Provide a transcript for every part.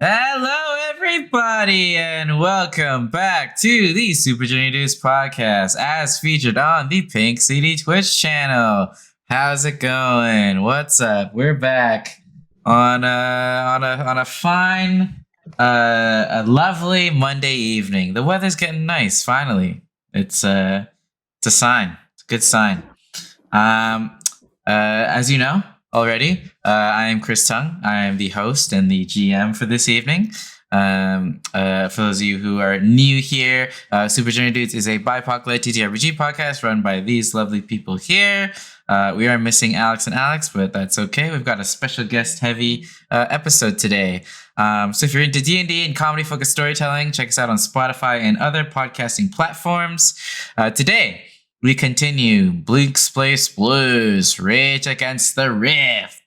Hello, everybody, and welcome back to the Super Junior Dudes podcast, as featured on the Pink CD Twitch channel. How's it going? What's up? We're back on a fine, a lovely Monday evening. The weather's getting nice. Finally, it's a sign. It's a good sign. As you know already, I am Chris Tung. I am the host and the GM for this evening. For those of you who are new here, Super Junior Dudes is a BIPOC-led TTRPG podcast run by these lovely people here. We are missing Alex and Alex, but that's okay. We've got a special guest-heavy episode today. So if you're into D&D and comedy-focused storytelling, check us out on Spotify and other podcasting platforms. Today, we continue Bleak's Place Blues, Rage Against the Rift.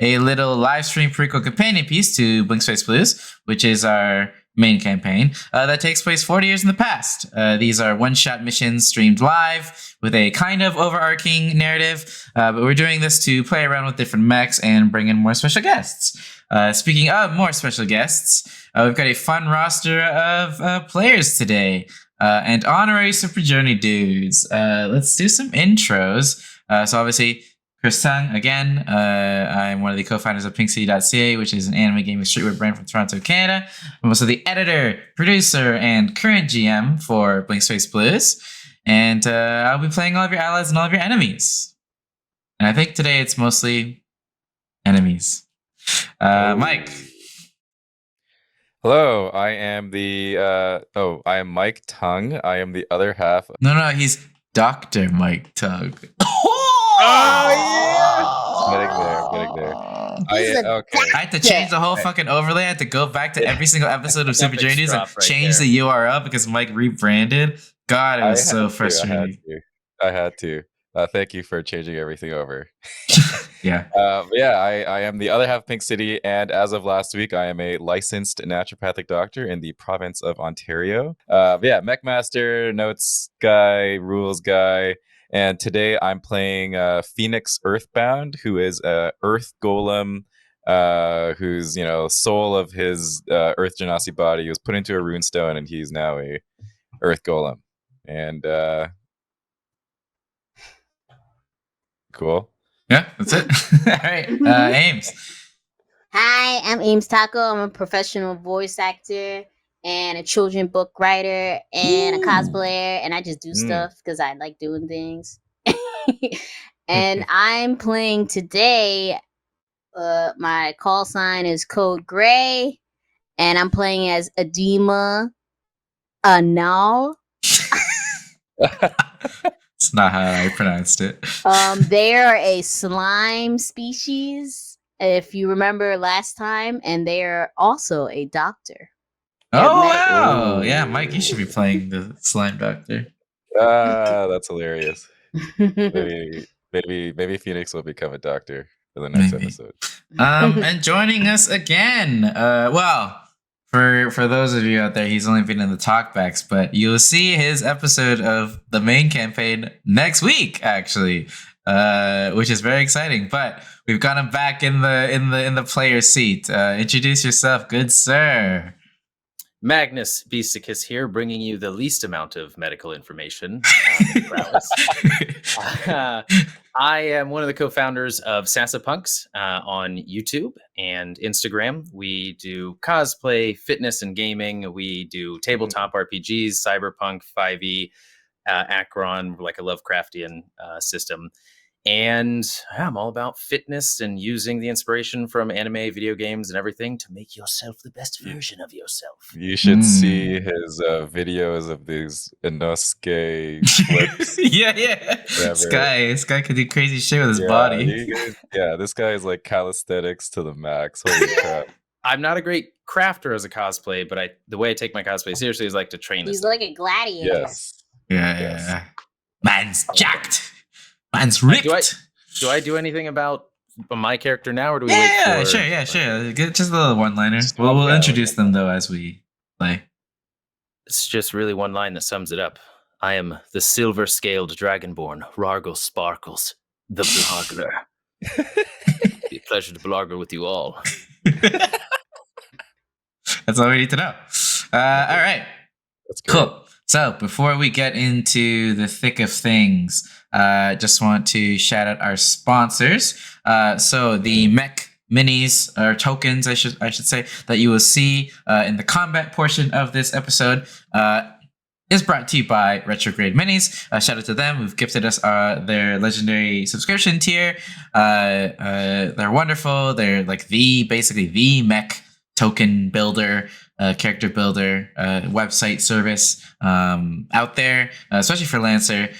A little live stream prequel companion piece to Blink's Place Blues, which is our main campaign that takes place 40 years in the past. These are one-shot missions streamed live with a kind of overarching narrative, but we're doing this to play around with different mechs and bring in more special guests. Speaking of more special guests, we've got a fun roster of players today. And honorary Super Journey Dudes. Let's do some intros. So obviously, Chris Tung, again. I'm one of the co-founders of PinkCity.ca, which is an anime gaming streetwear brand from Toronto, Canada. I'm also the editor, producer, and current GM for Blink's Place Blues. And I'll be playing all of your allies and all of your enemies. And I think today it's mostly enemies. Mike. Hello, I am I am Mike Tung. I am the other half. No, he's Dr. Mike Tung. Getting there. I had to change the whole fucking overlay. I had to go back to every single episode of Super Journeys and change the URL because Mike rebranded. God, it was so frustrating. I had to. Thank you for changing everything over. Yeah. I am the other half of Pink City, and as of last week, I am a licensed naturopathic doctor in the province of Ontario. Mech Master, notes guy, rules guy, and today I'm playing Phoenix Earthbound, who is a Earth Golem, whose soul of his Earth Genasi body was put into a runestone, and he's now a Earth Golem, and cool. Yeah, that's it. All right, Ames. Hi, I'm Ames Taco. I'm a professional voice actor and a children book writer and a cosplayer, and I just do stuff because I like doing things. And I'm playing today. My call sign is Code Gray, and I'm playing as Edema Anal. It's not how I pronounced it. They are a slime species, if you remember last time, and they are also a doctor. Oh, wow. Yeah, Mike, you should be playing the slime doctor. That's hilarious. Maybe Phoenix will become a doctor for the next episode. And joining us again, for those of you out there, he's only been in the talkbacks, but you'll see his episode of the main campaign next week, actually, which is very exciting. But we've got him back in the player seat. Introduce yourself, good sir. Magnus Beasticus here, bringing you the least amount of medical information. I am one of the co-founders of Sasapunks on YouTube and Instagram. We do cosplay, fitness, and gaming. We do tabletop RPGs, cyberpunk, 5e, Akron, like a Lovecraftian system. And I'm all about fitness and using the inspiration from anime, video games, and everything to make yourself the best version of yourself. You should see his videos of these Inosuke flips. Yeah. This guy can do crazy shit with his body. This guy is like calisthenics to the max. Holy crap. I'm not a great crafter as a cosplay, but the way I take my cosplay seriously is like to train. He's like a gladiator. Yes. Yeah. Man's jacked. Man's ripped. Do I do anything about my character now, or do we wait for... Sure. Just a little one-liner. We'll introduce them, though, as we play. It's just really one line that sums it up. I am the silver-scaled dragonborn, Rargle Sparkles, the blogger. Be a pleasure to blogger with you all. That's all we need to know. All right. That's great. Cool. So before we get into the thick of things, just want to shout out our sponsors. So the mech minis or tokens, I should say, that you will see in the combat portion of this episode is brought to you by Retrograde Minis. Shout out to them who've gifted us their legendary subscription tier. They're wonderful. They're like basically the mech token builder, character builder, website service out there, especially for Lancer.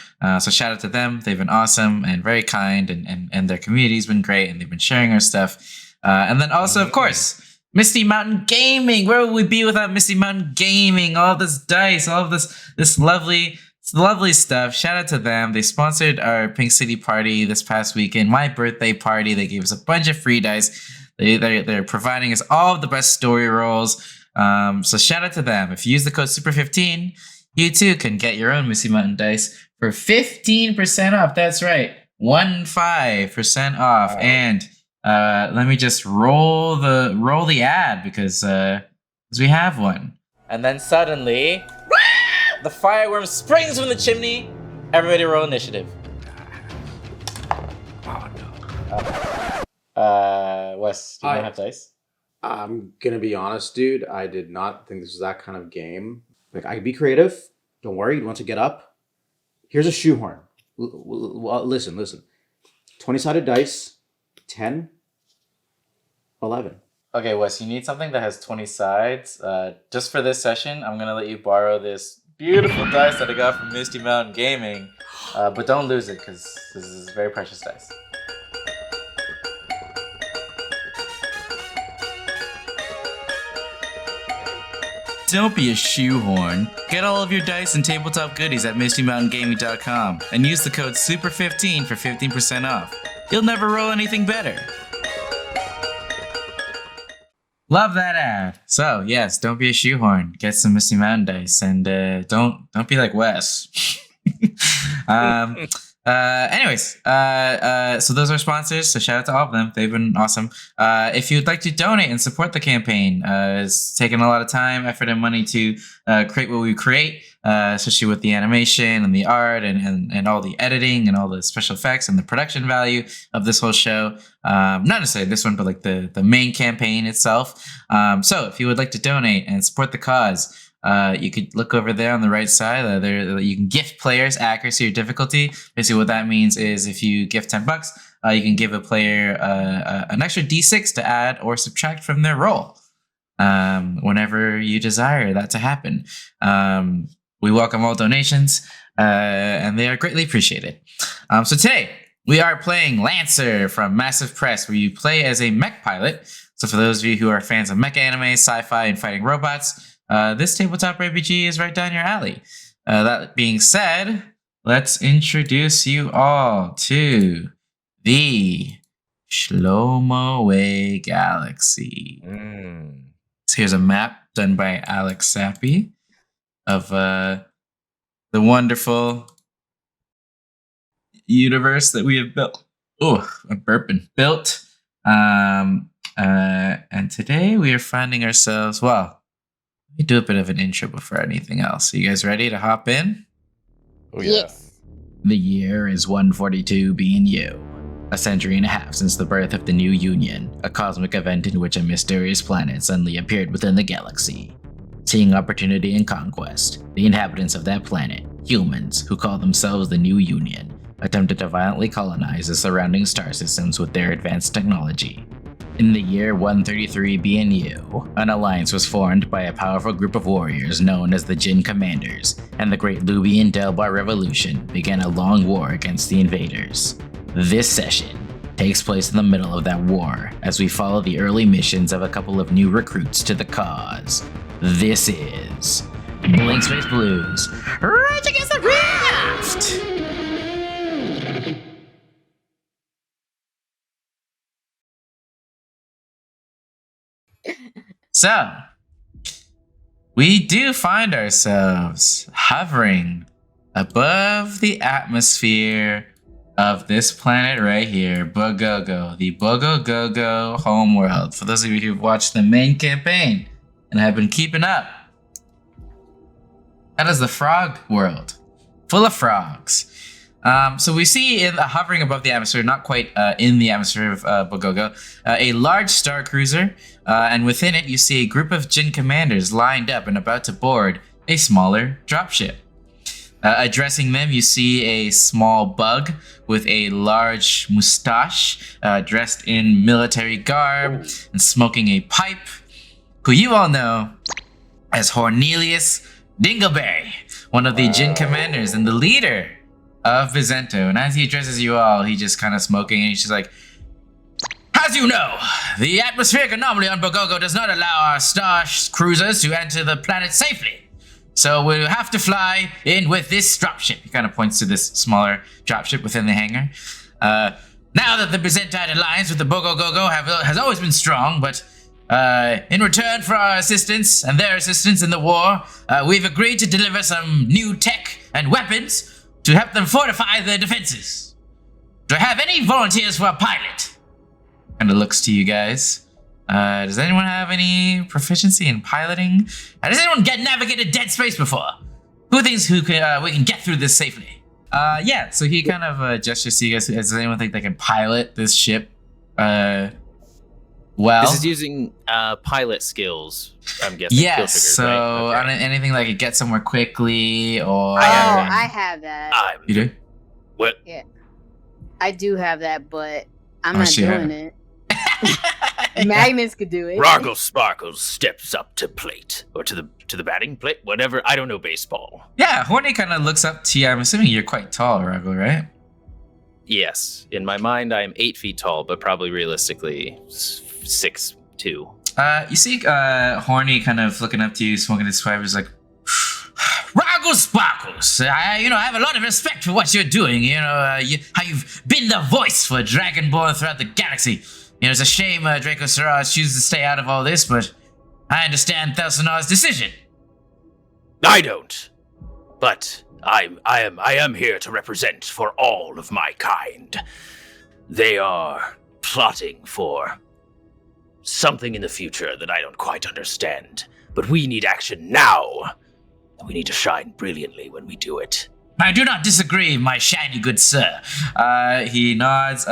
So shout out to them. They've been awesome and very kind, and their community's been great, and they've been sharing our stuff. And then also, of course, Misty Mountain Gaming. Where would we be without Misty Mountain Gaming? All this dice, all of this lovely stuff. Shout out to them. They sponsored our Pink City party this past weekend, my birthday party. They gave us a bunch of free dice. They're providing us all of the best story rolls. So shout out to them. If you use the code SUPER15, you too can get your own Misty Mountain dice for 15% off. That's right, 15% off. Wow. And let me just roll the ad because we have one. And then suddenly, the fireworm springs from the chimney. Everybody roll initiative. Oh no. Wes, do you have dice? I'm gonna be honest, dude. I did not think this was that kind of game. Like, I can be creative. Don't worry. Once I get up, here's a shoehorn. Listen. 20-sided dice. 10. 11. Okay, Wes, you need something that has 20 sides. Just for this session, I'm gonna let you borrow this beautiful dice that I got from Misty Mountain Gaming. But don't lose it, because this is very precious dice. Don't be a shoehorn. Get all of your dice and tabletop goodies at MistyMountainGaming.com and use the code SUPER15 for 15% off. You'll never roll anything better. Love that ad. So yes, don't be a shoehorn. Get some Misty Mountain dice, and don't be like Wes. Anyways, so those are sponsors. So shout out to all of them. They've been awesome. If you'd like to donate and support the campaign, it's taken a lot of time, effort, and money to create what we create, especially with the animation and the art and all the editing and all the special effects and the production value of this whole show. Not necessarily this one, but like the main campaign itself. So if you would like to donate and support the cause, you could look over there on the right side. There, you can gift players accuracy or difficulty. Basically, what that means is if you gift $10, you can give a player an extra D6 to add or subtract from their roll whenever you desire that to happen. We welcome all donations, and they are greatly appreciated. So today we are playing Lancer from Massive Press, where you play as a mech pilot. So for those of you who are fans of mecha anime, sci-fi, and fighting robots, this tabletop RPG is right down your alley. That being said, let's introduce you all to the Shlomo Galaxy. So here's a map done by Alex Sappi of the wonderful universe that we have built. Oh, I'm burping. Built. And today we are finding ourselves, well, let me do a bit of an intro before anything else. Are you guys ready to hop in? Oh, yeah. Yes. The year is 142 BNU. A century and a half since the birth of the New Union, a cosmic event in which a mysterious planet suddenly appeared within the galaxy. Seeing opportunity and conquest, the inhabitants of that planet, humans who call themselves the New Union, attempted to violently colonize the surrounding star systems with their advanced technology. In the year 133 BNU, an alliance was formed by a powerful group of warriors known as the Jin Commanders, and the Great Lubian Delbar Revolution began a long war against the invaders. This session takes place in the middle of that war as we follow the early missions of a couple of new recruits to the cause. This is Blank Space Blues, Rage Against the Raft! So, we do find ourselves hovering above the atmosphere of this planet right here, Bogogo, the Bogogo homeworld. For those of you who've watched the main campaign, and have been keeping up. That is the frog world, full of frogs. So we see hovering above the atmosphere, not quite in the atmosphere of Bogogo, a large star cruiser, and within it you see a group of Jin commanders lined up and about to board a smaller dropship. Addressing them, you see a small bug with a large mustache, dressed in military garb and smoking a pipe, who you all know as Cornelius Dingleberry, one of the Jin commanders and the leader of Vizento. And as he addresses you all, he just kind of smoking, and he's just like, as you know, the atmospheric anomaly on Bogogo does not allow our star cruisers to enter the planet safely. So we'll have to fly in with this dropship. He kind of points to this smaller dropship within the hangar. Now that the Byzantine alliance with the Bogogo has always been strong, but in return for our assistance and their assistance in the war, we've agreed to deliver some new tech and weapons to help them fortify their defenses. Do I have any volunteers for a pilot? Kind of looks to you guys. Does anyone have any proficiency in piloting? Has anyone navigated dead space before? Who thinks we can get through this safely? Yeah, so he kind of gestures to you guys. Does anyone think they can pilot this ship well? This is using pilot skills, I'm guessing. Yes, figures, so right? Okay. on anything like it get somewhere quickly or... I have that. You do? What? Yeah. I do have that, but I'm Oh, not shit. doing it. Magnus could do it. Roggle Sparkles steps up to plate, or to the batting plate, whatever. I don't know baseball. Yeah, Horny kind of looks up to you. I'm assuming you're quite tall, Ragul, right? Yes, in my mind, I am 8 feet tall, but probably realistically 6'2". You see Horny kind of looking up to you, smoking his pipe. He's like, Ragul Sparkles, I have a lot of respect for what you're doing. How you've been the voice for Dragonborn throughout the galaxy. It's a shame Draco Saraz chooses to stay out of all this, but I understand Thelsinar's decision. I don't, but I am here to represent for all of my kind. They are plotting for something in the future that I don't quite understand, but we need action now. We need to shine brilliantly when we do it. I do not disagree, my shiny good sir. He nods.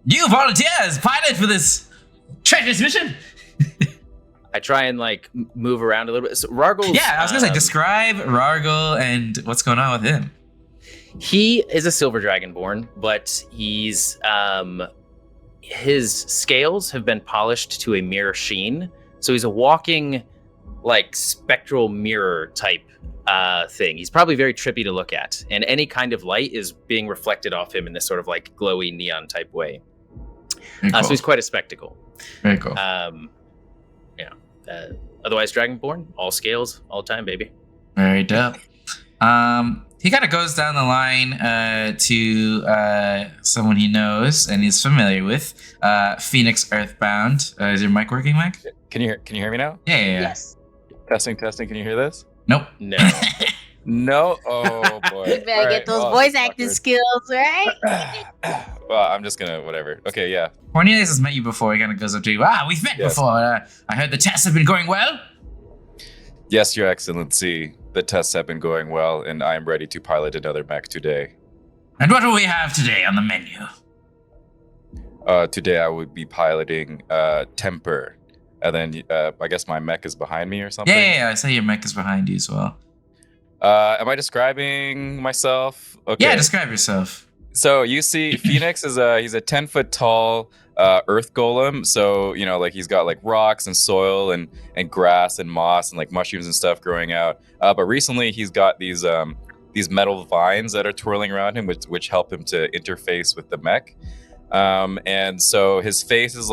Do you volunteer as pilot for this treacherous mission? I try and move around a little bit. So Rargle's, Yeah, I was gonna say, describe Rargle and what's going on with him. He is a silver dragonborn, but he's his scales have been polished to a mirror sheen, so he's a walking spectral mirror type thing. He's probably very trippy to look at, and any kind of light is being reflected off him in this sort of glowy neon type way. Cool. So he's quite a spectacle. Very cool. Otherwise, Dragonborn, all scales, all time, baby. Very dope. He kind of goes down the line to someone he knows and is familiar with, Phoenix Earthbound. Is your mic working, Mike? Can you hear me now? Yeah. Yes. Testing. Can you hear this? Nope. No. No. Oh boy. You better get those voice acting skills, right? Well, I'm just gonna whatever. Okay, yeah. Cornelius has met you before. He kind of goes up to you. We've met Yes. before. I heard the tests have been going well. Yes, Your Excellency. The tests have been going well, and I am ready to pilot another mech today. And what do we have today on the menu? Today I would be piloting Temper, and then I guess my mech is behind me or something. Yeah. I say your mech is behind you as well. Am I describing myself? Okay. Yeah, describe yourself. So you see, Phoenix he's a 10-foot tall earth golem. So he's got rocks and soil and grass and moss and mushrooms and stuff growing out. But recently he's got these metal vines that are twirling around him, which help him to interface with the mech. And so his face is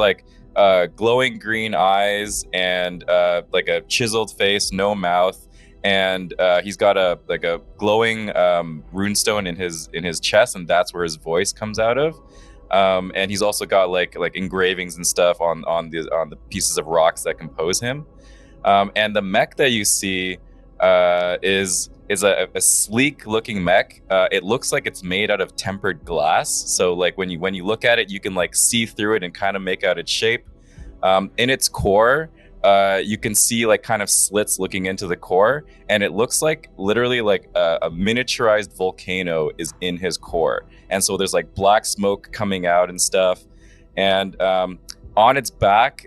glowing green eyes and a chiseled face, no mouth. And he's got a glowing runestone in his chest, and that's where his voice comes out of. And he's also got like engravings and stuff on the pieces of rocks that compose him. And the mech that you see is a sleek looking mech. It looks like it's made out of tempered glass. So when you look at it, you can see through it and kind of make out its shape. In its core, you can see like kind of slits looking into the core, and it looks like literally like a miniaturized volcano is in his core, and so there's like black smoke coming out and stuff. And on its back,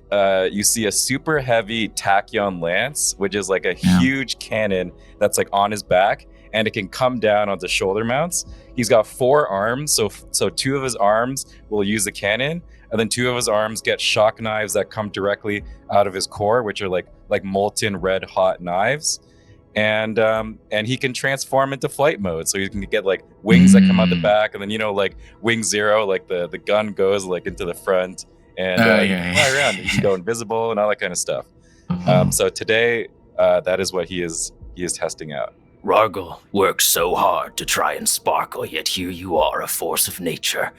you see a super heavy tachyon lance, which is like a huge cannon that's like on his back, and it can come down onto shoulder mounts. He's got 4 arms, so 2 of his arms will use the cannon, and then 2 of his arms get shock knives that come directly out of his core, which are like molten red hot knives. And he can transform into flight mode, so you can get like wings that come out the back, and then like wing 0, like the gun goes like into the front, and you can fly around. You can go invisible and all that kind of stuff. So today, that is what he is testing out. Rargle worked so hard to try and sparkle, yet here you are, a force of nature.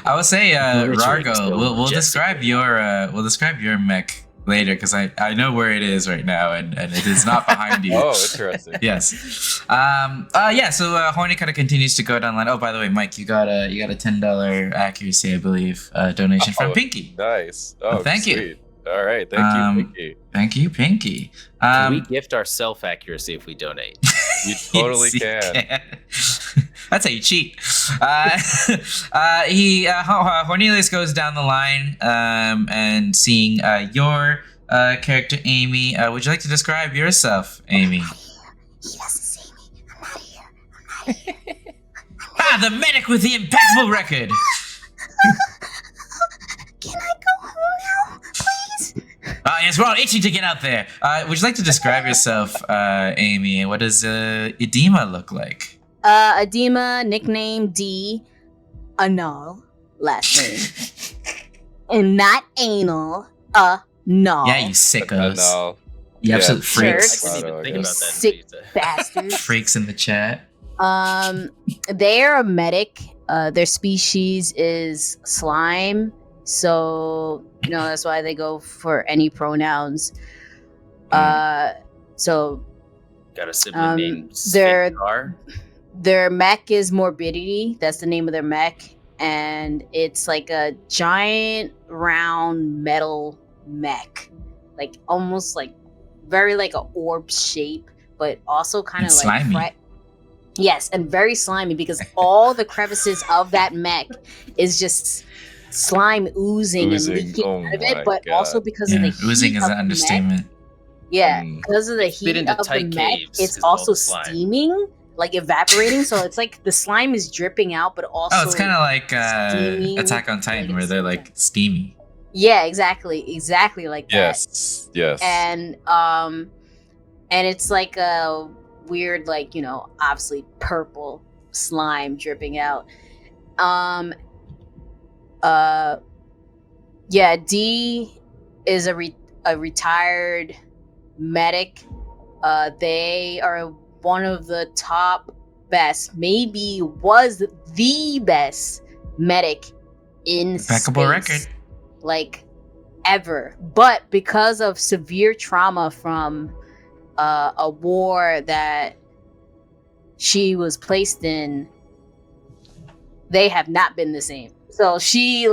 I would say, Rargo, so we'll describe your mech later, because I know where it is right now, and it is not behind you. Oh, interesting. Yes. So Horny kind of continues to go down the line. Oh, by the way, Mike, you got a $10 accuracy, I believe, donation from Pinky. Nice. Thank sweet. you. All right, thank you, Pinky. Thank you, Pinky. Can we gift our self accuracy if we donate? You totally Yes, you can. That's how you cheat. Cornelius goes down the line, and seeing your character, Amy. Would you like to describe yourself, Amy? He doesn't see me. I'm not here. I'm not here. The medic with the impeccable record. Can I go home now, please? Yes, we're all itching to get out there. Would you like to describe yourself, Amy? What does edema look like? Edema, nickname D, anal, last name. And not anal, no. Yeah, you sickos. No. You absolute Jerks. freaks. I didn't even think You about that. sick bastards. Freaks in the chat. They're a medic. Their species is slime, so that's why they go for any pronouns. So Got a sibling named they're- Spincar. their mech is morbidity. That's the name of their mech, and it's like a giant round metal mech, like almost like very like a orb shape, but also kind of And like slimy. Yes, and very slimy because all the crevices of that mech is just slime oozing and leaking Oh out of my it, but God. also because of the heat Oozing is of an the mech. understatement. Yeah, Mm. because of the It's fit heat into of the tight mech, caves, it's is all also the slime. steaming, like evaporating. So it's like the slime is dripping out, but also Oh, it's kind of like steaming, Attack on Titan, like where they're it's- like steamy. yeah, exactly like that. Yes. And it's like a weird, like obviously purple slime dripping out. D is a retired medic. They are one of the top best, maybe was the best medic in Impeccable space, record. like ever. But because of severe trauma from a war that she was placed in, they have not been the same. So she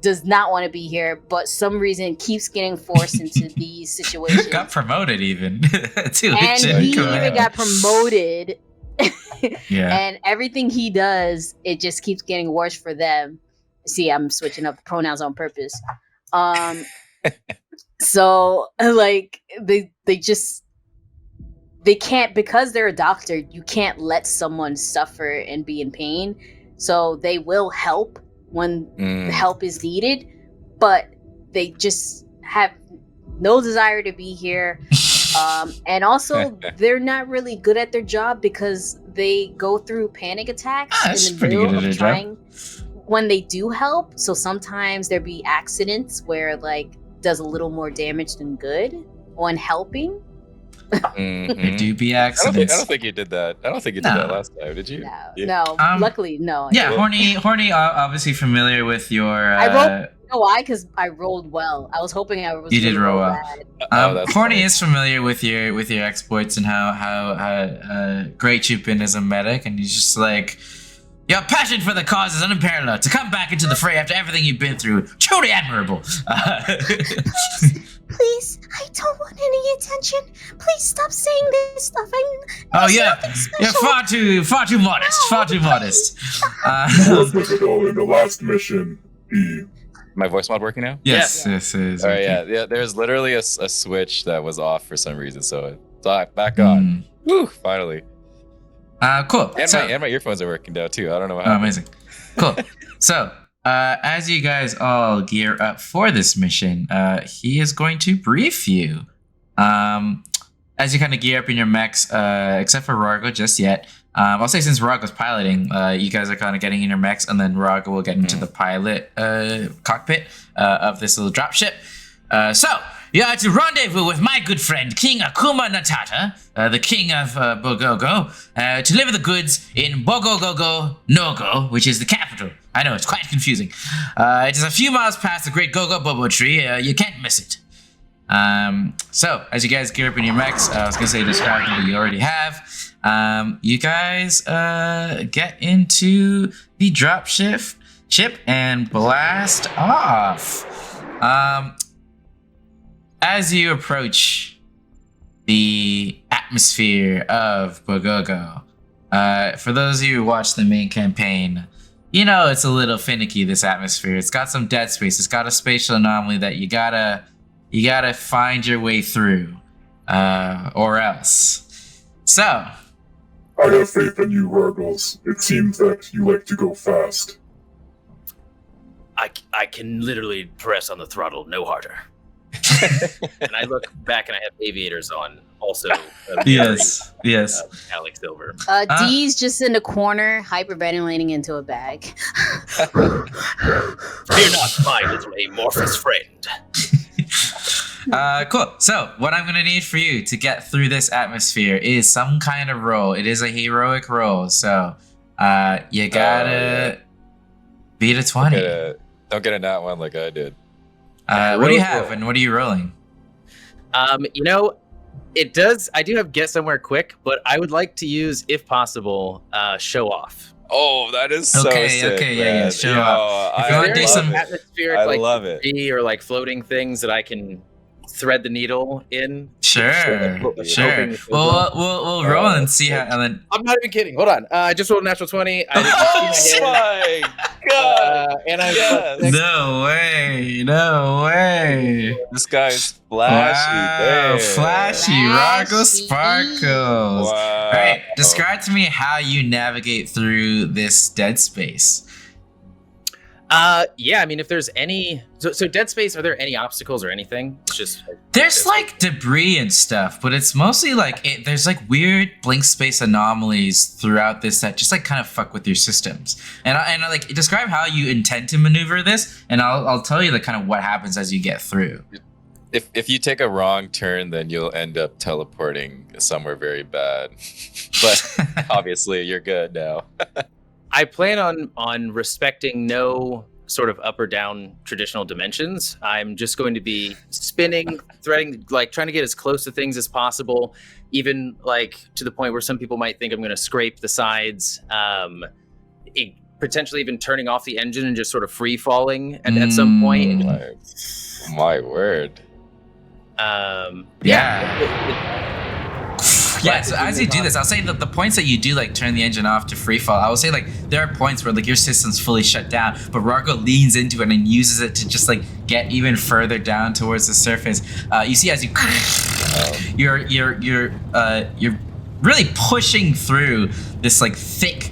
does not want to be here, but some reason keeps getting forced into these situations. Got promoted even to And lieutenant he command. even got promoted. Yeah. And everything he does, it just keeps getting worse for them. See, I'm switching up the pronouns on purpose. So like they can't, because they're a doctor, you can't let someone suffer and be in pain. So they will help when help is needed, but they just have no desire to be here. And also they're not really good at their job because they go through panic attacks that's in the pretty middle good at of their trying when they do help. So sometimes there be accidents where like does a little more damage than good when helping. There do be I accidents. don't think you did that. I don't think you did No. that last time, did you? No, Yeah. no. Luckily, no. Yeah, horny. Obviously familiar with your. I rolled. You know why? Because I rolled well. I was hoping I was. You did gonna roll roll well. bad. That's Horny funny. is familiar with your exploits and how great you've been as a medic, and he's just like, Your passion for the cause is unparalleled. To come back into the fray after everything you've been through, truly admirable. Please, I don't want any attention. Please stop saying this stuff. You're far too modest. Far too modest. What was it all in the last mission, E? My voice mod working now? Yes, it is. All right, yeah. There's literally a switch that was off for some reason, so it's back on. Woo! Finally. Cool. And my earphones are working now too. I don't know what happened. Amazing. Cool. So, as you guys all gear up for this mission, he is going to brief you. As you kind of gear up in your mechs, except for Rago just yet. I'll say since Rago's piloting, you guys are kind of getting in your mechs, and then Rago will get into the pilot cockpit of this little dropship. So, you are to rendezvous with my good friend, King Akuma Natata, the king of Bogogo, to deliver the goods in Bogogo Nogo, which is the capital. I know, it's quite confusing. It is a few miles past the great Gogo Bobo tree. You can't miss it. So, as you guys gear up in your mechs, I was going to say describe them, but you already have. You guys get into the dropship and blast off. As you approach the atmosphere of Bogogo, for those of you who watch the main campaign, you know it's a little finicky, this atmosphere. It's got some dead space. It's got a spatial anomaly that you gotta find your way through, or else. So, I have faith in you, Ruggles. It seems that you like to go fast. I can literally press on the throttle no harder. And I look back and I have aviators on. Also, yes. Alex Silver. Dee's just in the corner, hyperventilating into a bag. Fear not, my little amorphous friend. Cool. So, what I'm gonna need for you to get through this atmosphere is some kind of roll. It is a heroic roll, so you gotta beat a 20. Don't get a nat one like I did. What do you have, and what are you rolling? It does. I do have get somewhere quick, but I would like to use, if possible, show off. Oh, that is so sick. Okay, yeah, show off. If you want to do some atmospheric, I love it. debris or like floating things that I can thread the needle in. Sure. We'll roll and see how. And then I'm not even kidding. Hold on. I just rolled a natural 20. I Oh my god! and I no way. This guy is flashy. Wow, Damn. flashy, Rago Sparkles. Wow. All right, describe to me how you navigate through this dead space. Yeah, I mean, if there's any, so dead space, are there any obstacles or anything? It's just There's like debris and stuff, but it's mostly like there's like weird blank space anomalies throughout this that just like kind of fuck with your systems. And I like describe how you intend to maneuver this, and I'll tell you the kind of what happens as you get through. If you take a wrong turn, then you'll end up teleporting somewhere very bad. But obviously, you're good now. I plan on respecting no sort of up or down traditional dimensions. I'm just going to be spinning, threading, like trying to get as close to things as possible, even like to the point where some people might think I'm going to scrape the sides, potentially even turning off the engine and just sort of free falling at some point. My word. Yeah, so as you do this, I'll say that the points that you do like turn the engine off to free fall, I will say like there are points where like your system's fully shut down, but Rago leans into it and uses it to just like get even further down towards the surface. You see as you're really pushing through this like thick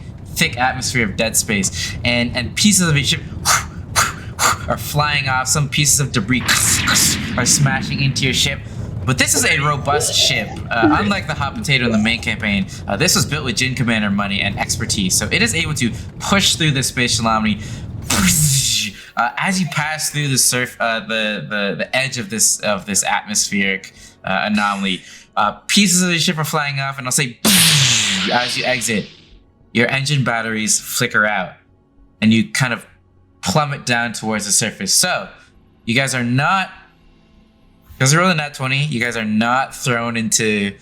atmosphere of dead space, and pieces of your ship are flying off. Some pieces of debris are smashing into your ship. But this is a robust ship. Unlike the hot potato in the main campaign, this was built with Gin Commander money and expertise, so it is able to push through the spatial anomaly. As you pass through the edge of this atmospheric anomaly, pieces of the ship are flying off, and I'll say, as you exit, your engine batteries flicker out, and you kind of plummet down towards the surface. So, you guys are not. Because you're rolling that 20, you guys are not thrown into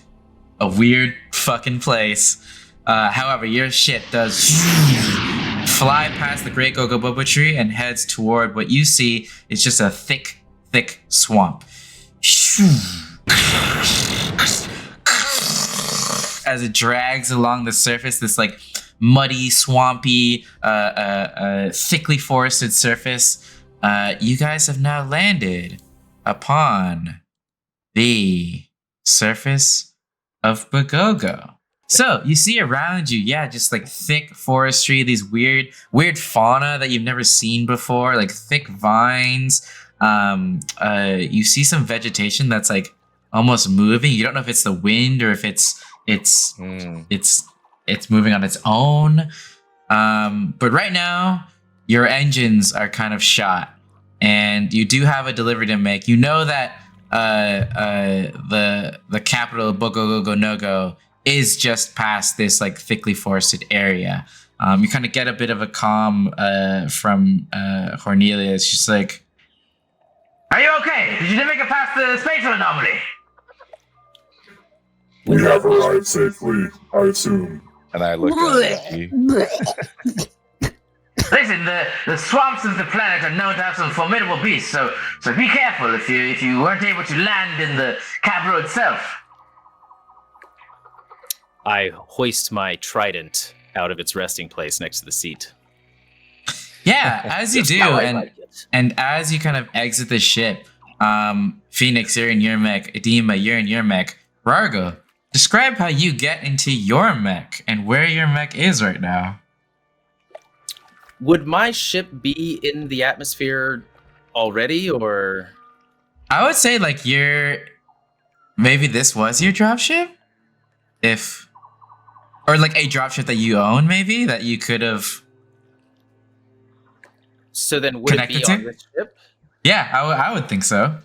a weird fucking place. However, your ship does fly past the Great Gogobobo tree and heads toward what you see is just a thick swamp. As it drags along the surface, this like muddy, swampy, thickly forested surface, you guys have now landed upon the surface of Bogogo. So you see around you, just like thick forestry, these weird fauna that you've never seen before, like thick vines. You see some vegetation that's like almost moving. You don't know if it's the wind or if it's moving on its own. But right now, your engines are kind of shot, and you do have a delivery to make. You know that the capital of Bogogo Nogo is just past this like thickly forested area. You kind of get a bit of a calm from Cornelia. It's just like, "Are you okay? Did you make it past the spatial anomaly?" We have arrived safely, I assume. And I look at you. Listen, the swamps of the planet are known to have some formidable beasts, so be careful if you weren't able to land in the capital itself. I hoist my trident out of its resting place next to the seat. Yeah, as you do, and as you kind of exit the ship, Phoenix, you're in your mech, Edema, you're in your mech, Rargo, describe how you get into your mech and where your mech is right now. Would my ship be in the atmosphere already, or? I would say like maybe this was your dropship? Or like a dropship that you own, maybe, that you could have. So then would it be on this ship? Yeah, I would think so.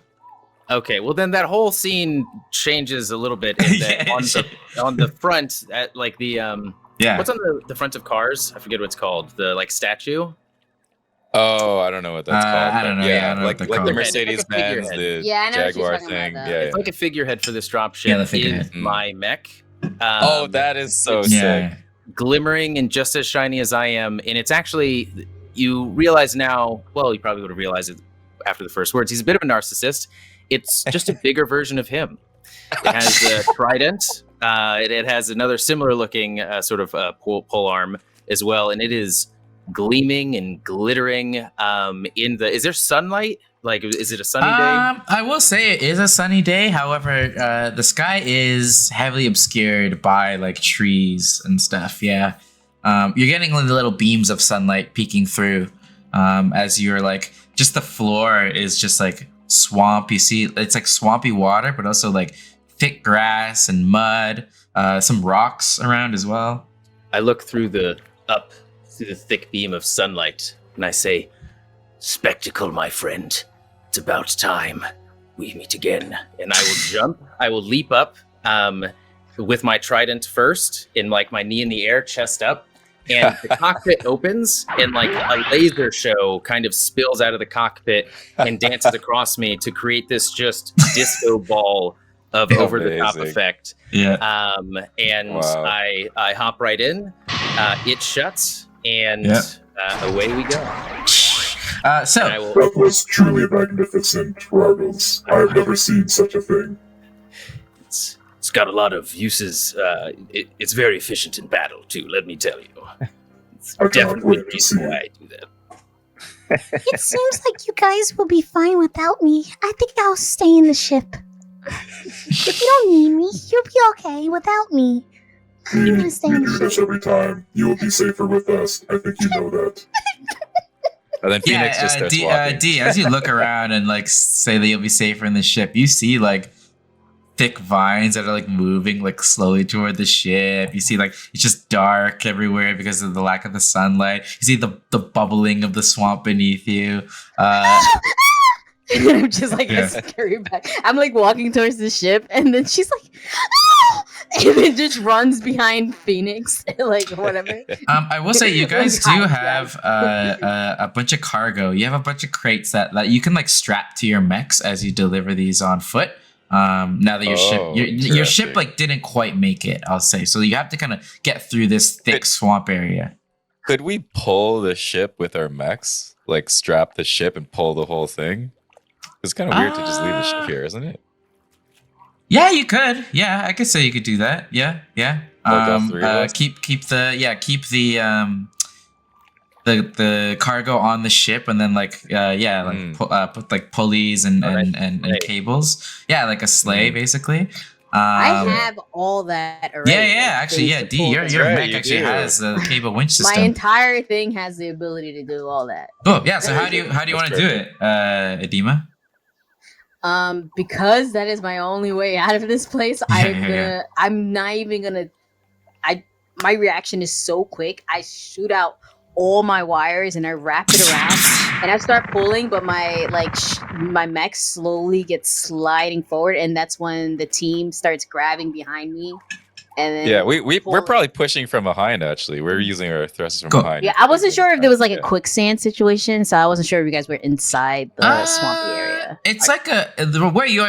Okay, well then that whole scene changes a little bit in that on the front at like the what's on the front of cars? I forget what it's called. The like statue. Oh, I don't know what that's called. I don't know. Yeah, I don't know like what the called. Mercedes-Benz, the I know Jaguar thing. It's like a figurehead for this dropship. Yeah, the figurehead. Is my mech. That is so sick. Glimmering and just as shiny as I am, and it's actually, you realize now. Well, you probably would have realized it after the first words. He's a bit of a narcissist. It's just a bigger version of him. It has a trident. It has another similar looking sort of pole arm as well, and it is gleaming and glittering. Is there sunlight? Like, is it a sunny day? I will say it is a sunny day. However, the sky is heavily obscured by like trees and stuff. Yeah, you're getting the little beams of sunlight peeking through as you're like, just the floor is just like swamp. You see, it's like swampy water, but also like thick grass and mud. Some rocks around as well. I look through the thick beam of sunlight, and I say, "Spectacle, my friend. It's about time we meet again." And I will jump. I will leap up with my trident first, in like my knee in the air, chest up, and the cockpit opens, and like a laser show kind of spills out of the cockpit and dances across me to create this just disco ball of over-the-top effect. Yeah. And Wow. I hop right in. It shuts, and away we go. That was truly magnificent, Rargles. I've never seen such a thing. It's got a lot of uses. It's very efficient in battle, too, let me tell you. It's I cannot definitely wait the to reason see why it. I do that. It seems like you guys will be fine without me. I think I'll stay in the ship. You don't need me. You'll be okay without me. I'm You gonna stay in do the this ship. every time. You will be safer with us. I think you know that. And then Phoenix just starts walking. D, as you look around and like say that you'll be safer in the ship, you see like thick vines that are like moving like slowly toward the ship. You see like it's just dark everywhere because of the lack of the sunlight. You see the bubbling of the swamp beneath you. And I'm just like scurry back. I'm like walking towards the ship, and then she's like, "Ah!" and then just runs behind Phoenix, like whatever. I will say you guys Like, do high have a bunch of cargo. You have a bunch of crates that you can like strap to your mechs as you deliver these on foot. Now that your ship like didn't quite make it, I'll say. So you have to kind of get through this thick swamp area. Could we pull the ship with our mechs? Like strap the ship and pull the whole thing? It's kind of weird to just leave the ship here, isn't it? Yeah, you could. Yeah, I could say you could do that. Yeah. Like all three of us? Keep the cargo on the ship, and then put like pulleys and cables. Yeah, like a sleigh basically. I have all that already. Actually, D, your mech actually has the cable winch system. My entire thing has the ability to do all that. Oh yeah. So how do you want to do it, Edema? Because that is my only way out of this place. I'm not even gonna. My reaction is so quick. I shoot out all my wires and I wrap it around and I start pulling, but my my mech slowly gets sliding forward, and that's when the team starts grabbing behind me. And then we're probably pushing from behind. Actually, we're using our thrusters from behind. Yeah, I wasn't sure if there was like a quicksand situation, so I wasn't sure if you guys were inside the swampy area. It's where you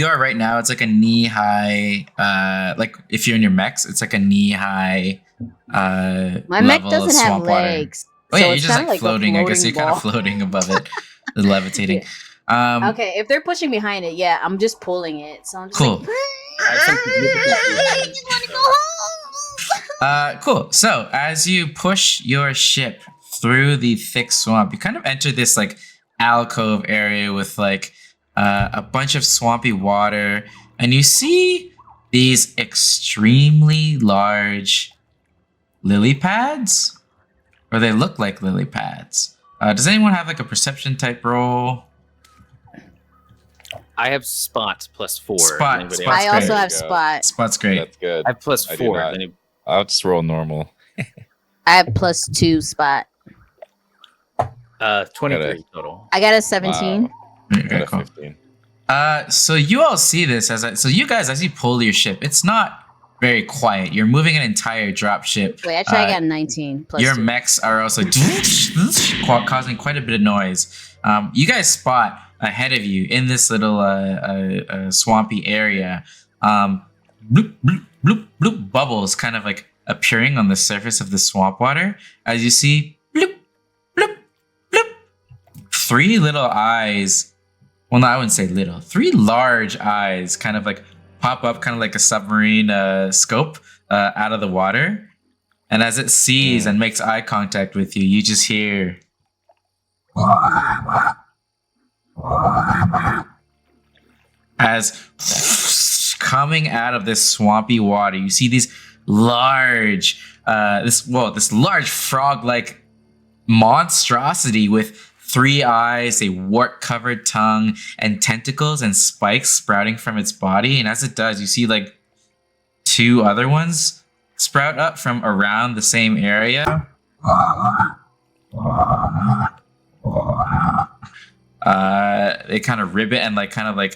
are right now. It's like a knee high. Like if you're in your mechs, it's like a knee high. My mech doesn't have legs. Oh yeah, you're just like floating. I guess you're kind of floating above it, levitating. Okay, if they're pushing behind it, I'm just pulling it. So I'm just cool. like, I just want to go home. Cool. So as you push your ship through the thick swamp, you kind of enter this like alcove area with like a bunch of swampy water, and you see these extremely large lily pads, or they look like lily pads. Does anyone have like a perception type roll? I have spot +4. Spot. I also have spot. Spot's great. That's good. I have +4. I'll just roll normal. I have +2 spot. 23 total. I got a 17. Wow. Okay, cool. 15. So you all see this so you guys, as you pull your ship, it's not very quiet. You're moving an entire drop ship. Wait, actually, I got a 19 Your 2. mechs are also causing quite a bit of noise. You guys spot ahead of you in this little swampy area, bloop, bloop, bloop, bloop, bubbles kind of like appearing on the surface of the swamp water. As you see, bloop, bloop, bloop, 3 little eyes. Well, no, I wouldn't say little. 3 large eyes kind of like pop up, kind of like a submarine scope out of the water. And as it sees and makes eye contact with you, you just hear... As coming out of this swampy water, you see these large, this large frog-like monstrosity with 3 eyes, a wart-covered tongue, and tentacles and spikes sprouting from its body. And as it does, you see like 2 other ones sprout up from around the same area. They kind of ribbit and kind of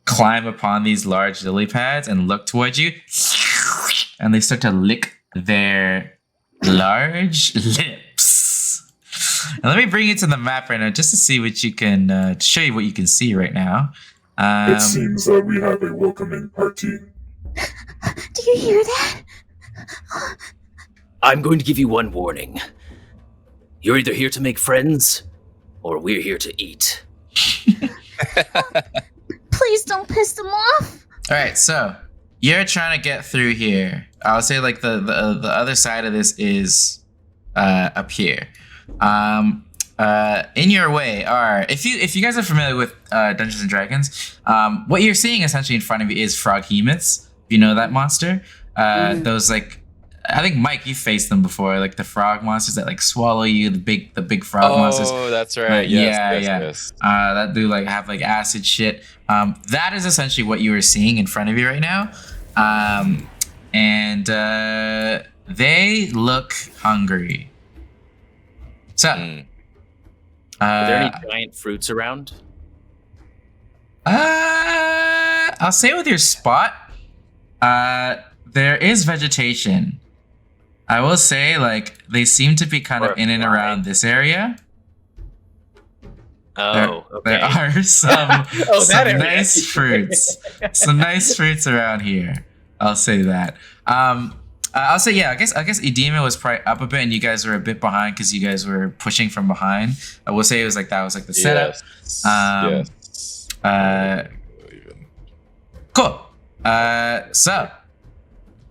climb upon these large lily pads and look towards you, and they start to lick their large lips. And let me bring you to the map right now just to see what you can show you what you can see right now. It seems that we have a welcoming party. Do you hear that? I'm going to give you one warning. You're either here to make friends, or we're here to eat. Please don't piss them off. All right, so you're trying to get through here. I'll say the other side of this is up here. In your way are, if you guys are familiar with Dungeons and Dragons, what you're seeing essentially in front of you is froghemoths. You know that monster? Those I think Mike, you faced them before, like the frog monsters that swallow you, the big frog monsters. Oh, that's right. Yes. That do have acid shit. That is essentially what you are seeing in front of you right now. And they look hungry. So, are there any giant fruits around? I'll say with your spot, there is vegetation. I will say, they seem to be kind of in and around this area. Oh, okay. There are some nice fruits. Some nice fruits around here. I'll say that. I'll say I guess Edema was probably up a bit, and you guys were a bit behind because you guys were pushing from behind. I will say it was like that was like the setup. Yes. Cool. So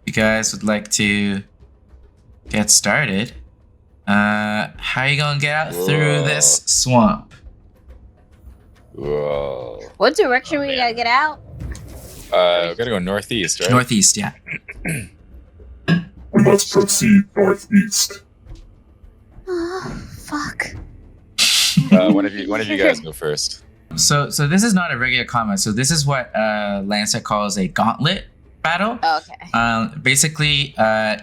you guys would like to get started. How you gonna get out through this swamp? Whoa. What direction we gotta get out? We gotta go northeast, right? Northeast, yeah. We must proceed northeast. Oh, fuck. One of you guys go first. So this is not a regular combat. So this is what Lancet calls a gauntlet battle. Okay. Basically,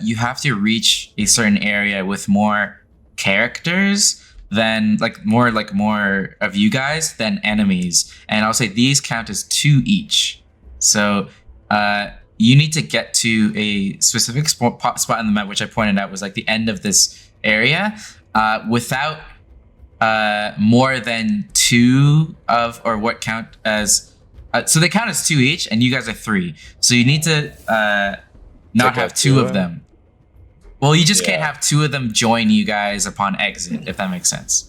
you have to reach a certain area with more characters than more of you guys than enemies. And I'll say these count as 2 each. So you need to get to a specific spot in the map, which I pointed out was like the end of this area, without more than 2 of, or what count as, so they count as 2 each, and you guys are 3. So you need to not have 2 of them. Well, you just can't have 2 of them join you guys upon exit, if that makes sense.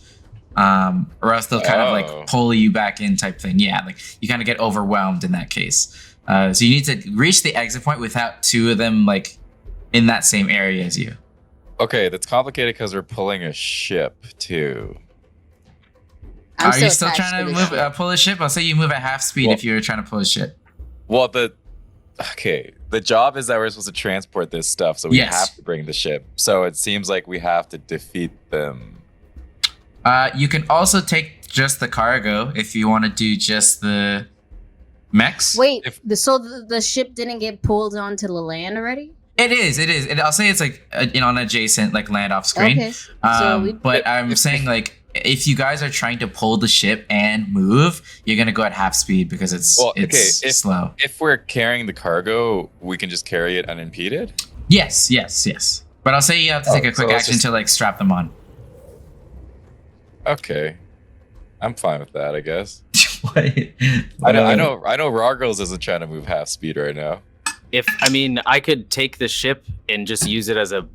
Or else they'll kind of like pull you back in type thing. Yeah, like you kind of get overwhelmed in that case. So you need to reach the exit point without 2 of them like in that same area as you. Okay, that's complicated because we're pulling a ship too. Are you still trying to move, pull a ship? I'll say you move at half speed if you're trying to pull a ship. Well, the job is that we're supposed to transport this stuff, so we have to bring the ship. So it seems like we have to defeat them. You can also take just the cargo if you want to do just the mechs. Wait, so the ship didn't get pulled onto the land already? It is. I'll say it's like an adjacent like land off screen. Okay. But I'm saying like if you guys are trying to pull the ship and move, you're gonna go at half speed because it's slow. If we're carrying the cargo, we can just carry it unimpeded? Yes. But I'll say you have to take a quick action to like strap them on. Okay. I'm fine with that, I guess. What? I know Rargles isn't trying to move half speed right now. I could take the ship and just use it as a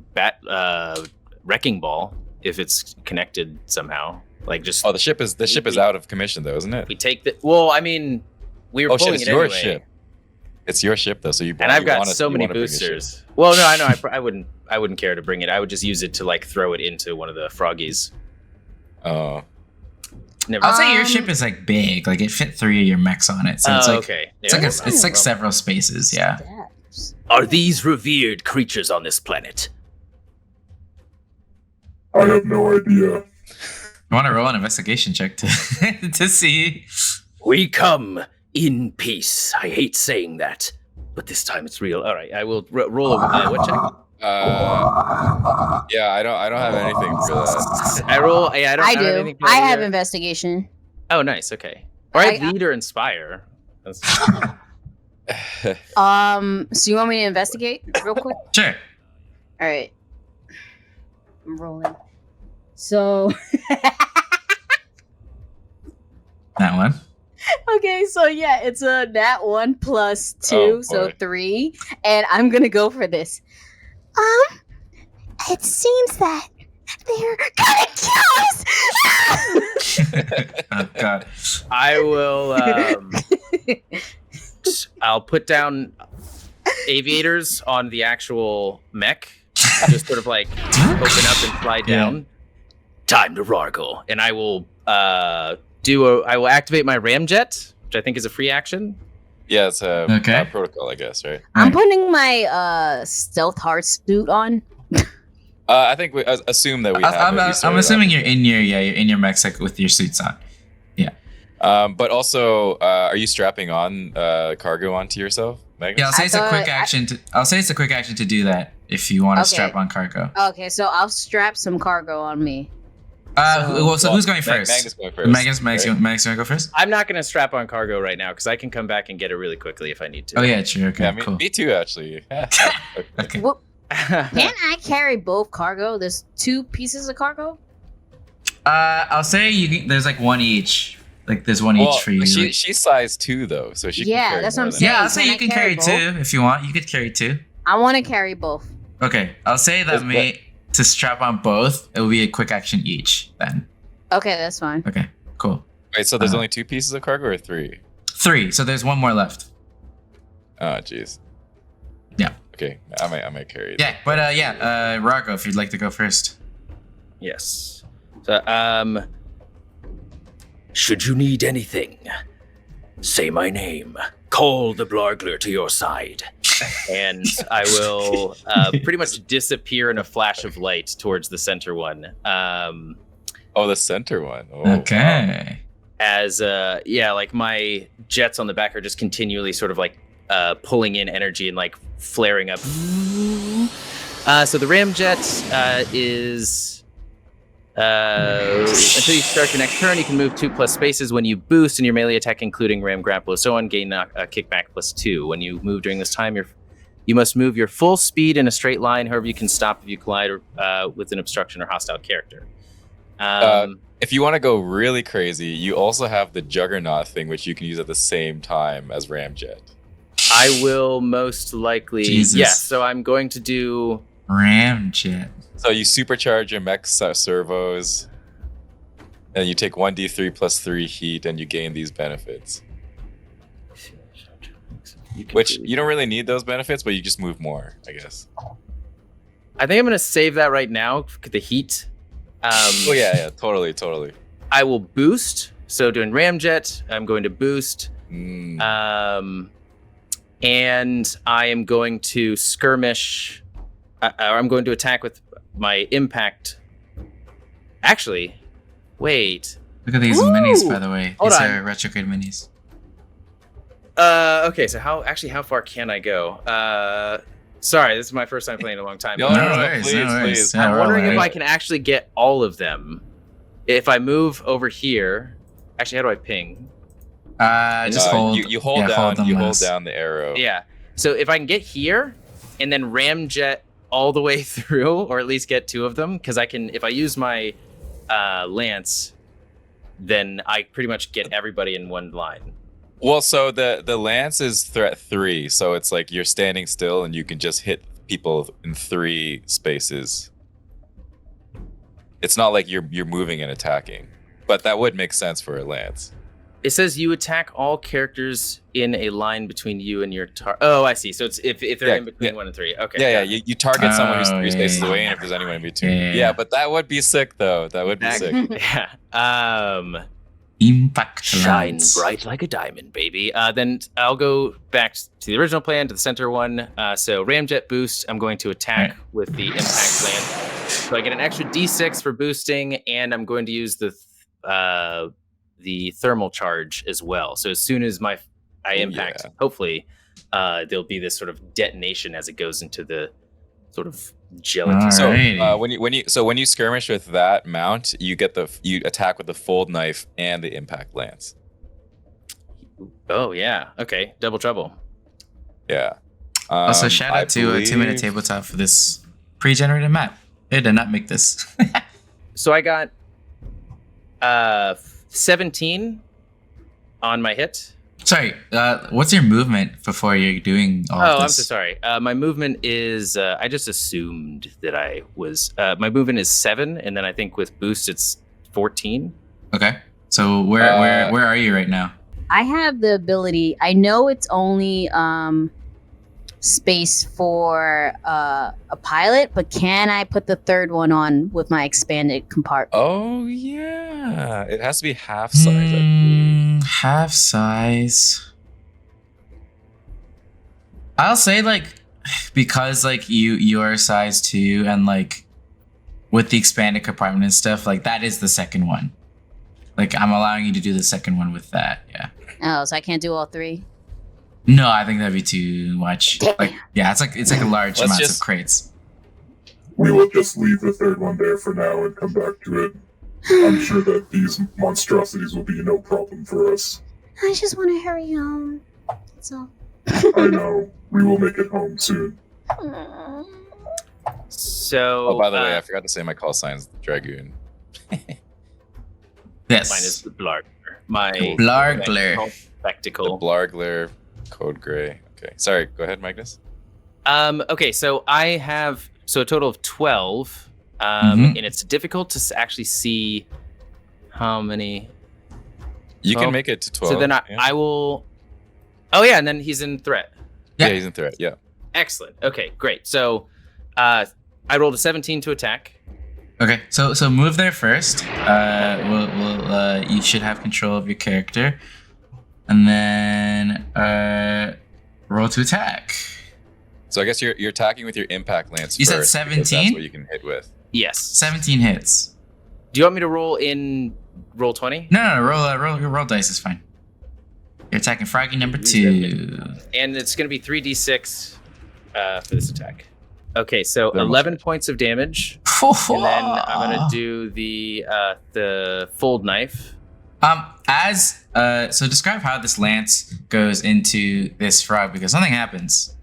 wrecking ball if it's connected somehow. Like just the ship is out of commission though, isn't it? We take the we were pulling it anyway. Your ship. It's your ship though, so I've got so many boosters. Well, no, I know. I wouldn't care to bring it. I would just use it to like throw it into one of the froggies. Oh. I'll say your ship is like big, like it fit 3 of your mechs on it. So it's like okay. It's like several spaces, yeah. Are these revered creatures on this planet? I have no idea. I want to roll an investigation check to see. We come in peace. I hate saying that, but this time it's real. All right, I will roll a what check? Yeah, I don't have anything for that. I roll. Yeah, I do. Have anything I have investigation. Oh, nice. Okay. Or I lead or inspire. So you want me to investigate real quick? Sure. All right. I'm rolling. So. That one. Okay, so yeah, it's a nat 1 plus 2, so 3, and I'm gonna go for this. It seems that they're gonna kill us. Oh God. I will. I'll put down aviators on the actual mech, just sort of like open up and fly down. Time to Rargle. And I will I will activate my ramjet, which I think is a free action. Yeah, it's a protocol, I guess, right? I'm putting my stealth heart suit on. I think we assume that we have. I'm assuming you're in your mech like, with your suits on. Yeah. But also, are you strapping on cargo onto yourself, Magnus? Yeah, I'll say it's a quick action. I'll say it's a quick action to do that if you want to strap on cargo. Okay, so I'll strap some cargo on me. So who's going first? Magnus going first. Magnus going to go first? I'm not going to strap on cargo right now because I can come back and get it really quickly if I need to. Oh yeah, true. Okay, yeah, cool. Me too, actually. Okay. Well, can I carry both cargo? There's 2 pieces of cargo. I'll say there's like 1 each. Like there's 1 each for you. She's size 2 though, so she can carry that's more what I'm than saying. Yeah, I'll say you can carry both? 2 if you want. You could carry 2. I want to carry both. Okay, I'll say that to strap on both, it will be a quick action each then. Okay, that's fine. Okay, cool. Wait, so there's only 2 pieces of cargo or 3? 3, so there's one more left. Oh, jeez. Yeah. Okay, I might carry it. Yeah, but Rago, if you'd like to go first. Yes. So, should you need anything, say my name. Call the Blargler to your side. And I will pretty much disappear in a flash of light towards the center one. Oh, the center one. Oh, Okay. As like my jets on the back are just continually sort of like pulling in energy and like flaring up. So the ramjet is until you start your next turn, you can move 2+ spaces when you boost in your melee attack, including ram, grapple, so on. Gain a kickback +2. When you move during this time, you must move your full speed in a straight line. However, you can stop if you collide with an obstruction or hostile character. If you want to go really crazy, you also have the Juggernaut thing, which you can use at the same time as Ramjet. I will most likely. Jesus. Yes, so I'm going to do Ramjet. So you supercharge your mech servos, and you take 1d3 plus 3 heat, and you gain these benefits. Which you don't really need those benefits, but you just move more, I guess. I think I'm going to save that right now. The heat. Oh yeah, totally. I will boost. So doing Ramjet, I'm going to boost. And I am going to skirmish. I'm going to attack with my impact. Actually, wait. Look at these minis, by the way. Hold These on. are retrograde minis. Okay, so how far can I go? Sorry, this is my first time playing in a long time. No worries. Yeah, I'm we're wondering all if right. I can actually get all of them. If I move over here, actually, how do I ping? Just hold. You hold down. You hold down the arrow. Yeah. So if I can get here and then ramjet all the way through, or at least get 2 of them, because I can. If I use my lance, then I pretty much get everybody in one line. Well, so the lance is threat 3, so it's like you're standing still and you can just hit people in 3 spaces. It's not like you're moving and attacking, but that would make sense for a lance. It says you attack all characters in a line between you and your target. Oh, I see. So it's if they're in between 1 and 3. Okay. Yeah. You target someone who's 3 spaces yeah. away, and if there's anyone in between. Yeah. Yeah, but that would be sick though. That would be sick. Yeah. Impact Shine lance. bright like a diamond, baby. Then I'll go back to the original plan, to the center one. So Ramjet boost, I'm going to attack with the impact lance. So I get an extra D6 for boosting, and I'm going to use the thermal charge as well. So as soon as I impact, hopefully there'll be this sort of detonation as it goes into the sort of gelatin. So Alrighty. when you skirmish with that mount, you attack with the fold knife and the impact lance. Oh yeah. Okay. Double trouble. Yeah. Also, shout out I to believe- 2-Minute Tabletop for this pre-generated map. They did not make this. So I got 17 on my hit. Sorry, what's your movement before you're doing all of Oh, this? I'm so sorry. My movement is. I just assumed that I was. My movement is 7, and then I think with boost it's 14. Okay. So where are you right now? I have the ability. I know it's only space for a pilot, but can I put the 3rd one on with my expanded compartment? Oh yeah, it has to be half size. I believe. Half size. I'll say because you are size 2 and with the expanded compartment and stuff, that is the second one. I'm allowing you to do the second one with that. Yeah. Oh, so I can't do all 3? No, I think that'd be too much. Yeah, it's like a large Let's amount just- of crates. We will just leave the 3rd one there for now and come back to it. I'm sure that these monstrosities will be no problem for us. I just want to hurry home. So. I know. We will make it home soon. So. Oh, by the way, I forgot to say my call sign's Dragoon. Yes. Mine is the Blargler. My Blargler. The spectacle. Blargler Code Gray. Okay, sorry. Go ahead, Magnus. Okay, so I have a total of 12, Mhm. and it's difficult to actually see how many. You 12? can make it to 12. So then I will. Oh yeah, and then he's in threat. Yeah, he's in threat. Yeah. Excellent. Okay, great. So, I rolled a 17 to attack. Okay, so move there first. You should have control of your character, and then roll to attack. So I guess you're attacking with your impact lance. You said first, because 17? That's what you can hit with. Yes. 17 hits. Do you want me to roll 20? No, roll dice is fine. You're attacking Froggy number 2. And it's going to be 3d6 for this attack. Okay, so Very 11 much. points of damage, and then I'm going to do the fold knife. So describe how this lance goes into this frog, because something happens.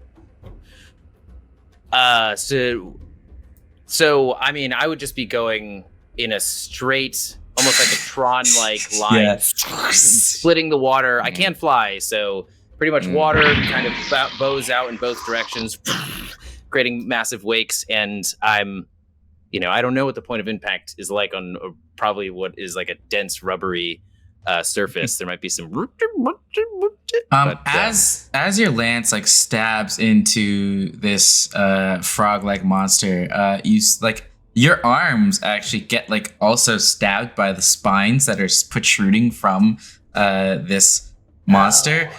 So I mean, I would just be going in a straight, almost like a Tron-like line, Yeah. splitting the water. I can't fly, so pretty much water kind of bows out in both directions, creating massive wakes. And I don't know what the point of impact is like on probably what is like a dense rubbery surface. There might be some. As your lance like stabs into this frog-like monster, your arms actually get like also stabbed by the spines that are protruding from this monster.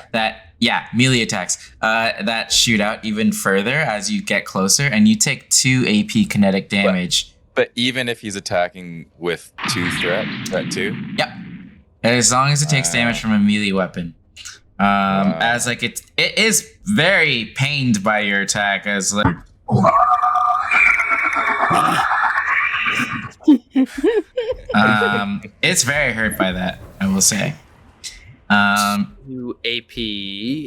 Melee attacks that shoot out even further as you get closer, and you take 2 AP kinetic damage. But even if he's attacking with 2 threat 2. Yep. As long as it takes damage from a melee weapon. As like it is very pained by your attack, as like it's very hurt by that, I will say. 2 AP.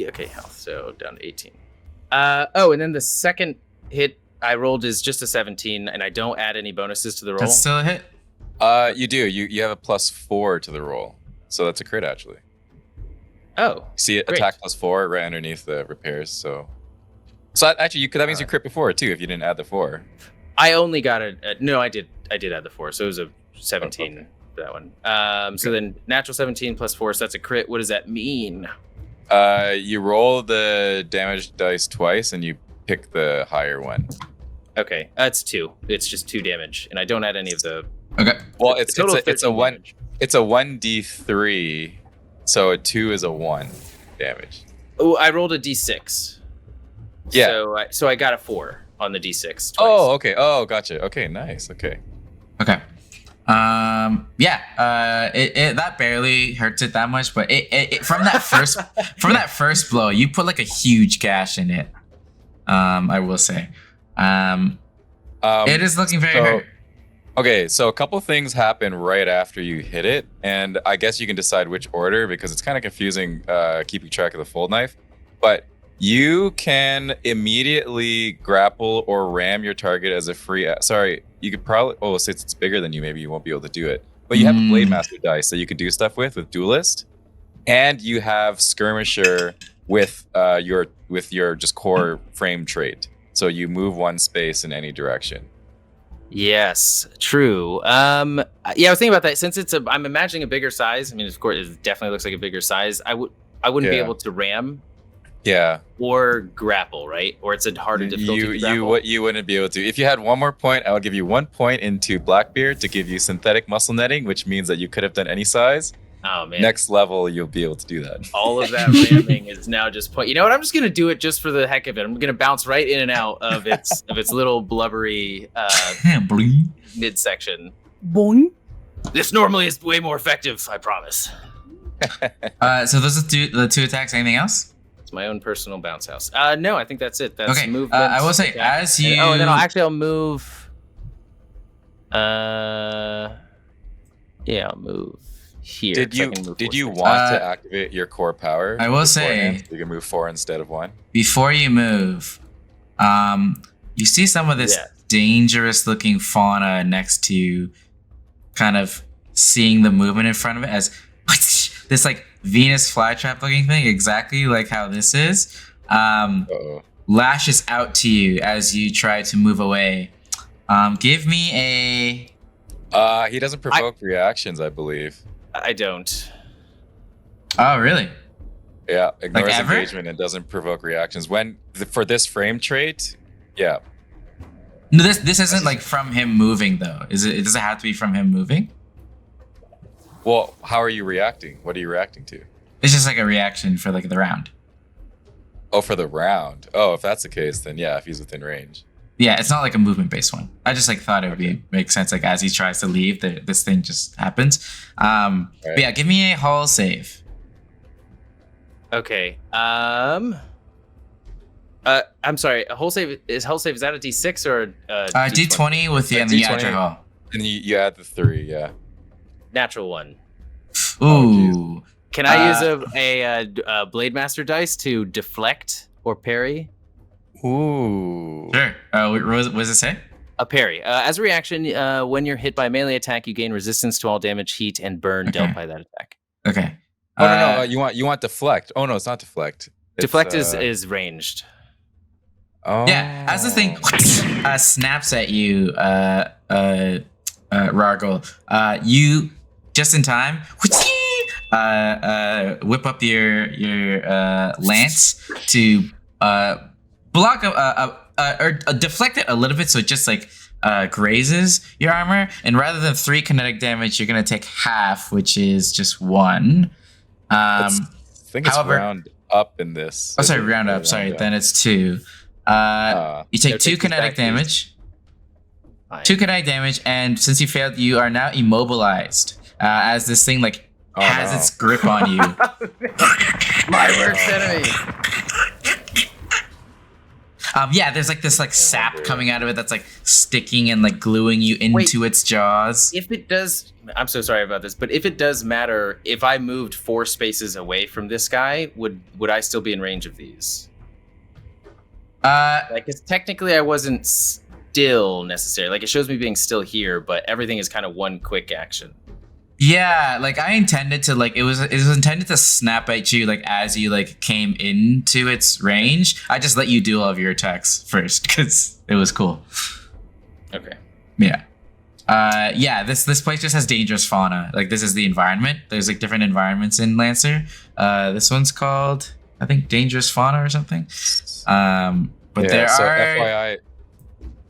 Okay, health. So down to 18. And then the second hit I rolled is just a 17, and I don't add any bonuses to the roll. That's still a hit. You do. You have a +4 to the roll, so that's a crit actually. Oh, See it, great. attack +4 right underneath the repairs. So actually, that means you crit before too if you didn't add the 4. I only got no, I did add the 4, so it was a 17 for that one. So then natural 17 +4, so that's a crit. What does that mean? You roll the damage dice twice, and you pick the higher one. Okay, that's 2. It's just 2 damage, and I don't add any of the. Okay. Well, the total is it's a 13 one. damage. It's a 1d3, so a 2 is a 1 damage. Oh, I rolled a d6. Yeah. So I got a 4 on the d6 twice. Oh, okay. Oh, gotcha. Okay, nice. Okay. Okay. That barely hurts it that much, but it from that first blow, you put like a huge gash in it. I will say. It is looking very hurt. Okay, so a couple things happen right after you hit it, and I guess you can decide which order because it's kind of confusing keeping track of the fold knife. But you can immediately grapple or ram your target as a free. Sorry, you could probably. Oh, since it's bigger than you, maybe you won't be able to do it. But you have a Blade Master dice that you can do stuff with Duelist, and you have Skirmisher with your just core frame trait. So you move 1 space in any direction. Yes, true. Yeah, I was thinking about that. Since I'm imagining a bigger size. I mean, of course, it definitely looks like a bigger size. I wouldn't be able to ram. Yeah. Or grapple, right? Or it's a harder difficulty to grapple. You wouldn't be able to. If you had 1 more point, I would give you 1 point into Blackbeard to give you synthetic muscle netting, which means that you could have done any size. Oh man! Next level, you'll be able to do that. All of that ramming is now just point. You know what? I'm just gonna do it just for the heck of it. I'm gonna bounce right in and out of its little blubbery midsection. Boing. This normally is way more effective. I promise. So those are the 2 attacks. Anything else? It's my own personal bounce house. No, I think that's it. That's Okay. movement. I will say as you. And then I'll move. I'll move here. Did so I you can move did 4 you spaces. want to activate your core power? I will beforehand say so you can move 4 instead of 1. before you move, you see some of this dangerous-looking fauna next to you, kind of seeing the movement in front of it as this like Venus flytrap looking thing, exactly like how this is. lashes out to you as you try to move away. Give me a. He doesn't provoke reactions, I believe. I don't. Oh, really? Yeah, ignores ever? engagement and doesn't provoke reactions. For this frame trait, yeah. No, this isn't like from him moving though. Is it? Does it have to be from him moving? Well, how are you reacting? What are you reacting to? It's just like a reaction for like the round. Oh, for the round. Oh, if that's the case, then yeah, if he's within range. Yeah, it's not like a movement based one. I just like thought it would make sense. Like as he tries to leave, this thing just happens. But yeah, give me a hull save. Okay. I'm sorry. A hull save is that a D6 or a D20 with the natural hull. And you add the 3, yeah. Natural one. Ooh. Can I use a Blade Master dice to deflect or parry? Ooh. Sure. What does it say? A parry. As a reaction, when you're hit by a melee attack, you gain resistance to all damage, heat, and burn dealt by that attack. Okay. Oh no, you want deflect. Oh no, it's not deflect. Deflect is ranged. Oh. Yeah, as the thing snaps at you, Rargle, you just in time whip up your lance to block or deflect it a little bit, so it just like grazes your armor, and rather than 3 kinetic damage, you're gonna take half, which is just 1. I think it's however, round up in this. Oh, sorry, round up. Sorry, then it's 2. You take 2 kinetic damage. 2 kinetic damage, and since you failed, you are now immobilized. As this thing has its grip on you. My worst enemy. Yeah, there's like this sap coming out of it that's like sticking and like gluing you into its jaws. If it does, I'm so sorry about this, but if it does matter, if I moved 4 spaces away from this guy, would I still be in range of these? Because technically I wasn't still necessary. Like it shows me being still here, but everything is kind of one quick action. Yeah, like I intended to it was intended to snap at you as you came into its range. I just let you do all of your attacks first because it was cool. Okay. Yeah. This place just has dangerous fauna. Like this is the environment. There's different environments in Lancer. This one's called, I think, dangerous fauna or something. But there are FYI.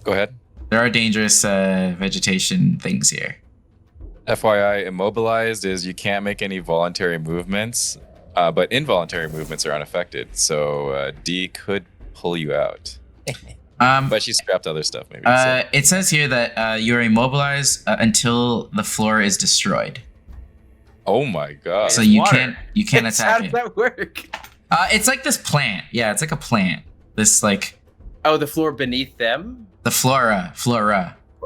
Go ahead. There are dangerous vegetation things here. FYI, immobilized is you can't make any voluntary movements, but involuntary movements are unaffected. So D could pull you out. But she scrapped other stuff, maybe. It says here that you're immobilized until the floor is destroyed. Oh my god! So you can't attack it. How does that work? It's like this plant. Yeah, it's like a plant. This Oh, the floor beneath them. The flora.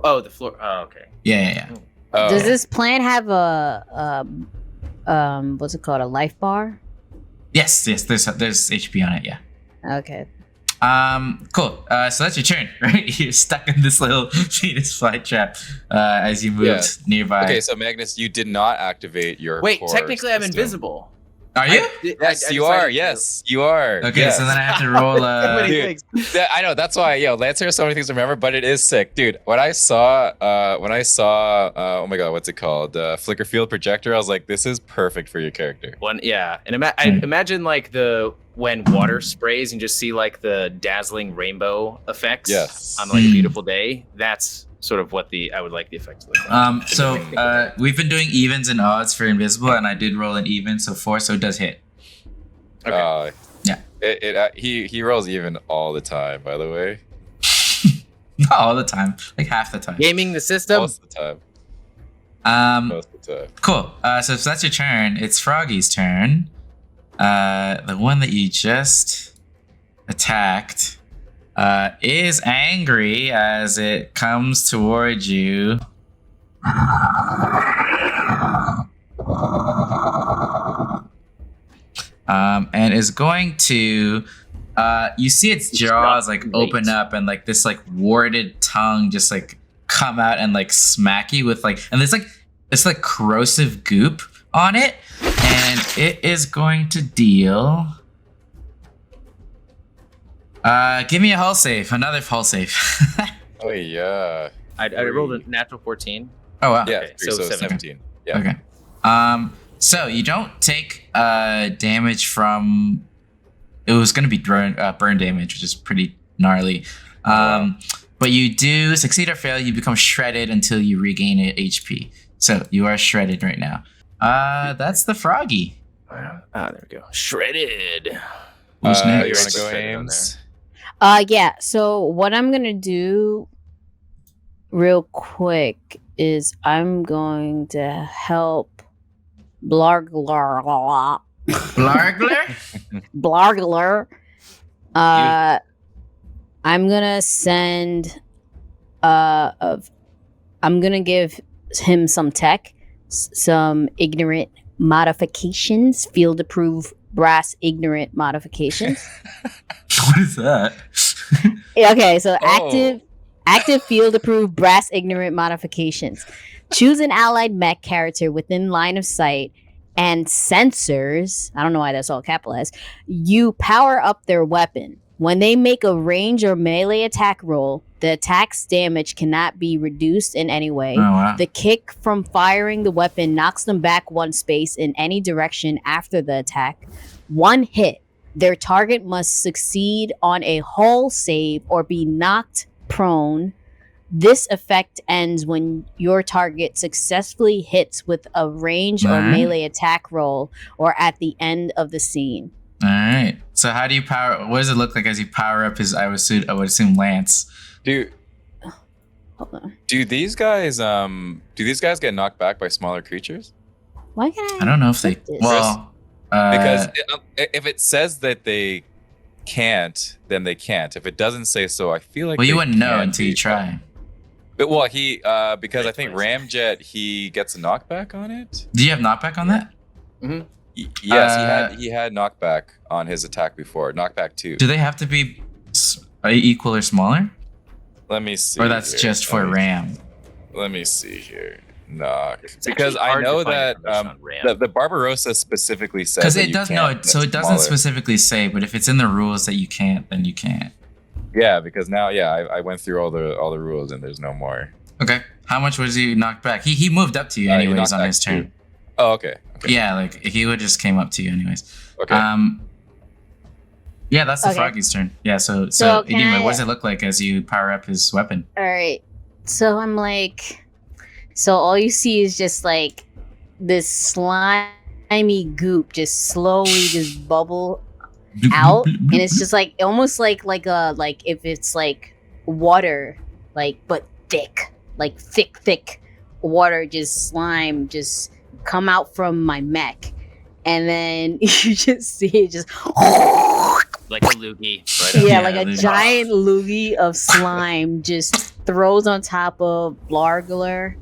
Oh, the floor. Oh, okay. Yeah. Oh. Does this plant have a what's it called? A life bar? Yes. There's HP on it. Yeah. Okay. Cool. So that's your turn, right? You're stuck in this little Venus flytrap as you moved nearby. Okay, so Magnus, you did not activate your. Wait, core technically, I'm system. invisible. Are you? Yes, you are. Yes, you are. Okay, yes. so then I have to roll. Dude, I know that's why. Lancer has so many things to remember, but it is sick, dude. When I saw, oh my god, what's it called? Flicker field projector. I was like, this is perfect for your character. And I imagine when water sprays and just see the dazzling rainbow effects on a beautiful day. That's sort of what I would like the effect to look like. So we've been doing evens and odds for invisible, and I did roll an even, so 4, so it does hit. Okay. Yeah. He rolls even all the time, by the way. Not all the time, half the time. Gaming the system. Most of the time. Most of the time. Cool. So if that's your turn, it's Froggy's turn. The one that you just attacked is angry as it comes towards you. And is going to you see its jaws open up and this warded tongue just come out and smack you with and there's this corrosive goop on it, and it is going to deal Give me a hull save. Another hull save. Oh yeah. I rolled a natural 14. Oh wow. Yeah, Okay, so so 17. Yeah. Okay. So you don't take damage from. It was going to be burn damage, which is pretty gnarly. But you do succeed or fail. You become shredded until you regain HP. So you are shredded right now. That's the froggy. There we go. Shredded. Who's You next? want to go, Ames? Yeah. So what I'm gonna do, real quick, is I'm going to help Blargler. Blargler? I'm gonna send. I'm gonna give him some tech, some ignorant modifications, field approved brass ignorant modifications. What is that? Okay, so active field approved brass ignorant modifications. Choose an allied mech character within line of sight and sensors. I don't know why that's all capitalized. You power up their weapon. When they make a range or melee attack roll, the attack's damage cannot be reduced in any way. Oh, wow. The kick from firing the weapon knocks them back one space in any direction after the attack. One hit. Their target must succeed on a hull save or be knocked prone. This effect ends when your target successfully hits with a range or melee attack roll or at the end of the scene. All right. So how do you power? What does it look like as you power up his? I would assume Lance. Do these guys get knocked back by smaller creatures? Why can I don't know if they. this? Well, Because if it says that they can't, then they can't. If it doesn't say so, I feel like. Well, you they wouldn't know can until you try. But he because I think Ramjet he gets a knockback on it. Do you have knockback on that? Mm-hmm. Yes, he had knockback on his attack before. Knockback 2. Do they have to be equal or smaller? Let me see. Or that's here. just for Ram? Let me see here. Knock. It's Because actually I hard to know find that information on Ram. the Barbarossa specifically says Because that it you does can't, so it doesn't smaller. specifically say, but if it's in the rules that you can't, then you can't. Yeah, because now I went through all the rules and there's no more. Okay. How much was he knocked back? He moved up to you He anyways knocked on back his turn. 2. Oh, okay. Yeah, like he would just came up to you anyways. Okay. Yeah, that's the Okay. froggy's turn. Yeah, so So can Edema, I- what does it look like as you power up his weapon? All right. So I'm like, so all you see is just like this slimy goop just slowly just bubble out, and it's just like almost like if it's like water, like but thick, like thick water, just slime just come out from my mech, and then you just see it just Like a loogie. Right up. yeah, Yeah, like a loogie. giant loogie of slime just throws on top of Blargler,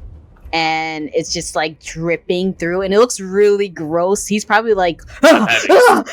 and it's just like dripping through, and it looks really gross. He's probably like,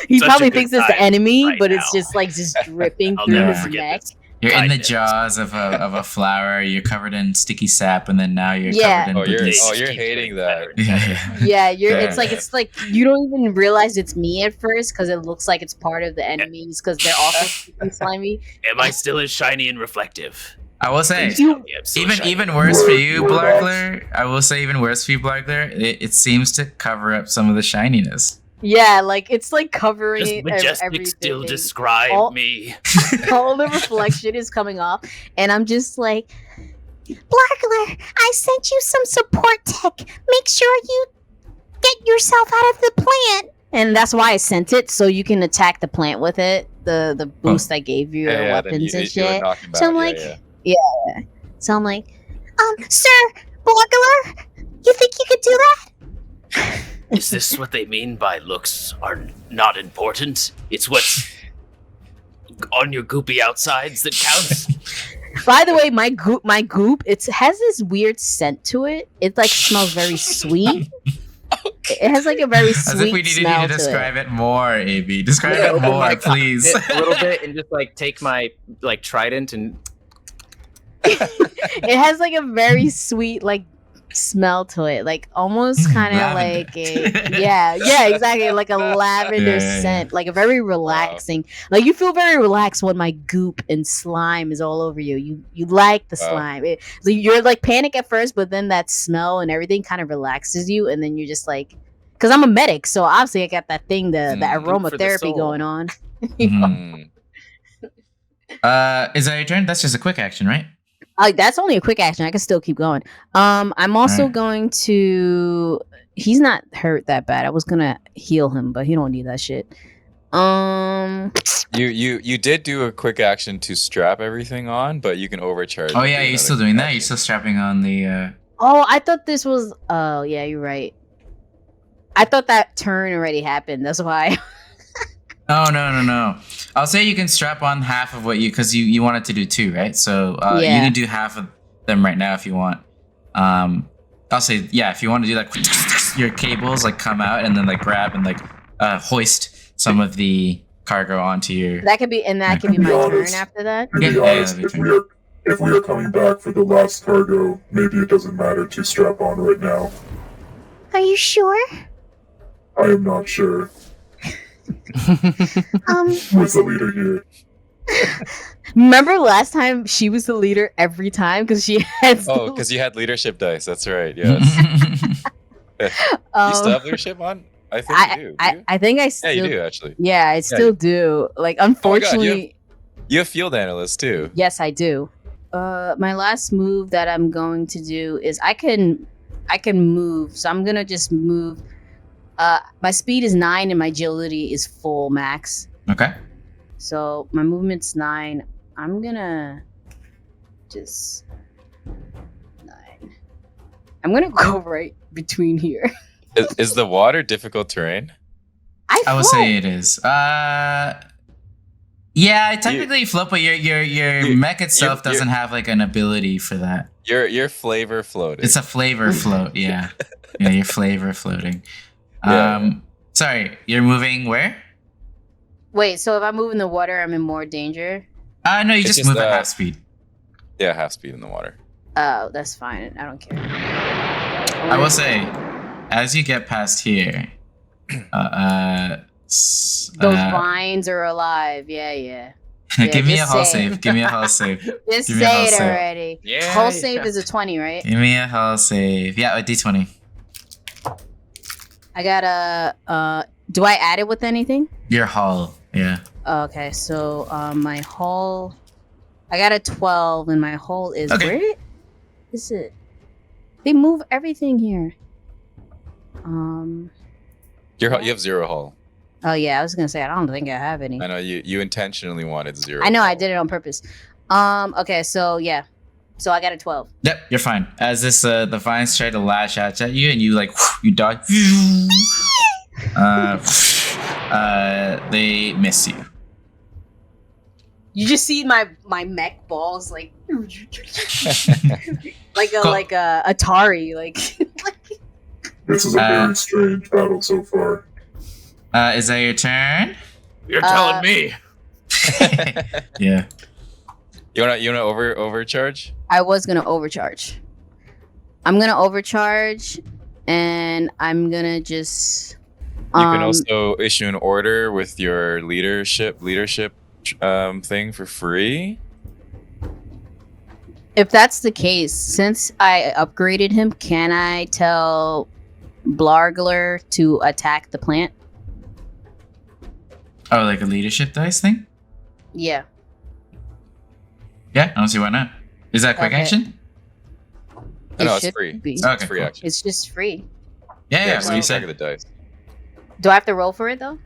he such probably a good thinks it's the time enemy, right but it's now. just like just dripping I'll through never his forget neck. this. You're in the Kindness. jaws of a flower. You're covered in sticky sap, and then now you're Yeah. covered in you're boogies. hating that. Yeah. Yeah, Yeah. it's like you don't even realize it's me at first because it looks like it's part of the enemies because they're also super slimy. Am I still as shiny and reflective? I will say, Please tell me I'm still shiny. even worse for you, Blargler. I will say even worse for you, Blargler. It seems to cover up some of the shininess. Yeah, like it's like covering Does majestic everything. still describe All- me? All the reflection is coming off, and I'm just like, Blargler, I sent you some support tech. Make sure you get yourself out of the plant. and that's why I sent it so you can attack the plant with it. The boost I gave you, Yeah, or then weapons you and would shit. knock him So I'm out, like, yeah. So I'm like, Sir, Blargler, you think you could do that? Is this what they mean by looks are not important? It's what's on your goopy outsides that counts? by the way, my goop, it has this weird scent to it. It like smells very sweet. It has like a very As sweet if we needed you smell to to describe it more, AB. Describe Yeah, it open more, my please. a little bit and just like take my like trident and It has like a very sweet like smell to it, like almost kind of like exactly, like a lavender scent, like a very relaxing. Like you feel very relaxed when my goop and slime is all over you. You like the slime. So you're like panic at first, but then that smell and everything kind of relaxes you, and then you're just like, because I'm a medic, so obviously I got that thing, the aromatherapy going on. Is that your turn? That's just a quick action, right? That's only a quick action. I can still keep going. I'm also going to. He's not hurt that bad. I was gonna heal him, but he don't need that shit. You did do a quick action to strap everything on, but you can overcharge. Oh yeah, you're still doing that. You're still strapping on the. Oh, I thought this was. Oh yeah, you're right. I thought that turn already happened. That's why. Oh no. I'll say you can strap on half of what because you wanted to do 2, right? So you can do half of them right now if you want. I'll say if you want to do that, your cables like come out and then like grab and like hoist some of the cargo onto your. That could be my turn after that. To be honest, if we are coming back for the last cargo, maybe it doesn't matter to strap on right now. Are you sure? I am not sure. Who's the leader here? Remember last time she was the leader every time because she had. Oh, because you had leadership dice. That's right. Yes. You still have leadership on? I think you do. I think I still. Yeah, you do actually. Yeah, I still do. Like, unfortunately, oh my God, you have field analyst too. Yes, I do. My last move that I'm going to do is I can move, so I'm gonna just move. My speed is 9 and my agility is full max. Okay. So my movement's 9. I'm gonna just 9. I'm gonna go right between here. Is the water difficult terrain? I would say it is. Yeah, technically you float, but your mech itself doesn't have like an ability for that. Your flavor floating. It's a flavor float. Yeah, your flavor floating. Sorry, you're moving where? Wait, so if I move in the water, I'm in more danger? No, you just move at half speed. Yeah, half speed in the water. Oh, that's fine. I don't care. I will say, as you get past here, those vines are alive. Yeah. Give me a hull save. Give me a hull save. Just say it already. Yeah. Hull save is a 20, right? Give me a hull save. Yeah, a D20. I got a. Do I add it with anything? Your hull, yeah. Okay, so my hull. I got a 12, and my hull is okay. Where is it? They move everything here. You have 0 hull. Oh yeah, I was gonna say I don't think I have any. I know you intentionally wanted 0. I know I did it on purpose. Okay, so yeah, so I got a 12. Yep, you're fine. As this the vines try to lash out at you, and you like you dodge. They miss you. You just see my mech balls like like a Atari like. This is a very strange battle so far. Is that your turn? You're telling me. Yeah. You wanna overcharge? I was gonna overcharge. I'm gonna overcharge, and I'm gonna just. You can also issue an order with your leadership thing for free. If that's the case, since I upgraded him, can I tell Blargler to attack the plant? Oh, like a leadership dice thing? Yeah. Yeah, I don't see why not. Is that quick action? No, it's free. Be. It's free action. It's just free. Yeah, what you said. The dice. Do I have to roll for it though?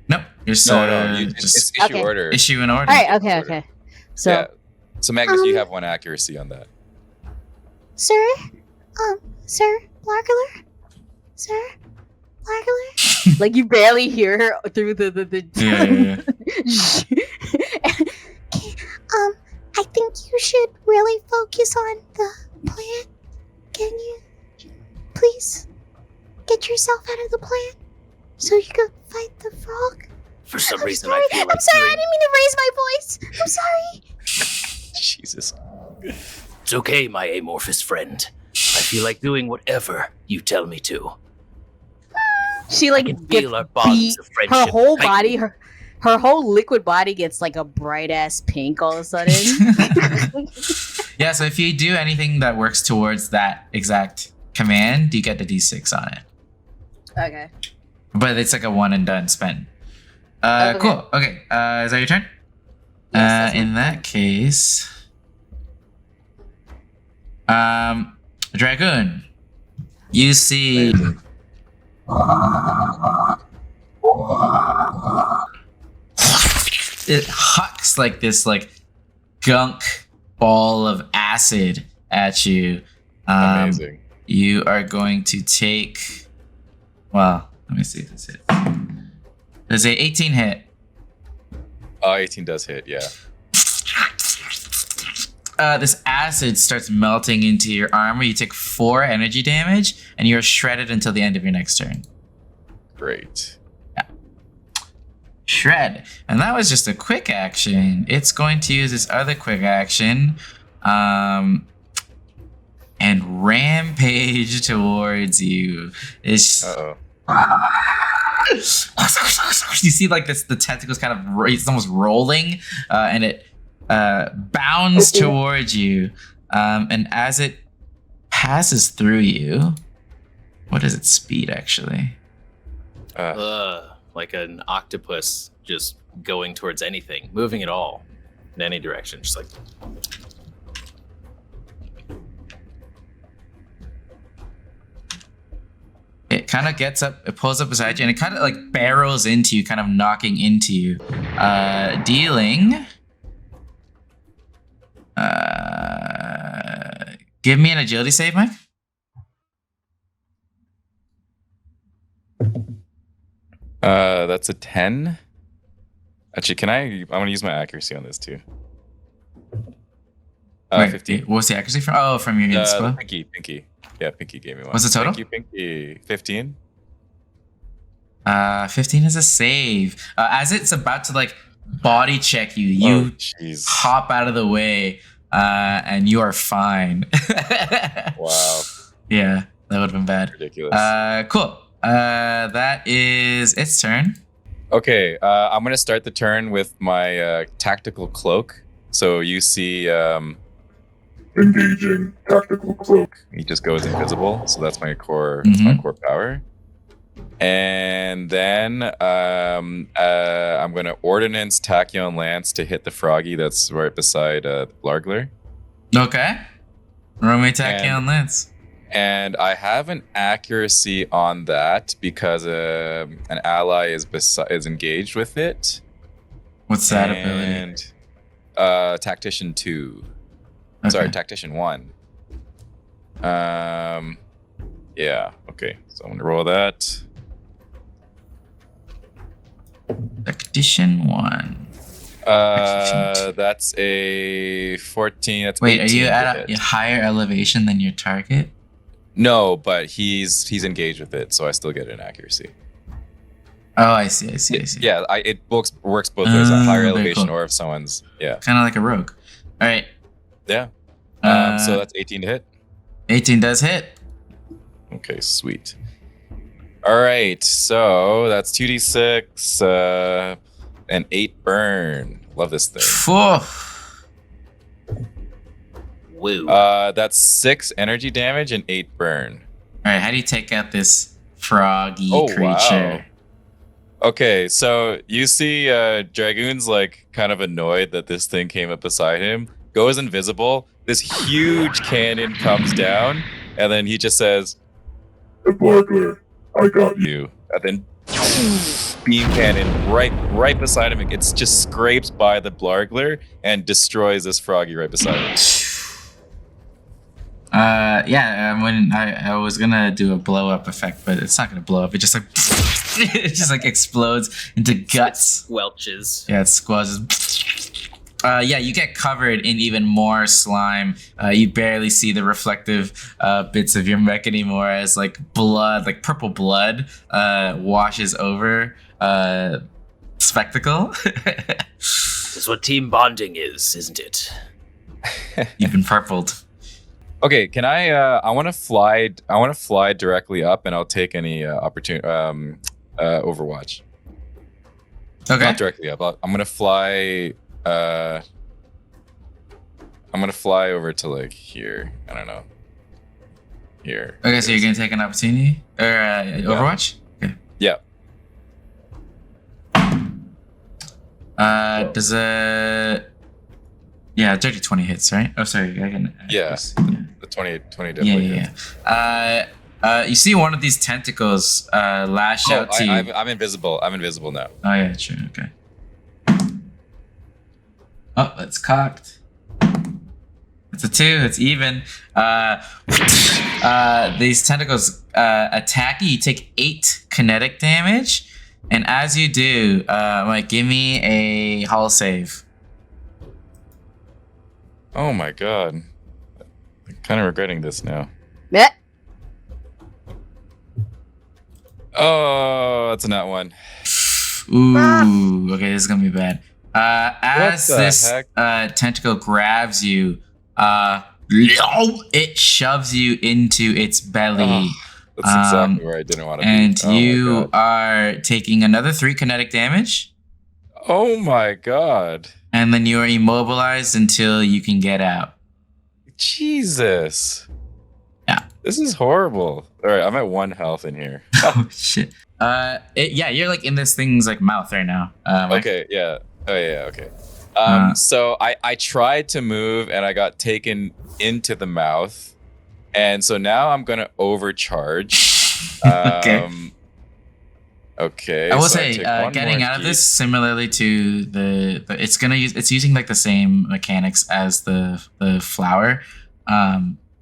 Nope. Just it's issue order. Issue an order. All right. Okay. So. Yeah. So Magnus, you have 1 accuracy on that. Sir, Blargler? Sir, Blargler? Like you barely hear her through the. Yeah. I think you should really focus on the plant. Can you please get yourself out of the plant so you can fight the frog? For some I'm reason, sorry. I feel like I'm sorry. I didn't mean to raise my voice. I'm sorry. Jesus. It's okay, my amorphous friend. I feel like doing whatever you tell me to. She I like can gets feel our bonds of friendship. her whole tightening. body, her whole liquid body gets like a bright ass pink all of a sudden. Yeah, so if you do anything that works towards that exact command, you get the d6 on it. Okay. But it's like a one and done spend. Okay. Cool. Okay. Is that your turn? Yes, that's In my that case, Dragoon, you see it hucks like this like gunk ball of acid at you. Amazing. You are going to take. Well, let me see if this hit. There's a 18 hit. 18 does hit, yeah. This acid starts melting into your armor. You take 4 energy damage, and you're shredded until the end of your next turn. Great. Shred. And that was just a quick action. It's going to use this other quick action and rampage towards you. It's Uh-oh. you see like this, the tentacles kind of it's almost rolling, and it bounds towards you, and as it passes through you, what is its speed actually? Like an octopus just going towards anything, moving at all in any direction, just like. It kind of gets up, it pulls up beside you, and it kind of like barrels into you, kind of knocking into you, dealing. Give me an agility save, Mike. That's a 10. Actually, I'm gonna use my accuracy on this too. Wait, 15. What's the accuracy from? Oh, from your inspo. Pinky. Yeah, Pinky gave me one. What's the total? Thank you, Pinky. 15. 15 is a save. As it's about to like body check you, you jeez. hop out of the way, and you are fine. Wow. Yeah, that would have been bad. Ridiculous. Cool. That is its turn. Okay, I'm gonna start the turn with my tactical cloak. So you see, Engaging tactical cloak. he just goes invisible. So that's my core. Mhm. That's my core power. And then I'm gonna ordnance Tachyon Lance to hit the froggy that's right beside Largler. Okay. Romy Tachyon Lance. And I have an accuracy on that because an ally is engaged with it. What's that ability? And Tactician 2. Okay. Sorry, Tactician 1. Yeah, okay. So I'm gonna roll that. Tactician 1. That's a 14. That's Wait, are 18 you to at hit. a higher elevation than your target? No, but he's engaged with it, so I still get an accuracy. Oh, I see. Yeah, it works both ways, at higher very elevation cool. or if someone's Kind of like a rogue. All right. yeah. So that's 18 to hit. 18 does hit. Okay, sweet. All right, so that's 2d6 and 8 burn. Love this thing. Phew. Woo. That's 6 energy damage and 8 burn. All right, how do you take out this froggy Oh, creature? wow. Okay, so you see Dragoon's like kind of annoyed that this thing came up beside him, goes invisible, this huge cannon comes down, and then he just says, Blargler, I got you. you. And then beam cannon right beside him. It just scrapes by the Blargler and destroys this froggy right beside him. When I was gonna do a blow up effect, but it's not gonna blow up. It just like it just like explodes into guts. Welches. Yeah, it squelches. You get covered in even more slime. You barely see the reflective bits of your mech anymore as like blood, like purple blood, washes over Spectacle. That's what team bonding is, isn't it? You've been purpled. Okay, can I want to fly. I want to fly directly up, and I'll take any opportunity. Overwatch. Okay. Not directly up. I'm gonna fly. I'm gonna fly over to like here. I don't know. Here. Okay, so you're gonna take an opportunity or Overwatch? Okay. Yeah. Does a dirty 20 hits, right? Oh, sorry. I can. Yeah. The 20 definitely. Yeah. You see one of these tentacles lash out to you. I'm invisible. I'm invisible now. Oh yeah, true. Okay. Oh, that's cocked. It's a 2. It's even. These tentacles attack you. You take 8 kinetic damage, and as you do, give me a hull save. Oh my god. I'm kind of regretting this now. Yeah. Oh, that's a nut one. Ooh. Okay, this is gonna be bad. As What the this heck? tentacle grabs you, it shoves you into its belly. That's exactly where I didn't want to be. And Oh my you God. are taking another 3 kinetic damage, Oh my god. and then you are immobilized until you can get out. Jesus. Yeah. This is horrible. All right, I'm at 1 health in here. Oh shit. You're like in this thing's like mouth right now. Okay, yeah. Oh yeah, okay. So I tried to move and I got taken into the mouth, and so now I'm gonna overcharge. Okay. Okay. I will so say, take one getting more out of heat. this similarly to it's using like the same mechanics as the flower.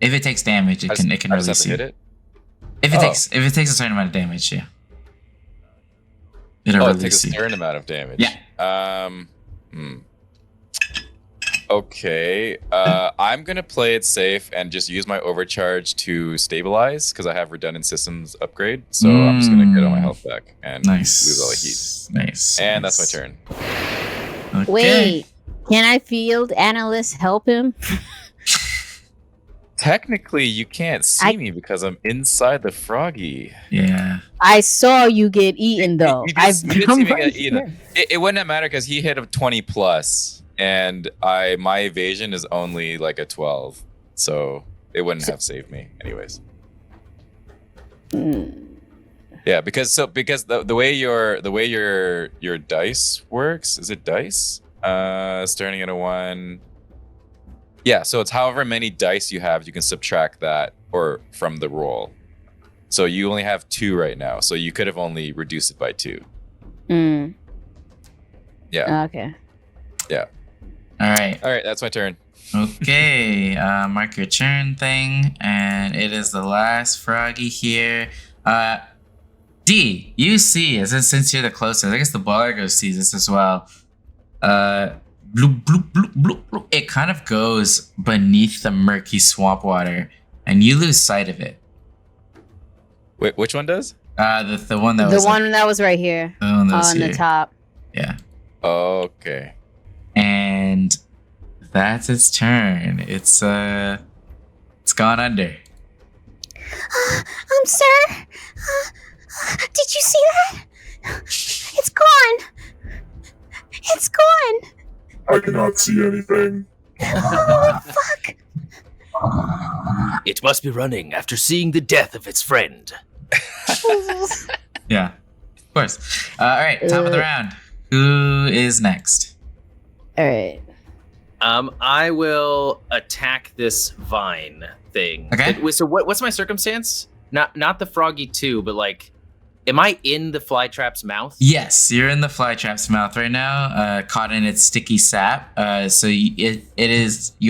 If it takes damage, it can I just have release to you. hit it. If it takes a certain amount of damage, yeah. It'll Oh, it release takes a you. certain amount of damage. Yeah. Okay. I'm gonna play it safe and just use my overcharge to stabilize because I have redundant systems upgrade. So I'm just gonna get all my health back and lose all the heat. Nice. And that's my turn. Okay. Wait, can I field analyst help him? Technically, you can't see me because I'm inside the froggy. Yeah. I saw you get eaten though. You did see me get eaten. here. It wouldn't matter because he hit a 20 plus, and my evasion is only like a 12, so it wouldn't have saved me anyways. Yeah, because the way your dice works, is it dice? Starting at a 1. Yeah, so it's however many dice you have, you can subtract that or from the roll. So you only have 2 right now, so you could have only reduced it by 2. Yeah. Okay. Yeah. All right. All right, that's my turn. Okay. Mark your turn thing, and it is the last froggy here. D, you see, since you're the closest, I guess the Bogogo sees this as well. Bloop, bloop, bloop, bloop, bloop. It kind of goes beneath the murky swamp water, and you lose sight of it. Wait, which one does? The one that The was one that was right here the one that was on here. the top. Yeah. Okay. And that's its turn. It's gone under. Sir? Did you see that? It's gone. It's gone. I cannot see anything. Oh, fuck. It must be running after seeing the death of its friend. Yeah, of course. All right, top of the round. Who is next? All right. I will attack this vine thing. Okay. So what's my circumstance? Not the froggy 2, but like, am I in the flytrap's mouth? Yes, you're in the flytrap's mouth right now, caught in its sticky sap. So you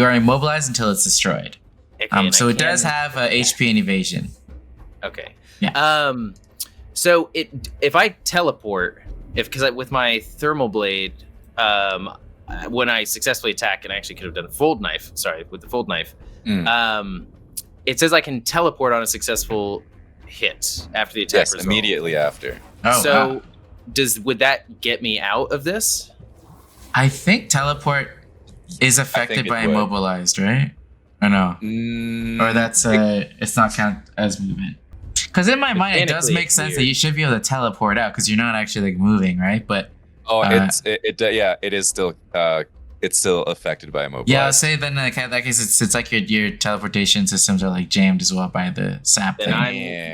are immobilized until it's destroyed. Okay, So it does have HP and evasion. Okay. Yeah. So if I teleport, because with my thermal blade, when I successfully attack, and I actually could have done a fold knife. Sorry, with the fold knife. It says I can teleport on a successful hit after the attack. Yes, result. immediately after. Oh, So wow. would that get me out of this? I think teleport is affected it by would. immobilized, right? I know. Mm, Or that's it's not count as movement. Because in my mind, it does Mechanically, make it's sense weird. that you should be able to teleport out because you're not actually like moving, right? But it is still it's still affected by immobilize. yeah, I'll say then in that case, it's like your teleportation systems are like jammed as well by the sap Then thing.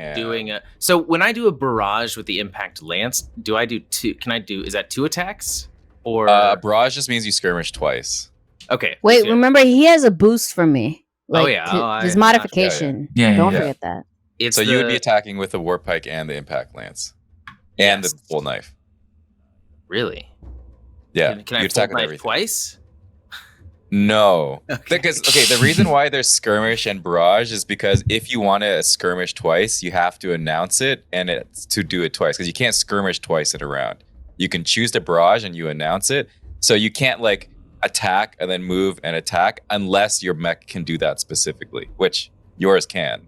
I'm doing a. So when I do a barrage with the impact lance, do I do two? Can I do? Is that 2 attacks? Or barrage just means you skirmish twice. okay. Wait, so- remember he has a boost from me. Oh, yeah. Oh, his I- modification. Yeah, Don't yeah. forget that. It's So you would be the- attacking with the war pike and the impact lance, and Yes. the full knife. really. Yeah, Can I you full attack with knife everything. twice? No, Okay. because the reason why there's skirmish and barrage is because if you want to skirmish twice, you have to announce it and it's to do it twice because you can't skirmish twice in a round. You can choose to barrage and you announce it, so you can't like attack and then move and attack unless your mech can do that specifically, which yours can.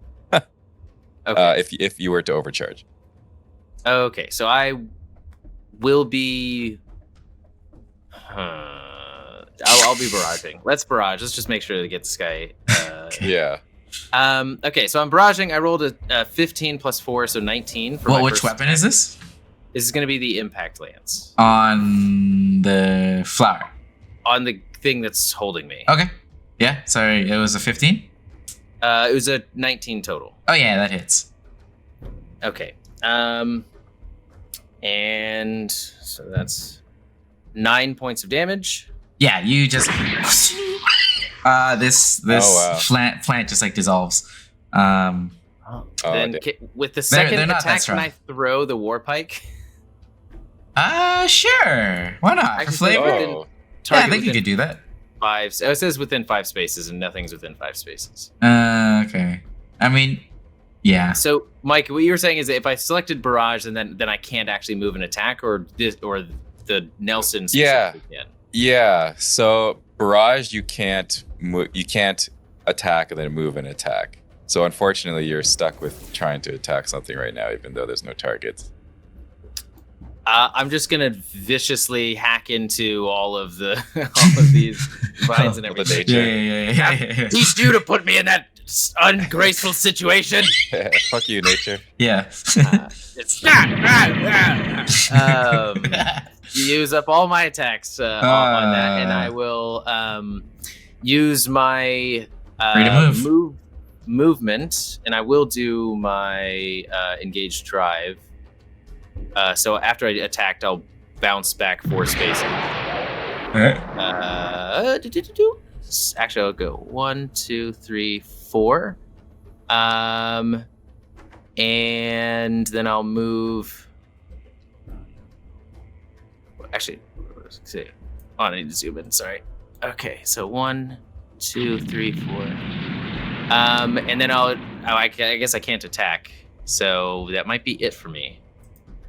Okay. If you were to overcharge. Okay. So I will be. I'll be barraging. Let's barrage. Let's just make sure to get this guy. Yeah. Okay, so I'm barraging. I rolled a 15 plus 4, so 19. For Well, my which first weapon attack. is this? This is going to be the impact lance On the flower. on the thing that's holding me. Okay. Yeah. Sorry, it was a 15. It was a 19 total. Oh yeah, that hits. Okay. And so that's 9 points of damage. Yeah, you just this wow. plant just like dissolves. Then damn. with the second they're not that attack, strong. can I throw the war pike? Sure. Why not? I For can say flavor? within- Oh. Yeah, I target think you within could do that. 5. Oh, it says within 5 spaces, and nothing's within 5 spaces. Okay. I mean, yeah. So, Mike, what you were saying is that if I selected barrage, and then I can't actually move an attack, or the Nelson Yeah. specifically can. Yeah. So barrage, you can't attack and then move and attack. So unfortunately, you're stuck with trying to attack something right now, even though there's no targets. I'm just gonna viciously hack into all of these vines and All the everything. nature. Yeah. Teach you to put me in that ungraceful situation. Fuck you, nature. Yeah. It's use up all my attacks on that, and I will use my Free to move. movement, and I will do my engaged drive. So after I attacked, I'll bounce back 4 spaces. Actually, I'll go 1, 2, 3, 4. And then I'll move. Actually, let's see. Oh, I need to zoom in. Sorry. Okay, so 1, 2, 3, 4. And then I guess I can't attack, so that might be it for me.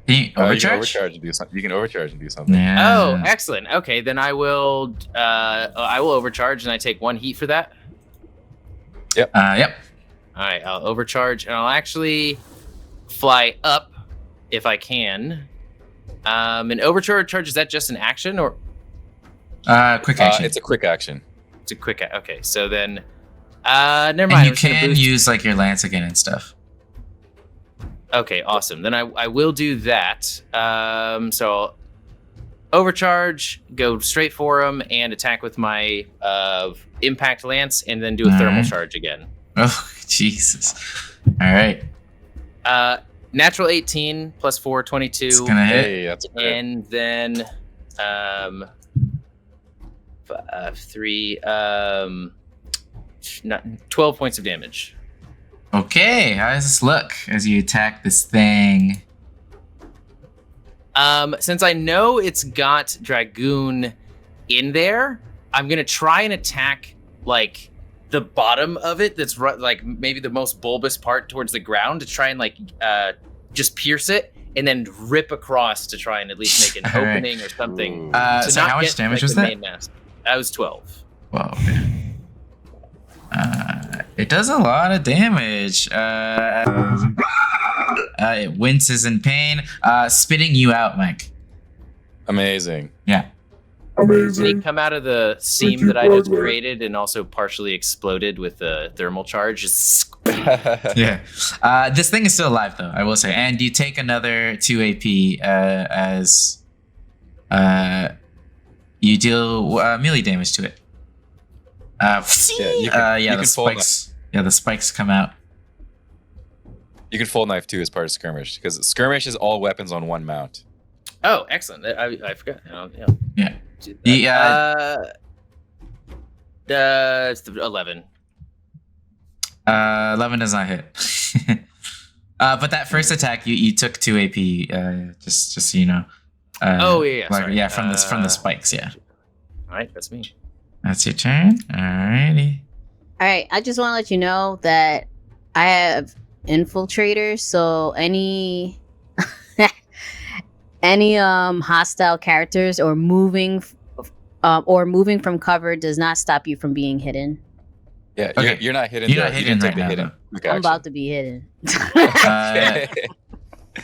Can you You can overcharge? overcharge and do something. You can overcharge and do something. Yeah. Oh, excellent. Okay, then I will overcharge, and I take 1 heat for that. Yep. All right, I'll overcharge, and I'll actually fly up if I can. And overcharge, is that just an action, or Quick action. It's a quick action. it's a quick? Okay, so then, never mind. and I'm you just gonna can boost- use like your lance again and stuff. Okay, awesome. Then I will do that. So I'll overcharge, go straight for him, and attack with my impact lance, and then do a thermal Alright. charge again. Oh Jesus! All right, Natural 18 plus 4, 22. it's gonna hit. Hey, that's a crit. And then 12 points of damage. Okay, how does this look as you attack this thing? Since I know it's got Dragoon in there, I'm gonna try and attack like the bottom of it. That's like maybe the most bulbous part towards the ground to try and like just pierce it and then rip across to try and at least make an All right. opening or something. Ooh. to So not how much get, damage like, was the that? main mass. That was 12. Whoa. Okay. It does a lot of damage. It winces in pain, spitting you out, Mike. Amazing. Yeah. They Amazing. come out of the seam you, that I just Brogler. created and also partially exploded with the thermal charge. Yeah. This thing is still alive, though, I will say. And you take another 2 AP as you deal melee damage to it. you The can full spikes. Yeah, the spikes come out. You can full knife too as part of skirmish because skirmish is all weapons on one mount. Oh, excellent. I forgot. Yeah. Yeah. It's the 11. 11 does not hit. But that first attack, you took 2 AP. Just so you know. Sorry. From the spikes. Yeah. All right, that's me. That's your turn. Alrighty. All right, I just want to let you know that I have infiltrators, so any hostile characters or moving from cover does not stop you from being hidden. Yeah, Okay. you're not hidden. You're though. not You hidden can right take the now, hidden though. quick I'm action. about to be hidden. Yeah,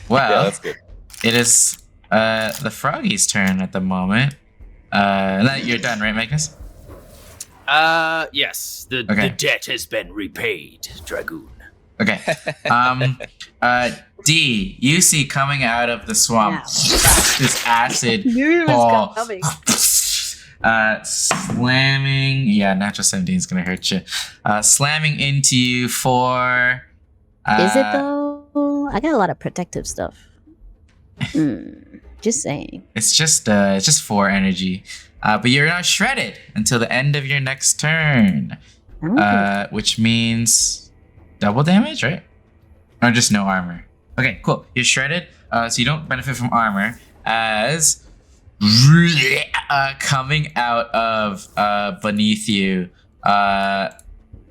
Well, that's good. it is the froggy's turn at the moment. You're done, right, Magnus? Yes, the Okay. debt has been repaid, Dragoon. Okay. D, you see coming out of the swamp this acid ball slamming. Yeah, natural 17 is gonna hurt you. Slamming into you for. Is it though? I got a lot of protective stuff. Just saying. It's just 4 energy. But you're not shredded until the end of your next turn. Which means double damage, right? Or just no armor. Okay, cool. You're shredded, so you don't benefit from armor. As coming out of beneath you,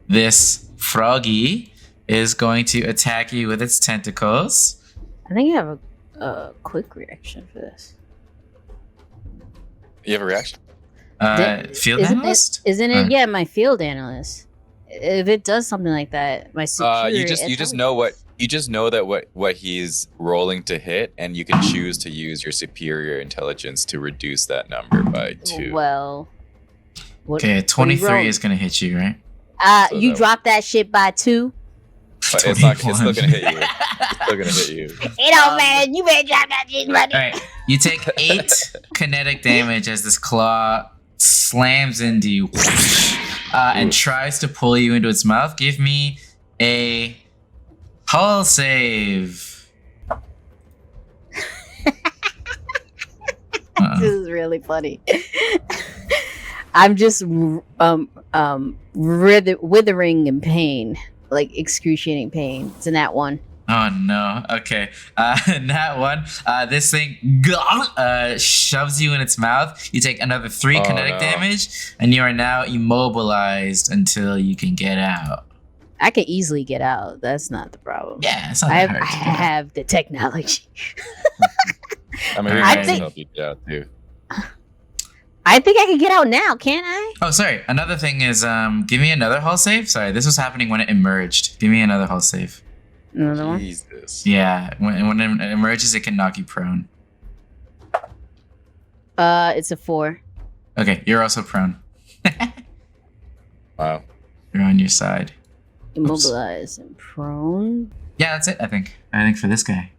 this froggy is going to attack you with its tentacles. I think I have a quick reaction for this. You have a reaction? Field analyst? Isn't it? Yeah, my field analyst. If it does something like that, my superior. You just know that what he's rolling to hit, and you can choose to use your superior intelligence to reduce that number by 2. Well. Okay, 23 is gonna hit you, right? So you that- drop that shit by 2. But it's still gonna hit you. It's still gonna hit you. It don't matter. You better drop that shit by 2. All right, you take 8 kinetic damage as this claw slams into you and tries to pull you into its mouth. Give me a hull save. This is really funny. I'm just withering in pain, like excruciating pain. It's in that one. Oh no. Okay. That one. This thing shoves you in its mouth. You take another 3 kinetic damage, and you are now immobilized until you can get out. I can easily get out. That's not the problem. Yeah, it's not I that hard. to do. have the technology. I mean, we I can think- help you out too. I think I can get out now, can't I? Oh, sorry. Another thing is, give me another hull save. Sorry, this was happening when it emerged. Give me another hull save. Another one? Jesus. Yeah, when it emerges, it can knock you prone. It's a 4. Okay, you're also prone. Wow. You're on your side. Immobilized and prone. Yeah, that's it. I think for this guy.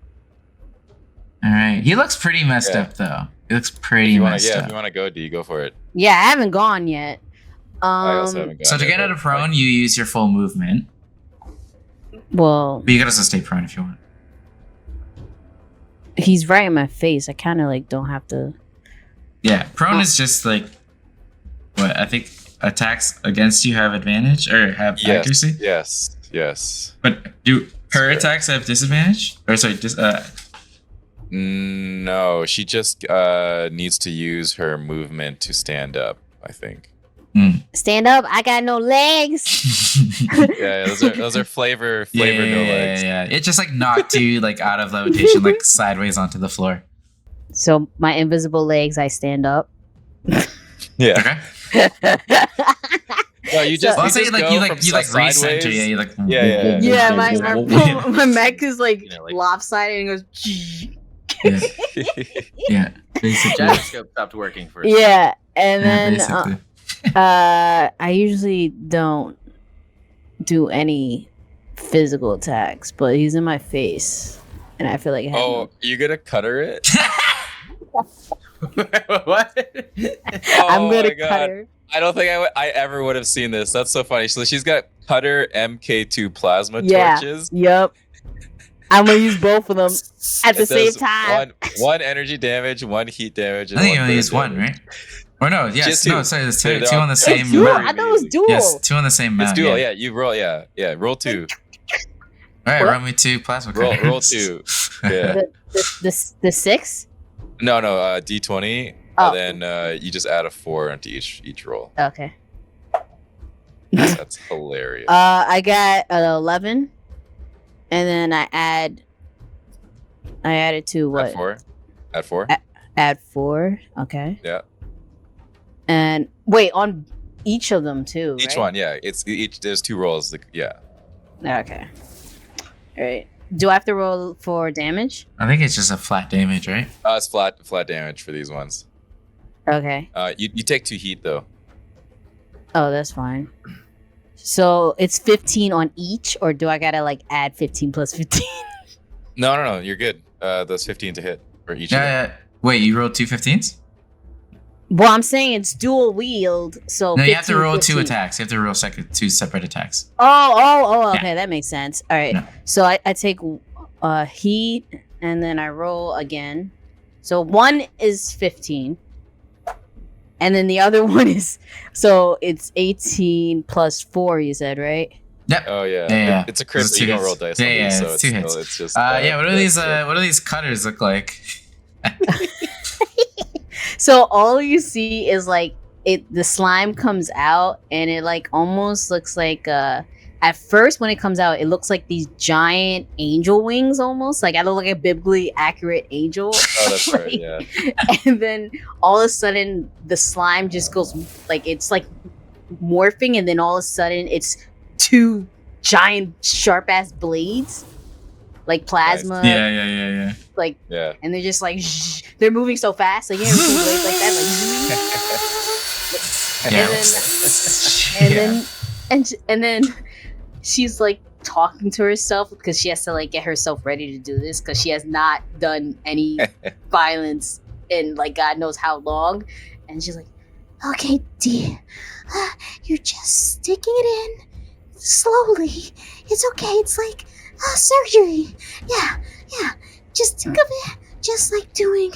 All right, he looks pretty messed Yeah. up though. He looks pretty If you messed if up. you want to go, D, go for it. Yeah, I haven't gone yet. I also haven't gone. So to yet, get out but, of prone, you use your full movement, Well, but you can also stay prone if you want. he's right in my face. I kind of like don't have to. Yeah, prone is just like what I think attacks against you have advantage or have accuracy. Yes. But do her Sure. attacks have disadvantage? Or sorry, No, she just needs to use her movement to stand up, I think. Stand up. I got no legs. Yeah, those are flavor no legs. Yeah. It just like knocked you like out of levitation, like sideways onto the floor. So my invisible legs, I stand up. Yeah. Okay. No, you just, Well, I'll you say just like go you from like recenter. sideways. Yeah, you like. Yeah. Yeah, my mech is like, You know, like- lopsided and goes. Yeah. Yeah. Basically. Gyroscope stopped working for a Yeah, And then basically. I usually don't do any physical attacks, but he's in my face, and I feel like Oh, you gonna cutter it? What? I'm Oh gonna my God. cut her. I don't think I ever would have seen this. That's so funny. So she's got cutter MK2 plasma Yeah. torches. Yep. I'm gonna use both of them at the It same does time. One energy damage, one heat damage, I and think you one only burn use one, damage. right? Or no, yes, Just no, two. sorry, there's They're two all- on the it's same Dual. very mount. I thought it was amazing. dual. Yes, two on the same mount. It's dual, yeah. yeah. You roll, yeah. Roll 2. All right, What? run me 2 plasma Roll cutters. 2. Yeah. The 6? No, D20, Oh. and then you just add a 4 into each roll. Okay. That's hilarious. I got an 11, and then I added to what? Add 4. Add 4. Add 4. Okay. Yeah. And wait, on each of them too. Each right? one, yeah. It's each. There's 2 rolls. Yeah. Okay. All right. Do I have to roll for damage? I think it's just a flat damage, right? It's flat damage for these ones. Okay. You take 2 heat though. Oh, that's fine. So it's 15 on each, or do I gotta like add 15 plus 15? No. You're good. That's 15 to hit for each. of them. Yeah. Wait, you rolled 2 15s? Well, I'm saying it's dual wield, so No, you 15, have to roll 2 15. attacks. You have to roll 2 separate attacks. Oh, Yeah. okay, that makes sense. All right, Yeah. so I take heat, and then I roll again. So one is 15, and then the other one is, so it's 18 plus 4. You said, right? Yep. Oh yeah. Yeah. It's a crit. It's So 2 you don't hits. roll dice. Yeah, on yeah, these, so it's 2 hits. still- It's just. Yeah. What that's do these cutters look like? So all you see is like the slime comes out, and it like almost looks like at first when it comes out, it looks like these giant angel wings almost. Like I look like a biblically accurate angel. Oh, that's right. Like, Yeah. And then all of a sudden the slime just goes like it's like morphing, and then all of a sudden it's 2 giant sharp ass blades. Like plasma. Yeah. Like Yeah. and they're just like they're moving so fast. Like you ever seen blades like that? Like Yeah. and then she's like talking to herself because she has to like get herself ready to do this because she has not done any violence in like God knows how long. And she's like, Okay, dear. You're just sticking it in slowly. It's okay. It's like surgery. Yeah. Just think of it just like doing